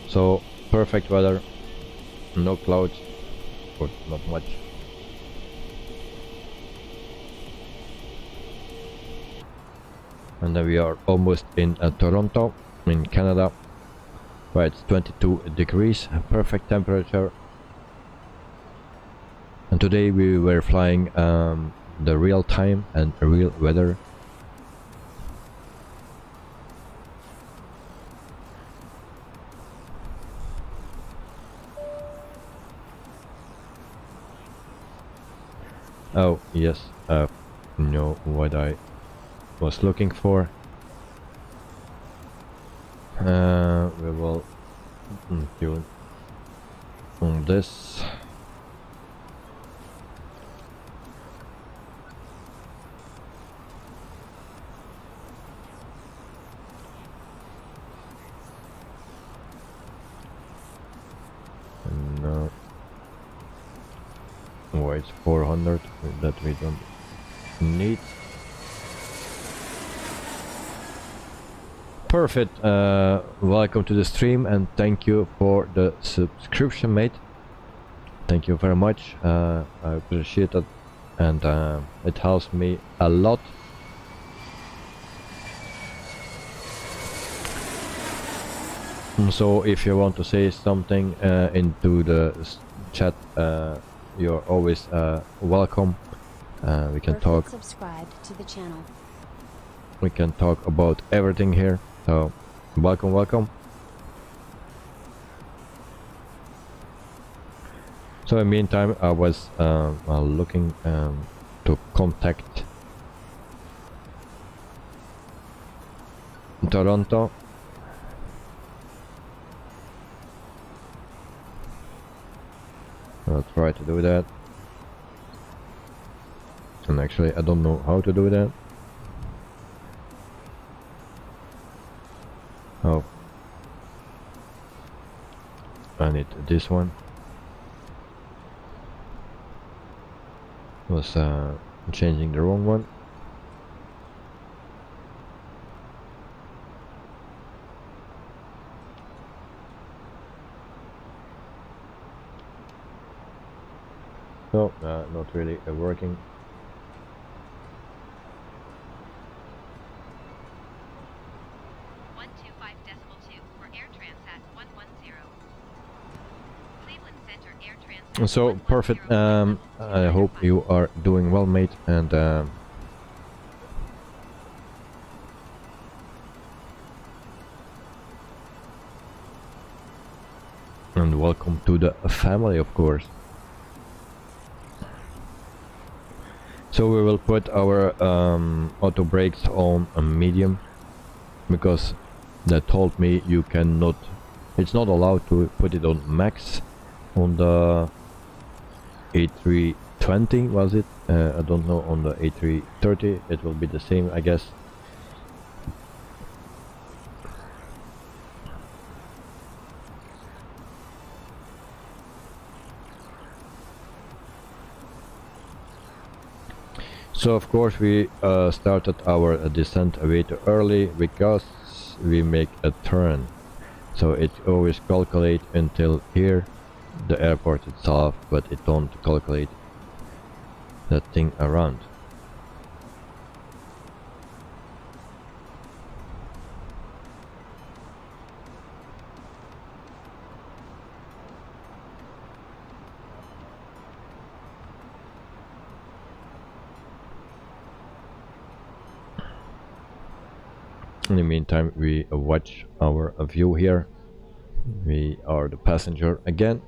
So perfect weather, no clouds, or not much. And then we are almost in Toronto, in Canada, where it's 22 degrees, perfect temperature. And today we were flying the real time and real weather. Oh yes, know what I was looking for. We will tune on this. No. Oh, it's 400 that we don't need. Perfect. Welcome to the stream and thank you for the subscription, mate. Thank you very much. I appreciate it, and it helps me a lot. So if you want to say something into the chat, you're always welcome. We can talk. Subscribe to the channel. We can talk about everything here. So welcome, welcome. So in the meantime, I was looking to contact Toronto. I'll try to do that. And actually I don't know how to do that. Oh, I need this one. Was changing the wrong one. No, not really working. So perfect. I hope you are doing well, mate, and welcome to the family, of course. So we will put our auto brakes on a medium, because they told me you cannot, it's not allowed to put it on max on the A320, was it? I don't know, on the A330 it will be the same, I guess. So of course we started our descent a bit early because we make a turn. So it always calculates until here, the airport itself, but it don't calculate that thing around. In the meantime, we watch our view here. We are the passenger again.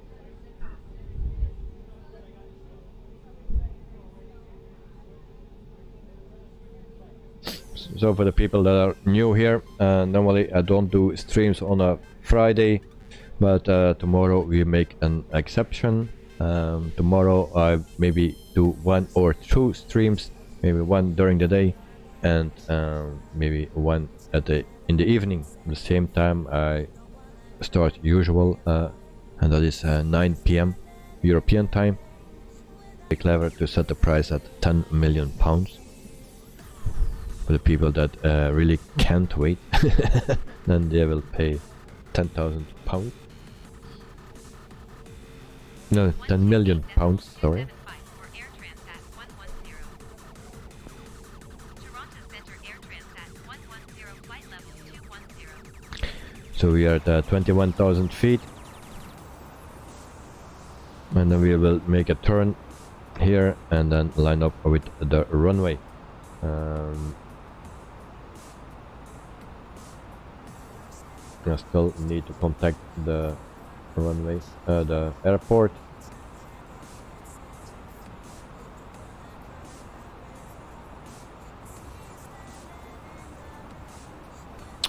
So for the people that are new here, normally I don't do streams on a Friday, but tomorrow we make an exception. Tomorrow I maybe do 1 or 2 streams, maybe one during the day and maybe one in the evening. At the same time I start usual, and that is 9 p.m. European time. Very clever to set the price at £10 million for the people that really can't wait. Then they will pay £10,000. No, £10 million, sorry. For Air Transat 110. Toronto Center Air Transat 110, flight level 210. So we are at 21,000 feet. And then we will make a turn here and then line up with the runway. I still need to contact the runway, the airport.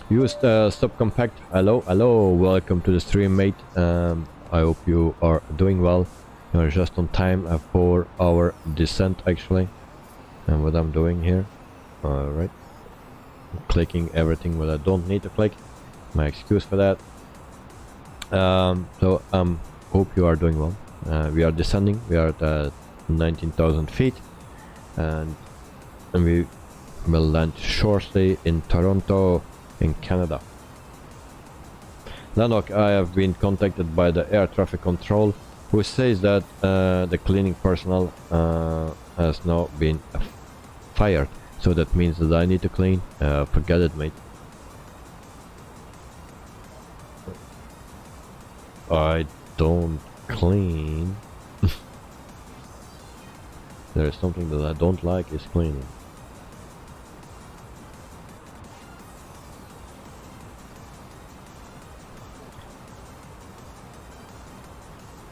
Used subcompact. Hello, welcome to the stream, mate. I hope you are doing well. You're just on time for our descent, actually. And what I'm doing here. Alright. Clicking everything what I don't need to click. My excuse for that. So hope you are doing well. We are descending. We are at 19,000 feet. And we will land shortly in Toronto, in Canada. Lanok, I have been contacted by the air traffic control, who says that the cleaning personnel has now been fired. So that means that I need to clean. Forget it, mate. I don't clean. There is something that I don't like is cleaning.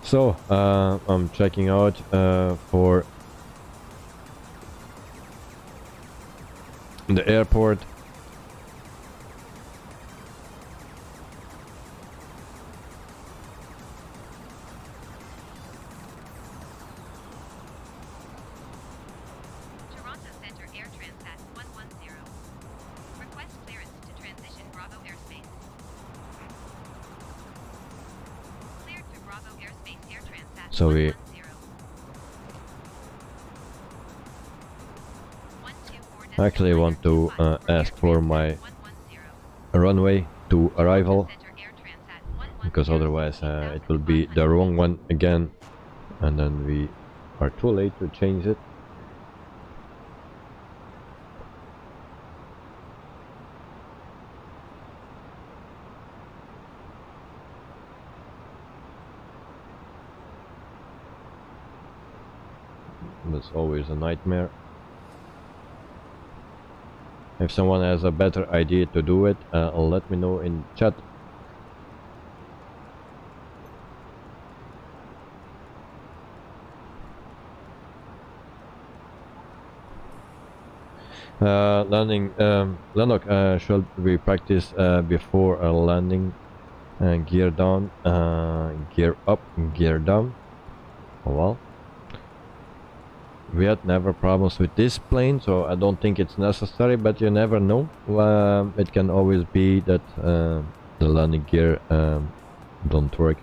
So I'm checking out for the airport. Toronto Center Air Transat 110. Request clearance to transition Bravo airspace. Cleared to Bravo airspace Air Transat So we 110. actually want to ask for my runway to arrival, because otherwise it will be the wrong one again and then we are too late to change it. That's always a nightmare. If someone has a better idea to do it, let me know in chat. Landing, Lanok, should we practice before landing? Gear down, gear up, gear down. Oh well. We had never problems with this plane, so I don't think it's necessary, but you never know. It can always be that the landing gear don't work.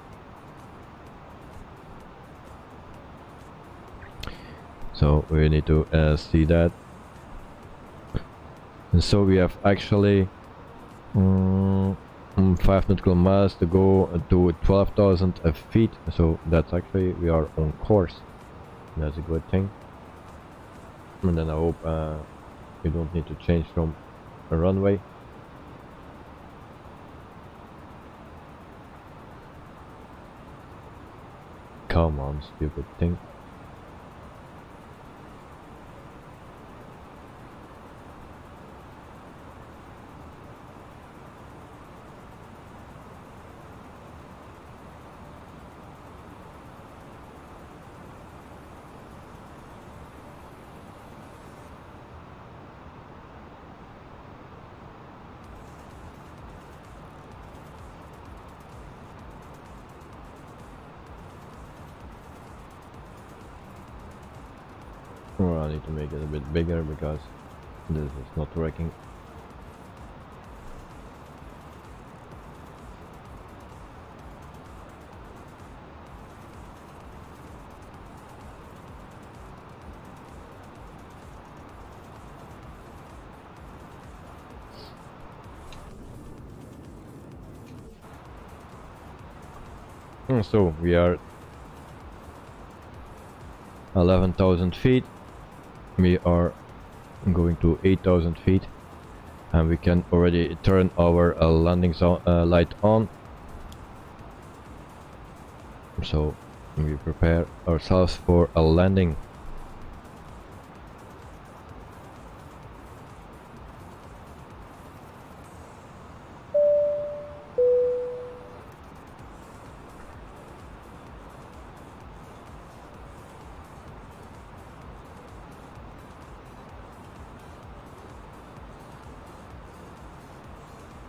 So we need to see that. And so we have actually 5 nautical miles to go to 12,000 feet, so that's actually, we are on course. That's a good thing. And then I hope we don't need to change from a runway. Come on, stupid thing. Or I need to make it a bit bigger because this is not working. So we are 11,000 feet. We are going to 8,000 feet, and we can already turn our landing light on. So we prepare ourselves for a landing.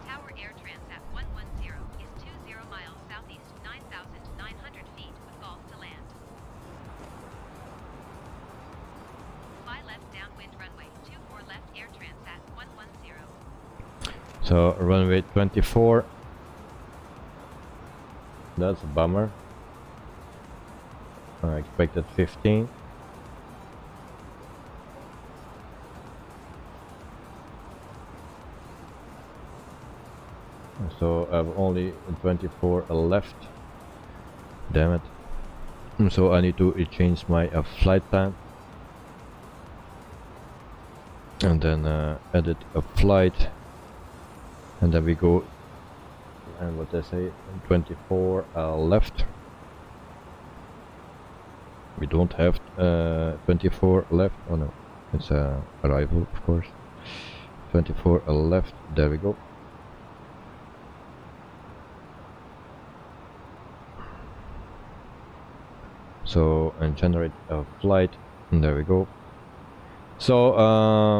Tower Air Transat 110 is 20 miles southeast, 9,900 feet with golf to land. Fly left downwind runway 24 left Air Transat 110. So runway 24. That's a bummer. I expected 15. So I have only 24 left. Damn it. So I need to change my flight plan. And then edit a flight. And then we go, and what I say, 24 left. We don't have 24 left. Oh no, it's arrival, of course. 24 left. There we go. So, and generate a flight, and there we go. So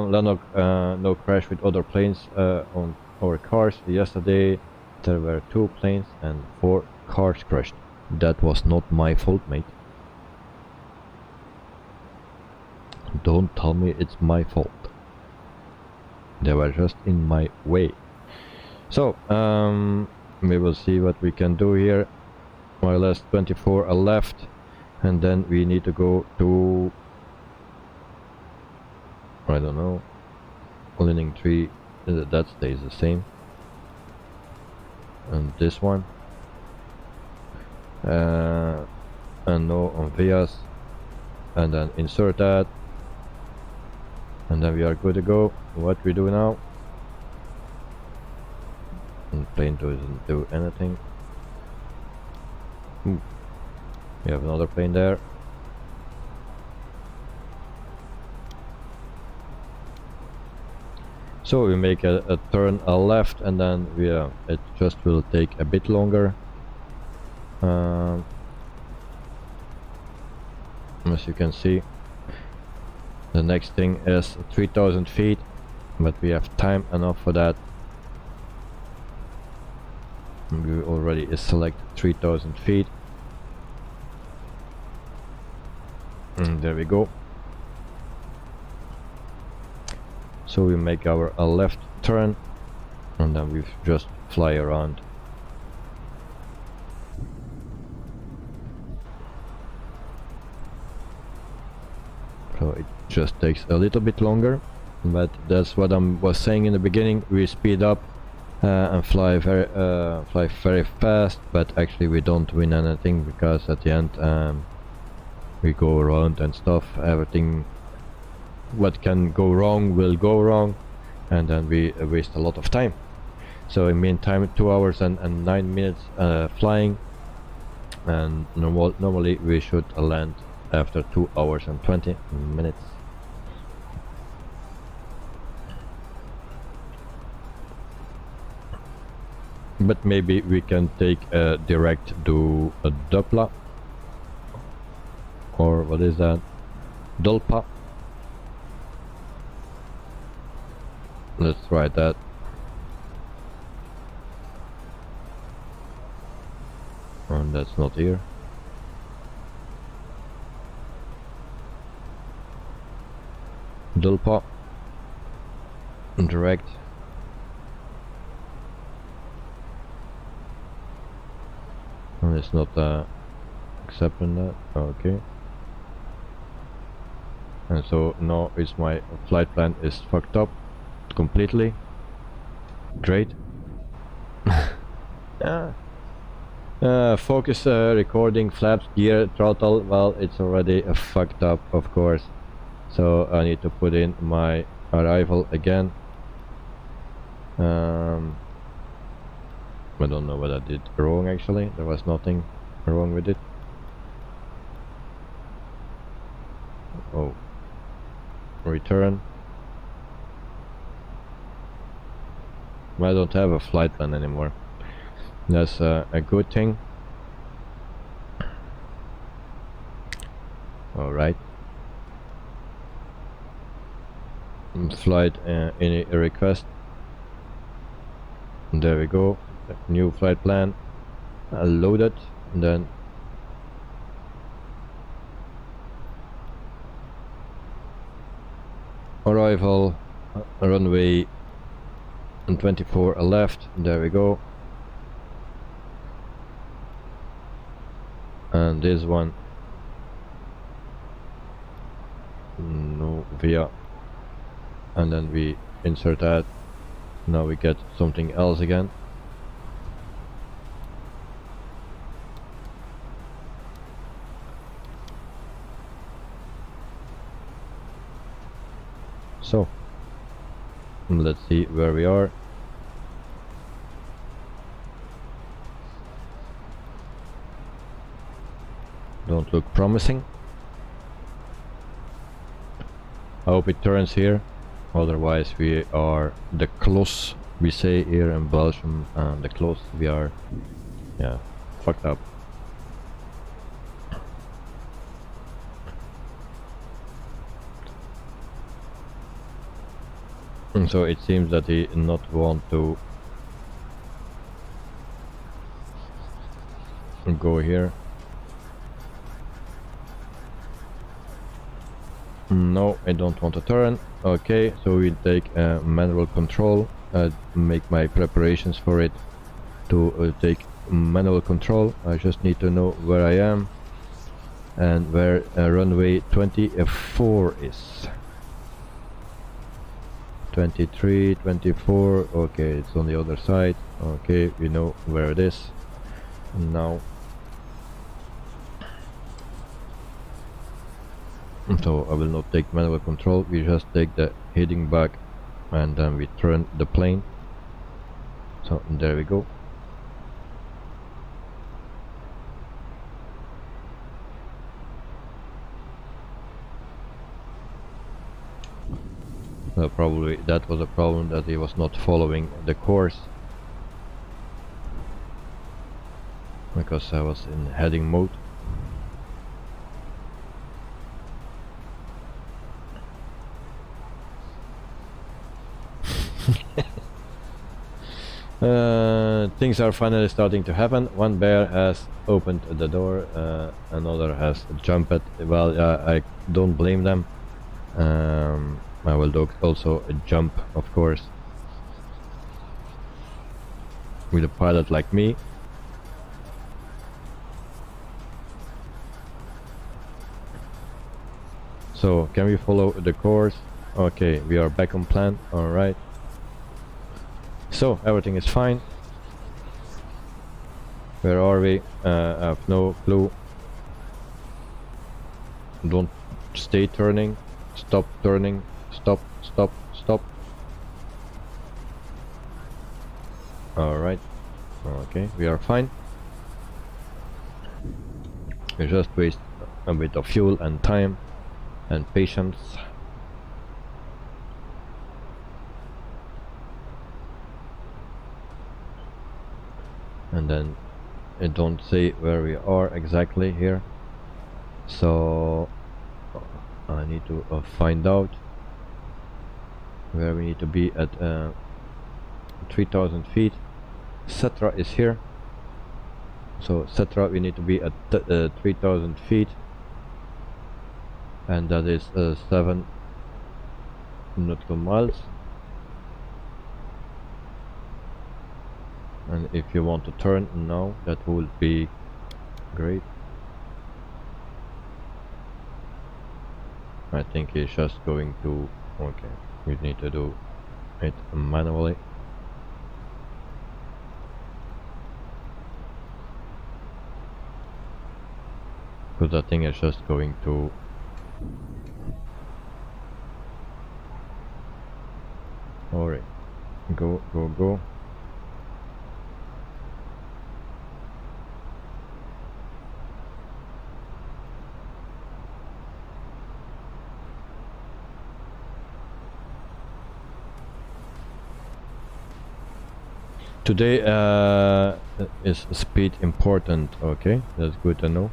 no crash with other planes on our cars. Yesterday there were 2 planes and 4 cars crashed. That was not my fault, mate. Don't tell me it's my fault. They were just in my way. So we will see what we can do here. More or less 24 are left, and then we need to go to, I don't know, landing 3. That stays the same, and this one, and no on Vias, and then insert that, and then we are good to go. What we do now? And plane doesn't do anything. Ooh. We have another plane there. So we make a turn left, and then it just will take a bit longer. As you can see, the next thing is 3,000 feet, but we have time enough for that. We already select 3,000 feet. And there we go. So we make our left turn, and then we just fly around. So it just takes a little bit longer, but that's what I was saying in the beginning. We speed up and fly very fast, but actually we don't win anything, because at the end we go around and stuff. Everything what can go wrong will go wrong, and then we waste a lot of time. So in meantime, 2 hours and 9 minutes flying, and normally we should land after 2 hours and 20 minutes. But maybe we can take a direct to a Dupla, or what is that? Dulpa. Let's try that. And that's not here. Dulpa direct. And it's not accepting that. Okay. And so now it's my flight plan is fucked up completely. Great. Focus, recording, flaps, gear, throttle. Well, it's already fucked up, of course. So I need to put in my arrival again. I don't know what I did wrong actually. There was nothing wrong with it. Oh. Return. I don't have a flight plan anymore. That's a good thing. Alright. Flight any request. There we go. New flight plan. Load it. And then arrival runway 24 left. There we go. And this one no via, and then we insert that. Now we get something else again. So let's see where we are. Don't look promising. I hope it turns here, otherwise we are the close, we say here in Belgium, the close, we are, yeah, fucked up. And so it seems that he not want to go here. No, I don't want to turn. Okay, so we take manual control. Make my preparations for it to take manual control. I just need to know where I am and where runway 24 is. 23, 24. Okay, it's on the other side. Okay, we know where it is. Now, so I will not take manual control, we just take the heading back and then we turn the plane. So there we go. Probably that was a problem, that he was not following the course, because I was in heading mode. Things are finally starting to happen. One bear has opened the door, another has jumped. Well, I don't blame them. I will also jump, of course, with a pilot like me. So, can we follow the course? Okay, we are back on plan. Alright. So, everything is fine. Where are we? I have no clue. Don't stay turning. Stop turning. Stop, stop, stop. Alright. Okay, we are fine. We just waste a bit of fuel and time and patience. And then it don't say where we are exactly here, so I need to find out where we need to be at 3000 feet. Cetra is here, so Cetra we need to be at 3000 feet, and that is 7 nautical miles. And if you want to turn now, that would be great. I think it's just going to, okay, we need to do it manually. Because that thing is just going to alright, go. Today is speed important, okay, that's good to know.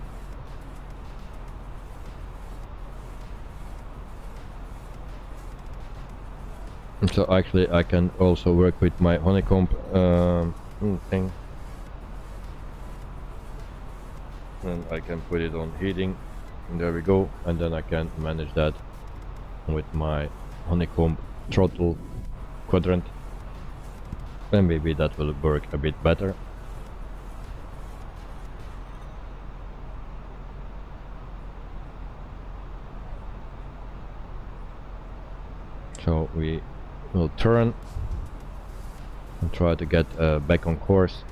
So actually I can also work with my Honeycomb thing, and I can put it on heating, and there we go, and then I can manage that with my Honeycomb throttle quadrant, and maybe that will work a bit better. So we will turn and try to get back on course.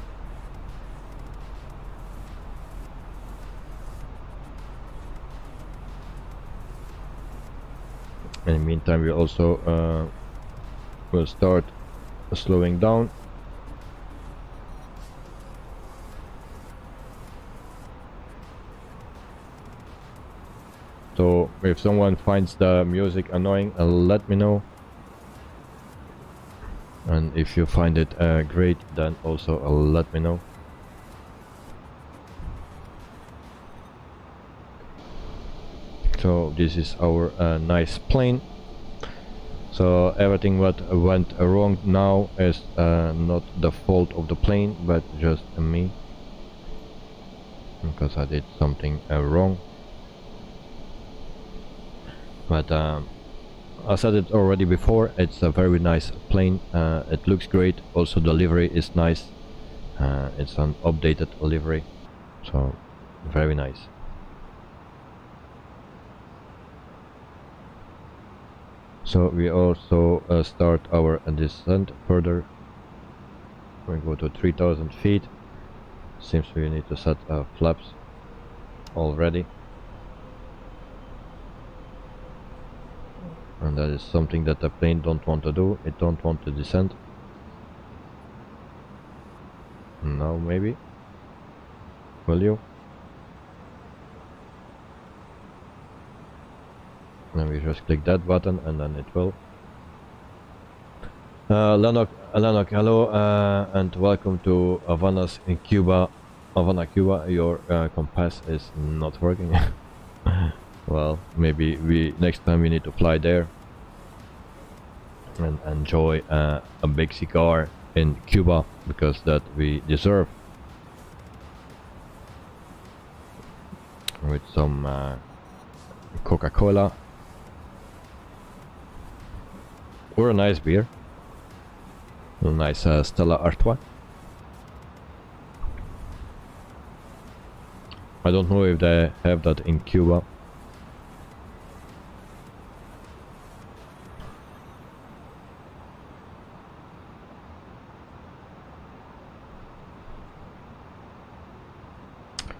In the meantime, we also will start slowing down. So if someone finds the music annoying, let me know. And if you find it great, then also let me know. So this is our nice plane. So everything what went wrong now is not the fault of the plane, but just me, because I did something wrong. But I said it already before, it's a very nice plane. It looks great, also the livery is nice. It's an updated livery, so very nice. So we also start our descent further. We go to 3000 feet. Seems we need to set flaps already. And that is something that the plane don't want to do. It don't want to descend. Now maybe. Will you? And we just click that button and then it will. Lennox, hello and welcome to Havana's in Cuba. Havana, Cuba. Your compass is not working. Well, maybe next time we need to fly there and enjoy a big cigar in Cuba, because that we deserve, with some Coca-Cola or a nice beer, a nice Stella Artois. I don't know if they have that in Cuba.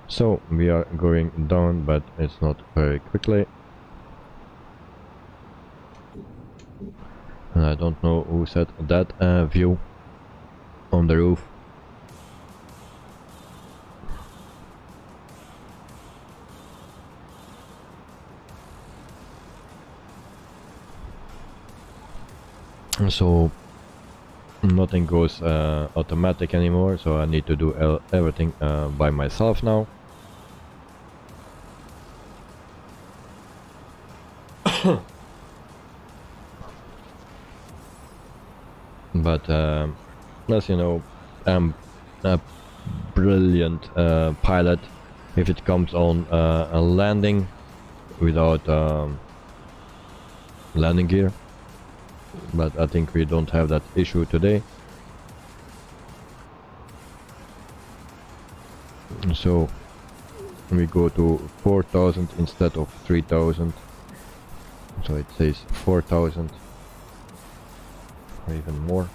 So we are going down, but it's not very quickly. And I don't know who set that view on the roof. So nothing goes automatic anymore, so I need to do everything by myself now. But as you know, I'm a brilliant pilot if it comes on a landing without landing gear. but I think we don't have that issue today. So we go to 4,000 instead of 3,000, so it says 4,000 or even more.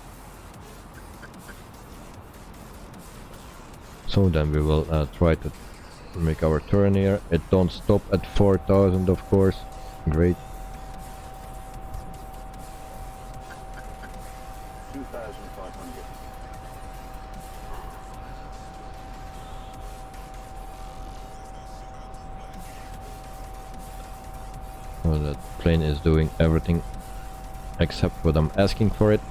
So then we will try to make our turn here. It don't stop at 4,000, of course. Great. 2,500. Well, that plane is doing everything except what I'm asking for it.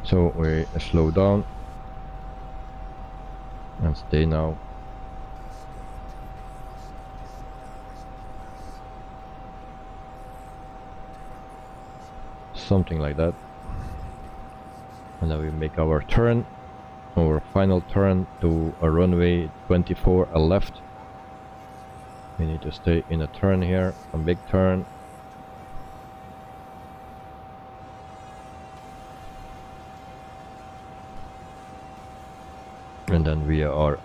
So we slow down and stay now. Something like that. And then we make our turn, our final turn to a runway 24 left. We need to stay in a turn here, a big turn. And then we are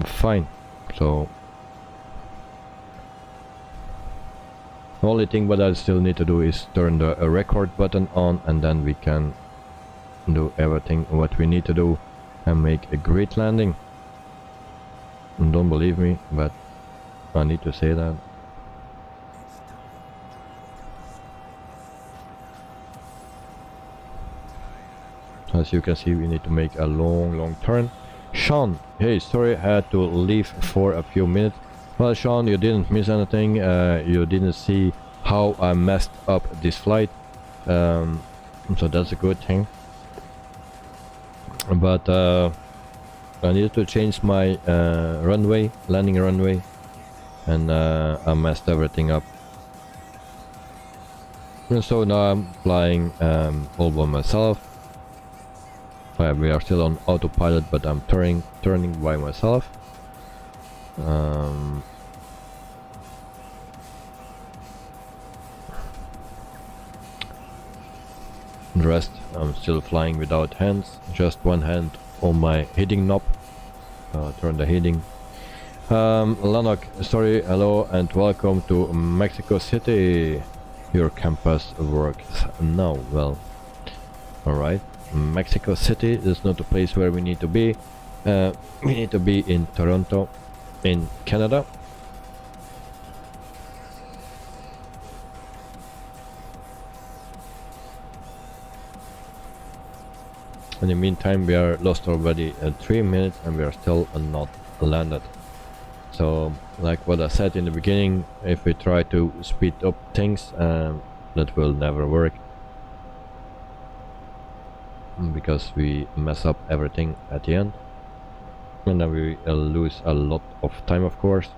fine. So the only thing what I still need to do is turn the record button on, and then we can do everything what we need to do and make a great landing. And don't believe me, but I need to say that. As you can see, we need to make a long turn. Sean, hey, sorry I had to leave for a few minutes. Well, Sean, you didn't miss anything. You didn't see how I messed up this flight, so that's a good thing. But I needed to change my runway, landing runway, and I messed everything up. And so now I'm flying all by myself. We are still on autopilot, but I'm turning by myself. The rest, I'm still flying without hands, just one hand on my heading knob. Turn the heading. Lanok, sorry, hello and welcome to Mexico City. Your campus works now. Well, alright. Mexico City is not the place where we need to be. We need to be in Toronto, in Canada. In the meantime, we are lost already 3 minutes and we are still not landed. So, like what I said in the beginning, if we try to speed up things, that will never work. Because we mess up everything at the end, and then we lose a lot of time, of course.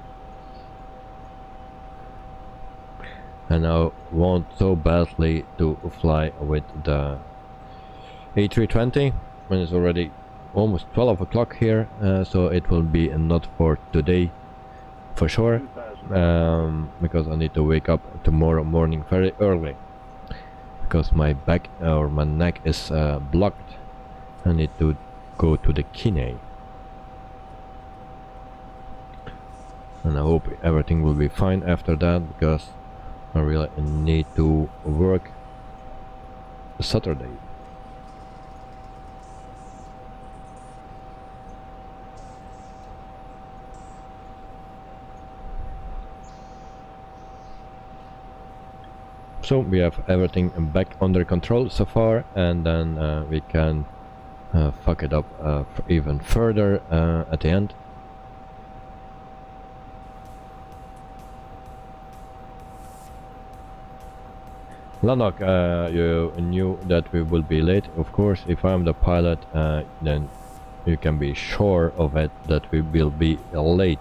And I want so badly to fly with the A320 when it's already almost 12 o'clock here, so it will be not for today for sure, because I need to wake up tomorrow morning very early. Because my back or my neck is blocked. I need to go to the kine, and I hope everything will be fine after that, because I really need to work Saturday. So we have everything back under control so far, and then we can fuck it up even further at the end. Lanok, you knew that we will be late. Of course, if I'm the pilot, then you can be sure of it that we will be late.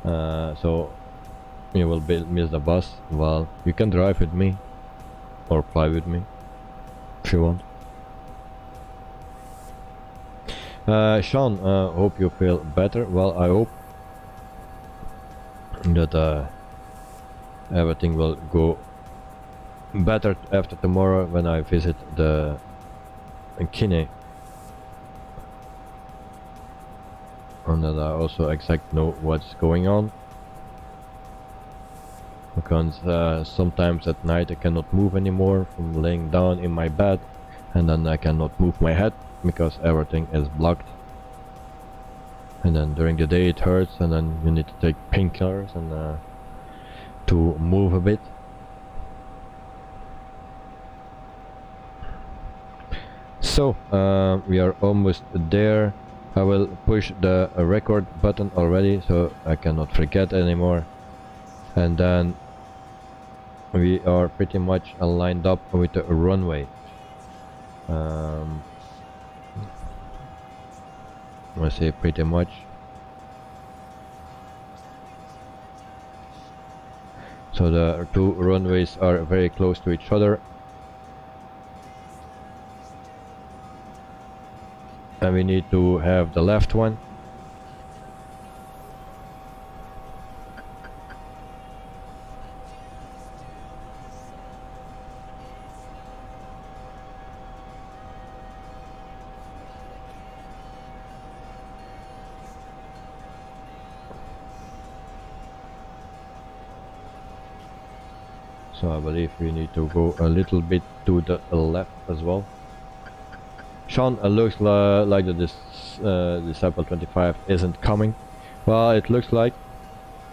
So you will miss the bus. Well, you can drive with me or fly with me if you want. Sean, hope you feel better. Well, I hope that everything will go better after tomorrow when I visit the Kine, and that I also exactly know what's going on, because sometimes at night I cannot move anymore from laying down in my bed, and then I cannot move my head because everything is blocked, and then during the day it hurts, and then you need to take painkillers and to move a bit. So we are almost there. I will push the record button already so I cannot forget anymore, and then we are pretty much lined up with the runway. I say pretty much. So the two runways are very close to each other, and we need to have the left one. So I believe we need to go a little bit to the left as well. Sean, looks like that this Apple 25 isn't coming. Well, it looks like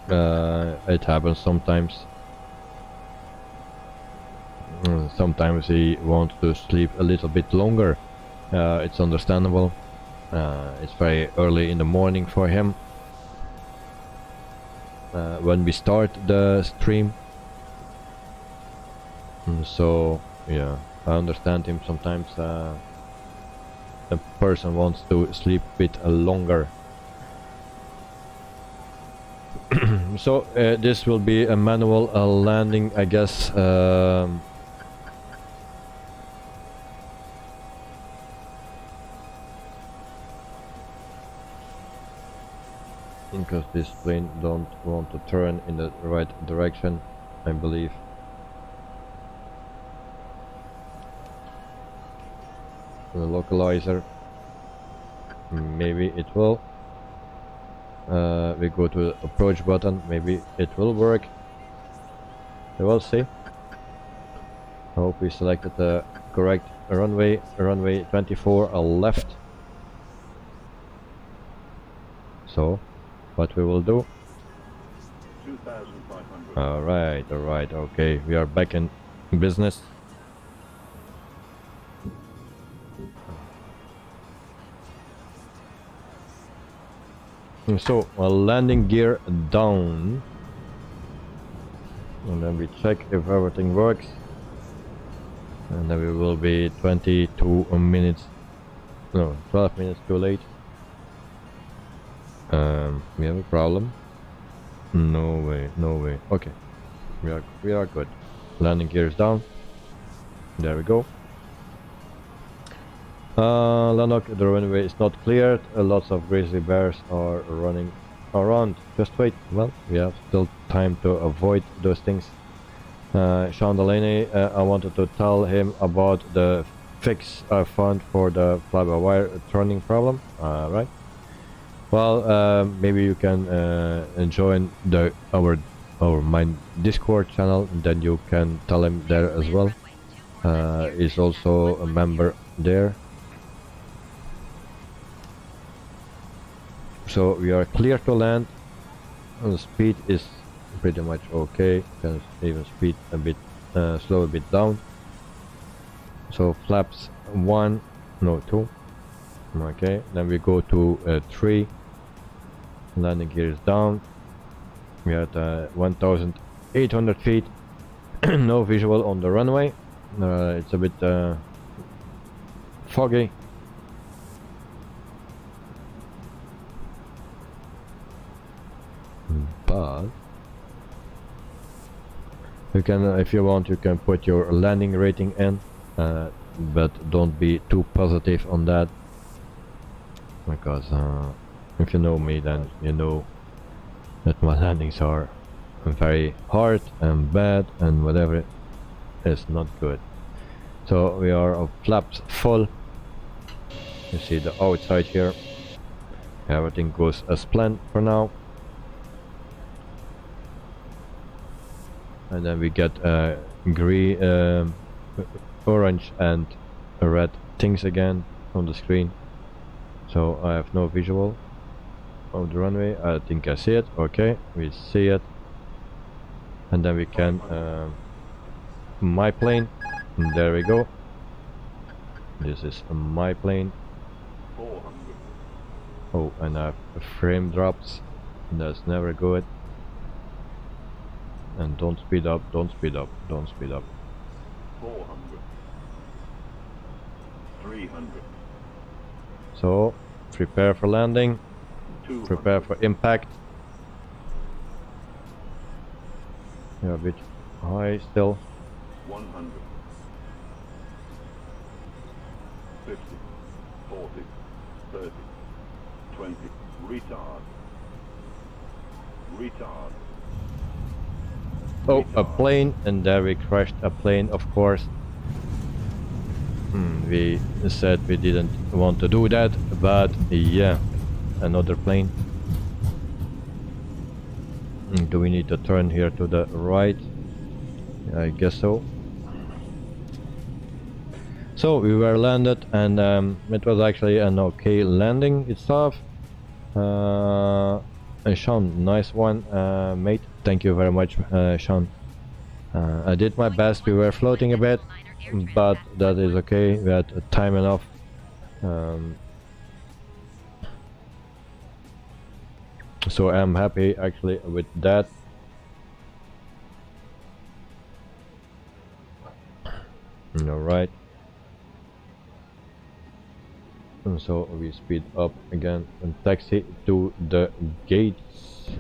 it happens sometimes. Sometimes he wants to sleep a little bit longer. It's understandable. It's very early in the morning for him when we start the stream. So yeah, I understand him sometimes. A person wants to sleep a bit longer. So this will be a manual landing, I guess. Because this plane don't want to turn in the right direction, I believe. The localizer, maybe it will. We go to the approach button, maybe it will work. We will see. I hope we selected the correct runway. Runway 24 left. So what we will do? 2,500. Alright, okay, we are back in business. So landing gear down, and then we check if everything works, and then we will be 22 minutes, no, 12 minutes too late. We have a problem. No way. Okay, we are good. Landing gear is down. There we go. Lanok, the runway is not cleared. Lots of grizzly bears are running around. Just wait. Well, we have still time to avoid those things. Sean Delaney, I wanted to tell him about the fix I found for the fly-by-wire turning problem. Right. Well, maybe you can join my Discord channel, and then you can tell him there as well. He's also a member there. So we are clear to land. The speed is pretty much okay. Can even speed a bit, slow a bit down. So flaps 1, no 2. Okay, then we go to 3. Landing gear is down. We are at 1,800 feet. No visual on the runway. It's a bit foggy. because you can, if you want, you can put your landing rating in, but don't be too positive on that, because if you know me, then you know that my landings are very hard and bad and whatever is not good. So we are of flaps full. You see the outside here. Everything goes as planned for now. And then we get green, orange and red things again on the screen. So I have no visual of the runway. I think I see it. Okay, we see it. And then we can my plane. And there we go. This is my plane. 400. Oh, and I have frame drops. That's never good. And don't speed up, don't speed up, don't speed up. 400. 300. So, prepare for landing. 200. Prepare for impact. You're a bit high still. 100. 50. 40. 30. 20. Retard. Retard. Oh, a plane, and there we crashed a plane, of course. We said we didn't want to do that, but yeah, another plane. Do we need to turn here to the right? I guess so. So we were landed, and it was actually an okay landing itself. Sean, nice one, mate. Thank you very much, Sean. I did my best. We were floating a bit, but that is okay. We had time enough. So I'm happy actually with that. Alright. And so we speed up again and taxi to the gates.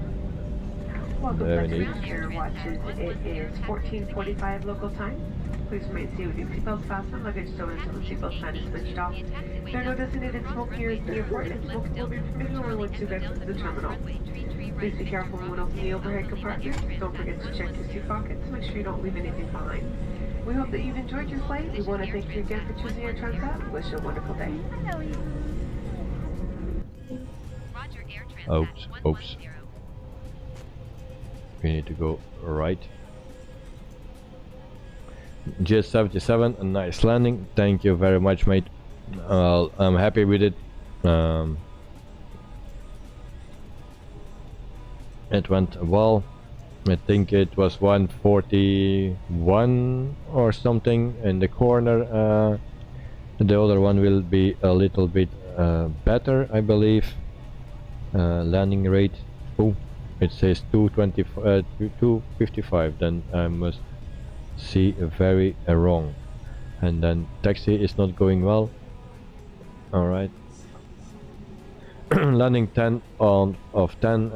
Welcome There to we need. Thrustmaster watches. It is 14:45 local time. Please remain seated with your seatbelts fastened, luggage stowed until the seatbelt sign is switched off. There are no designated smoke near the airport, and smoking will be permitted only once you exit the terminal. Please be careful when opening the overhead compartment. Don't forget to check your seat pockets. Make sure you don't leave anything behind. We hope that you've enjoyed your flight. We want to thank you again for choosing Air Transat. We wish you a wonderful day. Roger, Air Transat Oops, oops. 110. We need to go right. GS77, a nice landing. Thank you very much, mate. I'm happy with it. It went well. I think it was 141 or something in the corner. The other one will be a little bit better, I believe. Landing rate. Oh, it says 255. Then I must see very wrong. And then taxi is not going well. All right. Landing 10 of 10,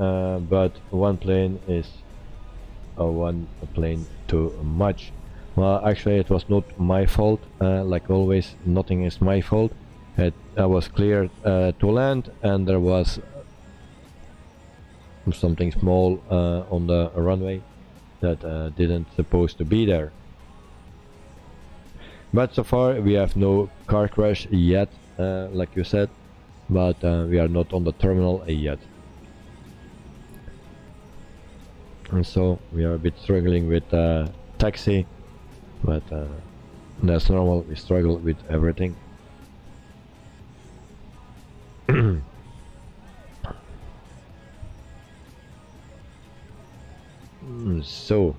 but one plane is one plane too much. Well, actually it was not my fault. Like always, nothing is my fault. I was cleared to land, and there was something small on the runway that didn't supposed to be there. But so far we have no car crash yet, like you said, but we are not on the terminal yet. And so we are a bit struggling with taxi, but that's normal. We struggle with everything. So,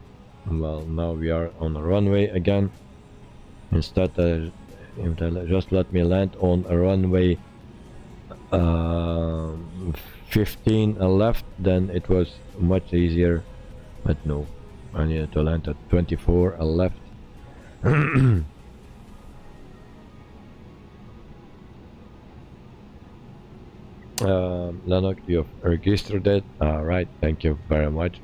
well, now we are on the runway again. Instead, just let me land on a runway 15 left, then it was much easier. But no, I needed to land at 24 left. Lennox, you have registered it. Alright, thank you very much.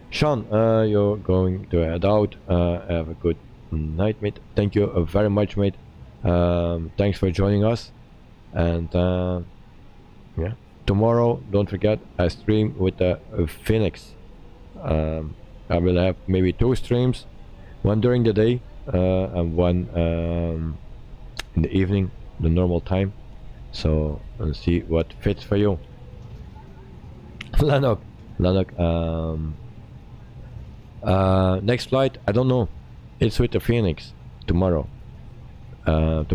Sean, you're going to head out. Have a good night, mate. Thank you very much, mate. Thanks for joining us. And yeah, tomorrow, don't forget, I stream with the Phoenix. I will have maybe 2 streams, one during the day and one in the evening, the normal time. So let's see what fits for you. Lanok, next flight, I don't know. It's with the Phoenix tomorrow. One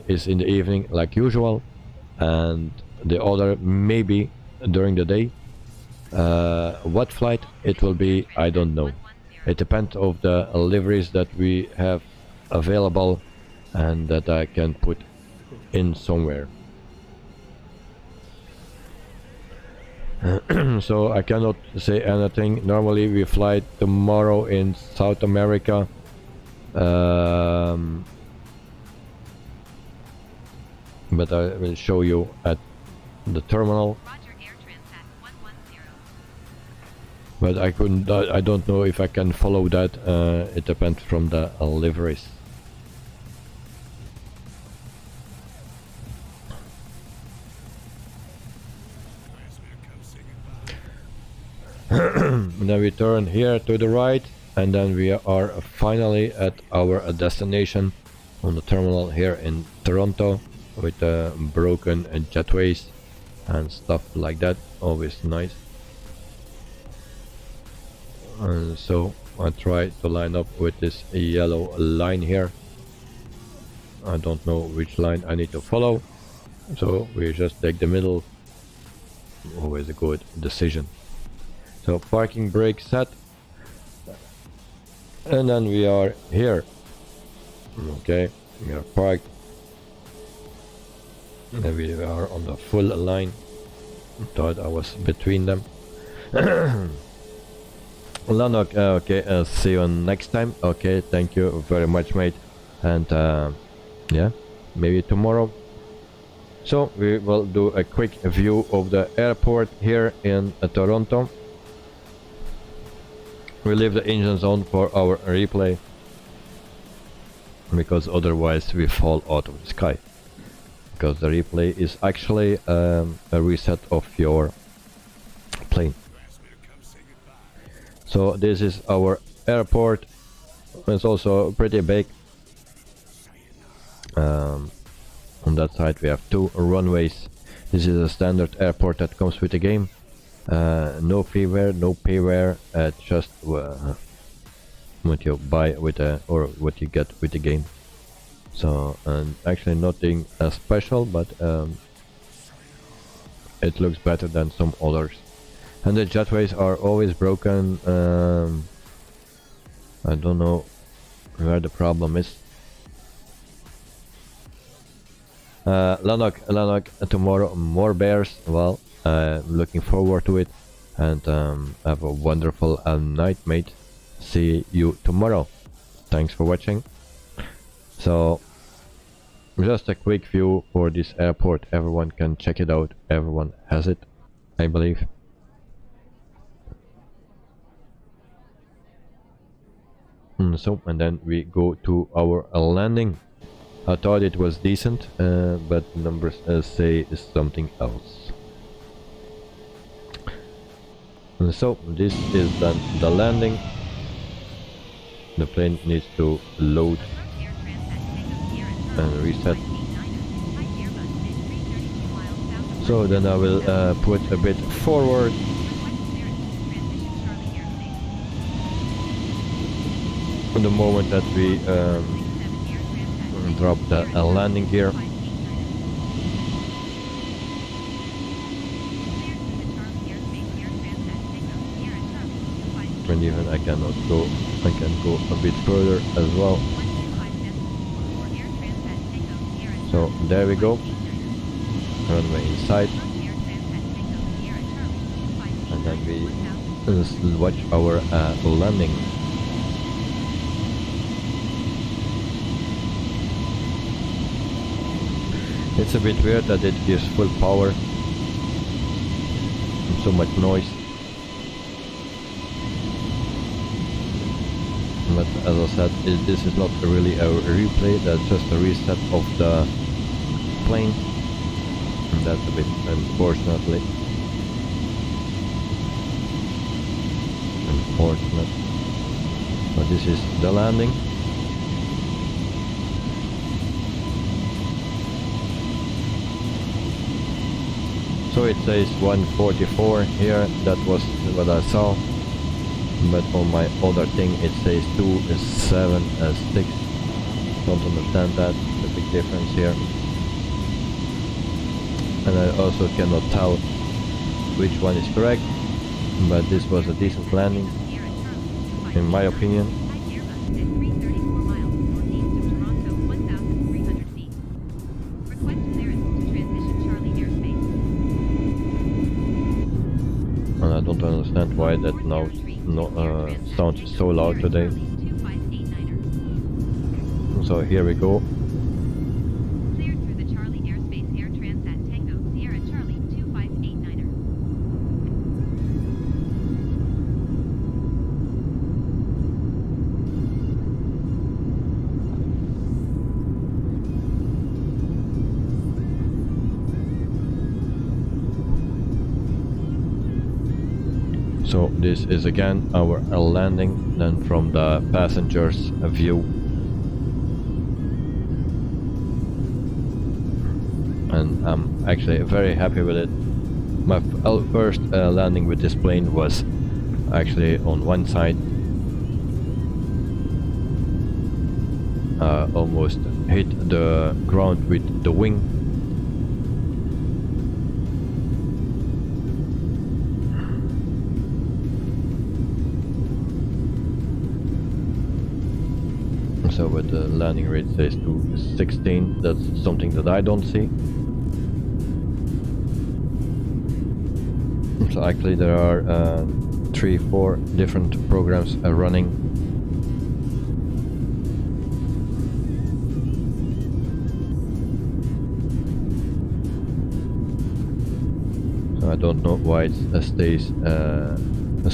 is in the evening like usual, and the other maybe during the day. What flight it will be, I don't know. It depends of the liveries that we have available and that I can put in somewhere. So I cannot say anything. Normally we fly tomorrow in South America. But I will show you at the terminal. But I couldn't. I don't know if I can follow that. It depends from the liveries. Then we turn here to the right, and then we are finally at our destination on the terminal here in Toronto, with broken jetways and stuff like that. Always nice. And so I try to line up with this yellow line here. I don't know which line I need to follow, so we just take the middle. Always a good decision. So parking brake set, and then we are here. Okay, we are parked, and we are on the full line. Thought I was between them. Lanok, okay, see you next time. Okay, thank you very much, mate. And yeah, maybe tomorrow. So we will do a quick view of the airport here in Toronto. We leave the engines on for our replay, because otherwise we fall out of the sky. Because the replay is actually a reset of your plane. So this is our airport. It's also pretty big. On that side we have 2 runways. This is a standard airport that comes with the game. No freeware, no payware, just what you buy with or what you get with the game. So, and actually nothing special, but it looks better than some others. And the jetways are always broken. I don't know where the problem is. Lanok, tomorrow more bears. Well, looking forward to it, and have a wonderful night, mate. See you tomorrow. Thanks for watching. So, just a quick view for this airport. Everyone can check it out. Everyone has it, I believe. So, and then we go to our landing. I thought it was decent, but numbers say something else. And so this is then the landing. The plane needs to load and reset. So then I will put a bit forward. At the moment that we drop the landing gear. And even I can go a bit further as well. So there we go. Runway inside. And then we watch our landing. It's a bit weird that it gives full power and so much noise. But as I said, this is not really a replay, that's just a reset of the plane. And that's a bit unfortunate. But this is the landing. So it says 144 here, that was what I saw. But on my other thing it says 276. Don't understand that, the big difference here. And I also cannot tell which one is correct, but this was a decent landing, in my opinion. And I don't understand why that now sounds so loud today. So here we go. Cleared through the Charlie Airspace Air Transat Tango Sierra Charlie 2589er. So this is again our landing, then from the passenger's view. And I'm actually very happy with it. My first landing with this plane was actually on one side. Almost hit the ground with the wing. So with the landing rate says to 16, that's something that I don't see. So actually there are 3-4 different programs running. So I don't know why it stays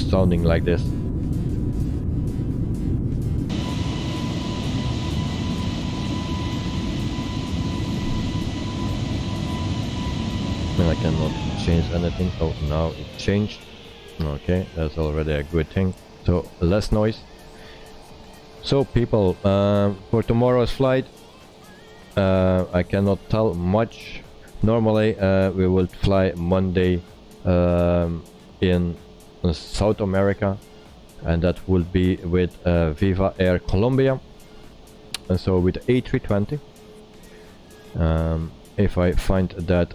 sounding like this. And I cannot change anything. Oh, now it changed. Okay, that's already a good thing. So less noise. So people, for tomorrow's flight, I cannot tell much. Normally we will fly Monday in South America, and that will be with Viva Air Colombia, and so with A320. If I find that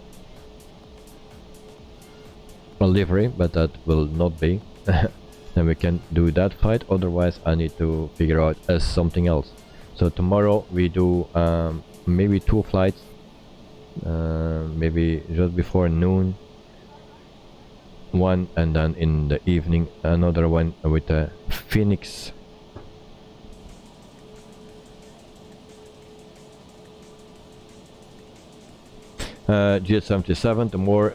a livery, but that will not be, then we can do that flight. Otherwise I need to figure out something else. So tomorrow we do maybe 2 flights, maybe just before noon one, and then in the evening another one with a Phoenix. GS77, the more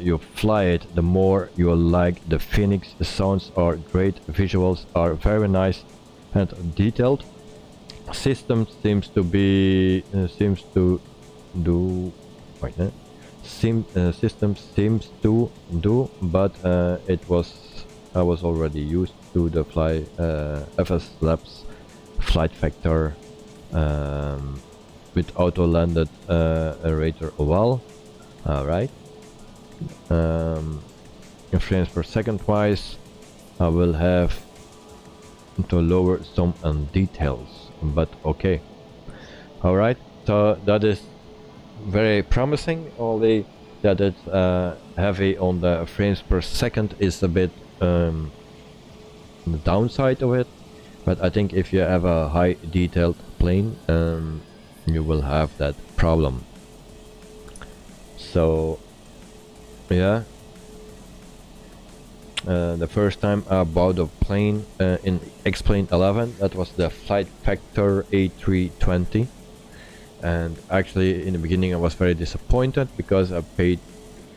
you fly it, the more you will like the Phoenix. The sounds are great, visuals are very nice and detailed. System seems to be system seems to do, but I was already used to the FS Labs flight factor with auto landed rater well. Alright. In frames per second wise, I will have to lower some details, but okay. Alright, so that is very promising, only that it's heavy on the frames per second is a bit on the downside of it, but I think if you have a high detailed plane, you will have that problem. So yeah, the first time I bought a plane in X-Plane 11, that was the Flight Factor A320, And actually in the beginning I was very disappointed because I paid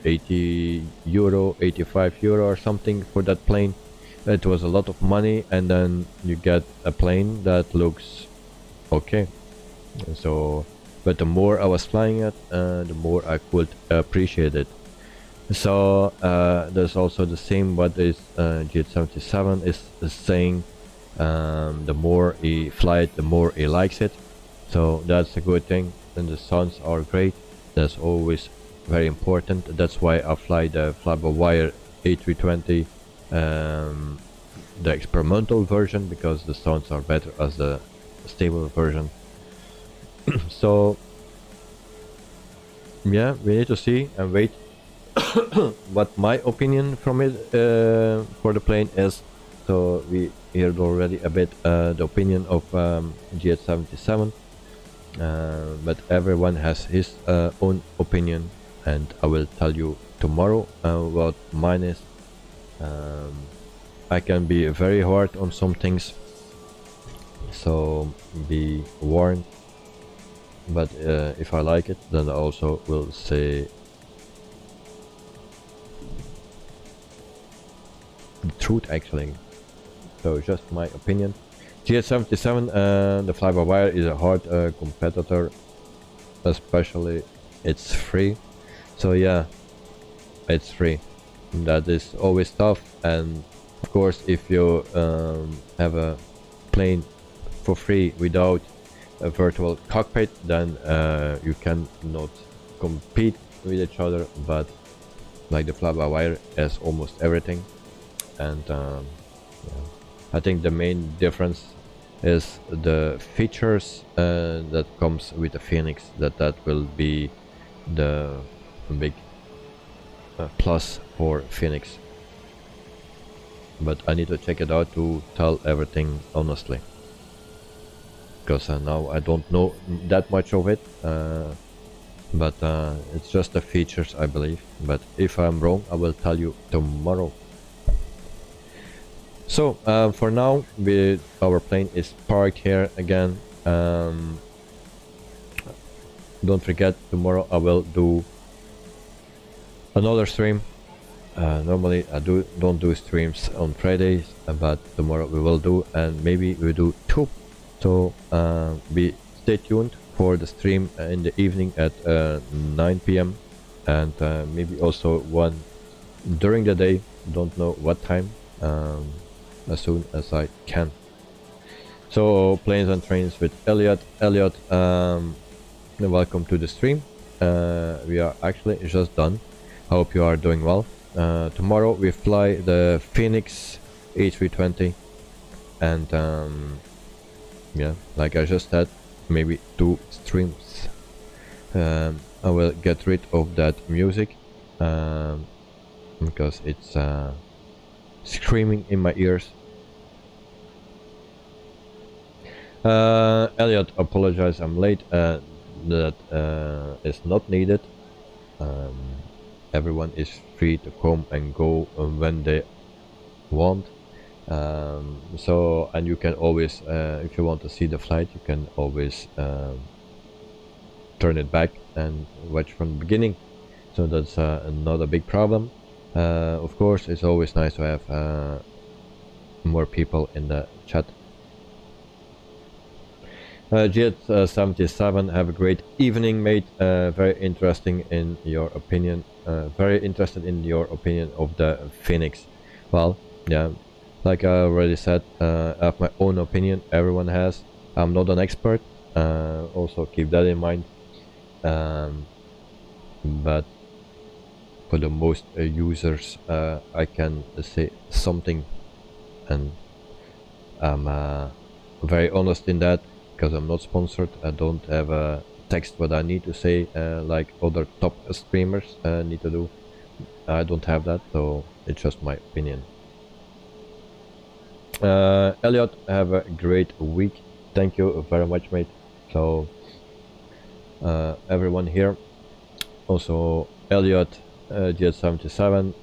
80 euro, 85 euro or something for that plane. It was a lot of money, and then you get a plane that looks okay. And so, but the more I was flying it, the more I could appreciate it. So there's also the same what is G77 is saying. The more he fly it, the more he likes it. So that's a good thing. And the sounds are great. That's always very important. That's why I fly the fly-by-wire A320, the experimental version, because the sounds are better as the stable version. So yeah, we need to see and wait what my opinion from it for the plane is. So we heard already a bit the opinion of GH77, but everyone has his own opinion, and I will tell you tomorrow what mine is. I can be very hard on some things, so be warned. But if I like it, then I also will say the truth actually. So just my opinion. GH77, the fly-by-wire is a hard competitor, especially it's free. So yeah, it's free. That is always tough, and of course if you have a plane for free without a virtual cockpit, then you cannot compete with each other. But like the fly-by-wire has almost everything, and yeah. I think the main difference is the features that comes with the Phoenix. That will be the big plus for Phoenix. But I need to check it out to tell everything honestly, because now I don't know that much of it. But it's just the features, I believe. But if I'm wrong, I will tell you tomorrow. So for now, our plane is parked here again. Don't forget, tomorrow I will do another stream. Normally I don't do streams on Fridays, but tomorrow we will do, and maybe we do two. So stay tuned for the stream in the evening at 9 p.m. and maybe also one during the day. Don't know what time. As soon as I can. So planes and trains with Elliot. Elliot, welcome to the stream. We are actually just done. I hope you are doing well. Tomorrow we fly the Phoenix A320, and yeah, like I just said, maybe 2 streams. I will get rid of that music because it's screaming in my ears. Elliot, apologize, I'm late. That is not needed. Everyone is free to come and go when they want. So, and you can always, if you want to see the flight, you can always turn it back and watch from the beginning. So that's not a big problem. Of course, it's always nice to have more people in the chat. Jet77, have a great evening, mate. Very interesting in your opinion. Very interested in your opinion of the Phoenix. Well, yeah, like I already said, I have my own opinion. Everyone has. I'm not an expert. Also keep that in mind. But for the most users, I can say something, and I'm very honest in that, because I'm not sponsored. I don't have a text what I need to say like other top streamers need to do. I don't have that, so it's just my opinion. Elliot, have a great week. Thank you very much, mate. So everyone here, also Elliot, Jet77,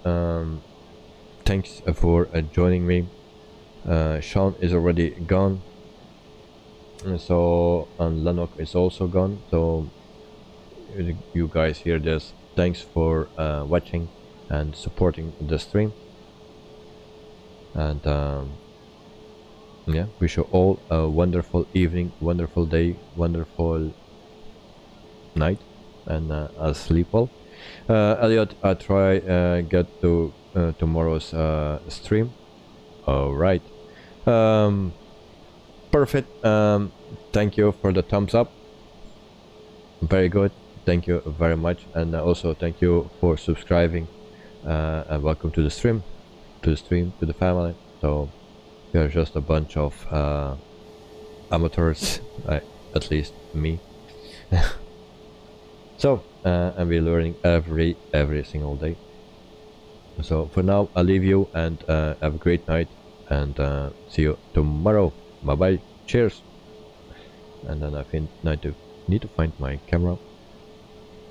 thanks for joining me. Sean is already gone. So and Lanok is also gone. So you guys hear this. Thanks for watching and supporting the stream. And yeah, wish you all a wonderful evening, wonderful day, wonderful night, and I'll sleep well. Elliot, I try get to tomorrow's stream. All right. Perfect. Thank you for the thumbs up. Very good. Thank you very much, and also thank you for subscribing. And welcome to the stream, to the family. So we are just a bunch of amateurs, at least me. So and we're learning every single day. So for now, I'll leave you and have a great night, and see you tomorrow. Bye bye. Cheers. And then I think I need to find my camera.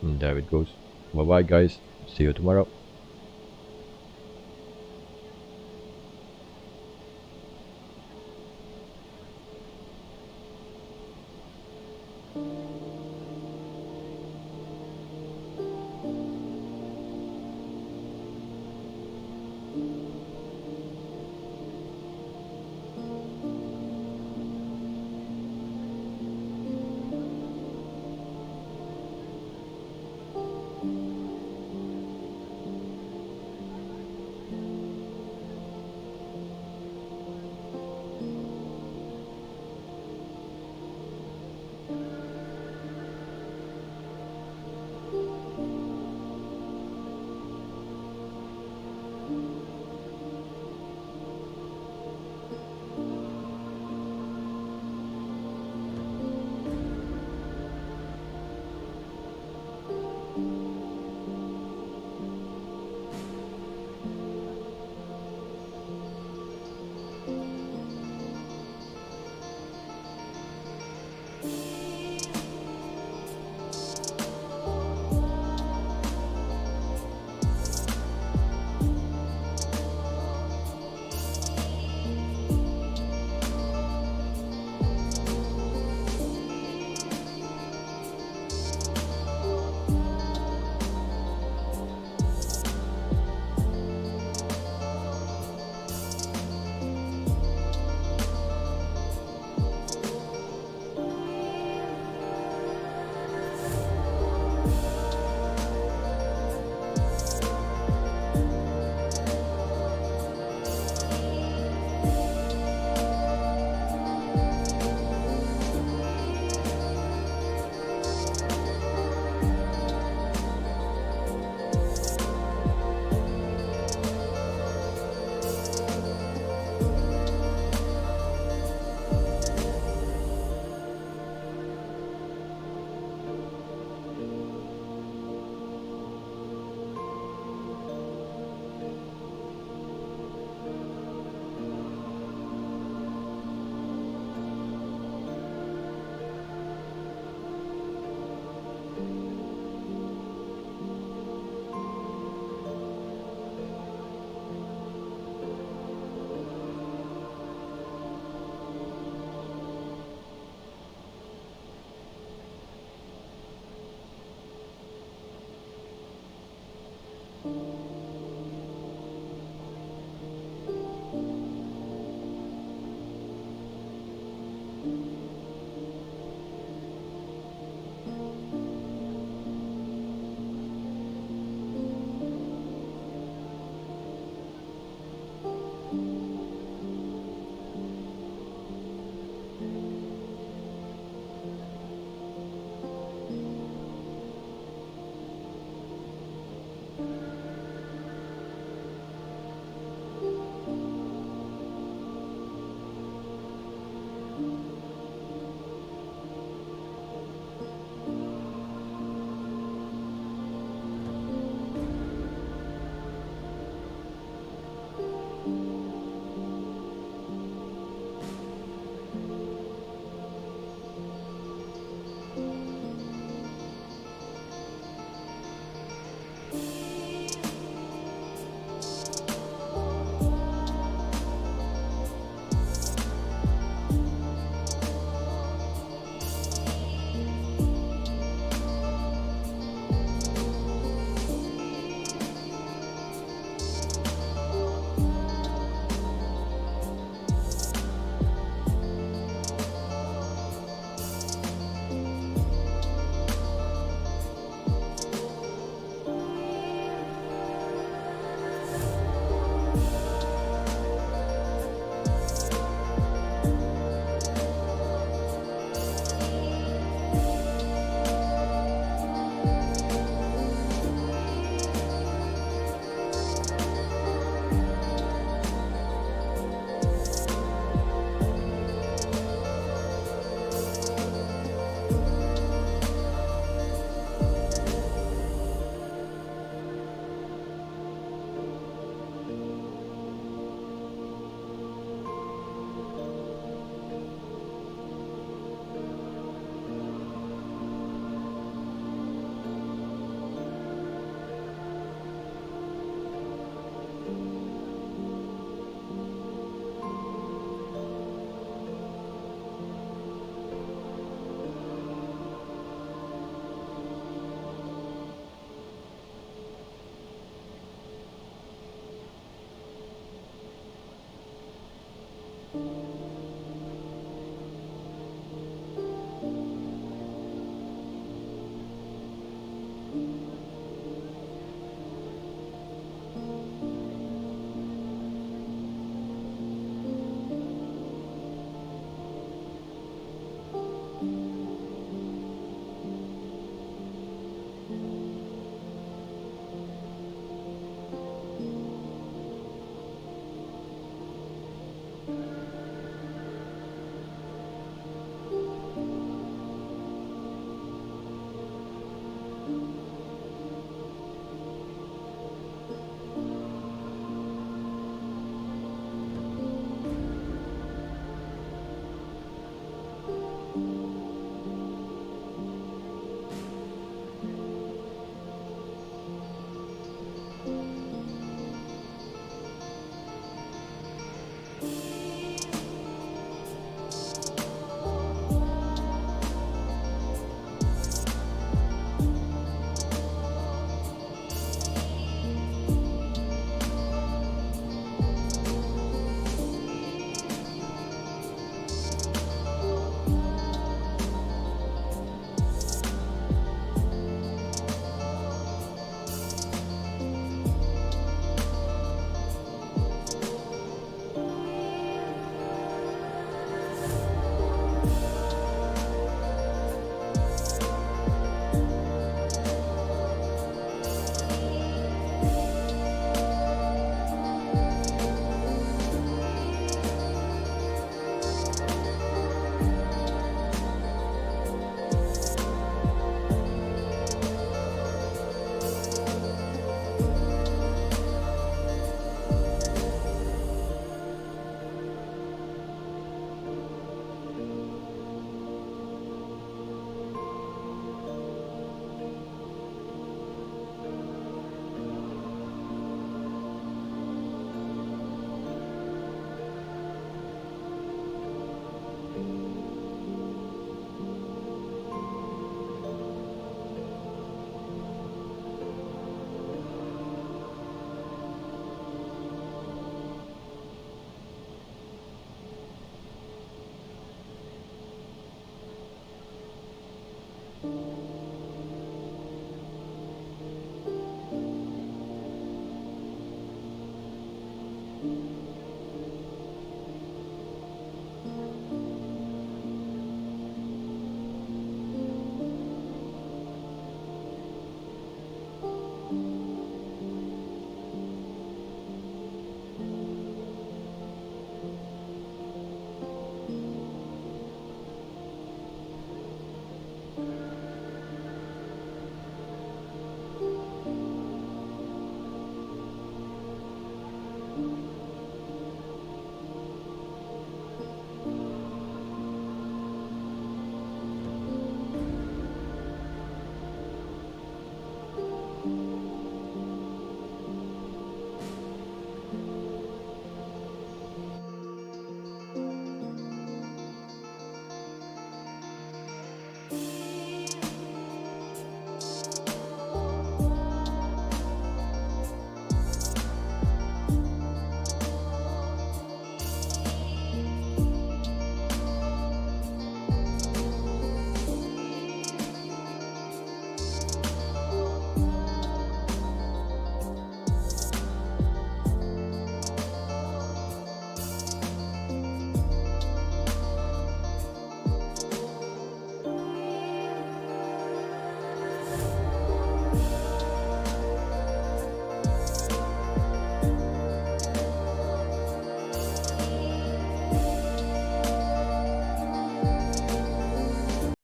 And there it goes. Bye bye guys. See you tomorrow.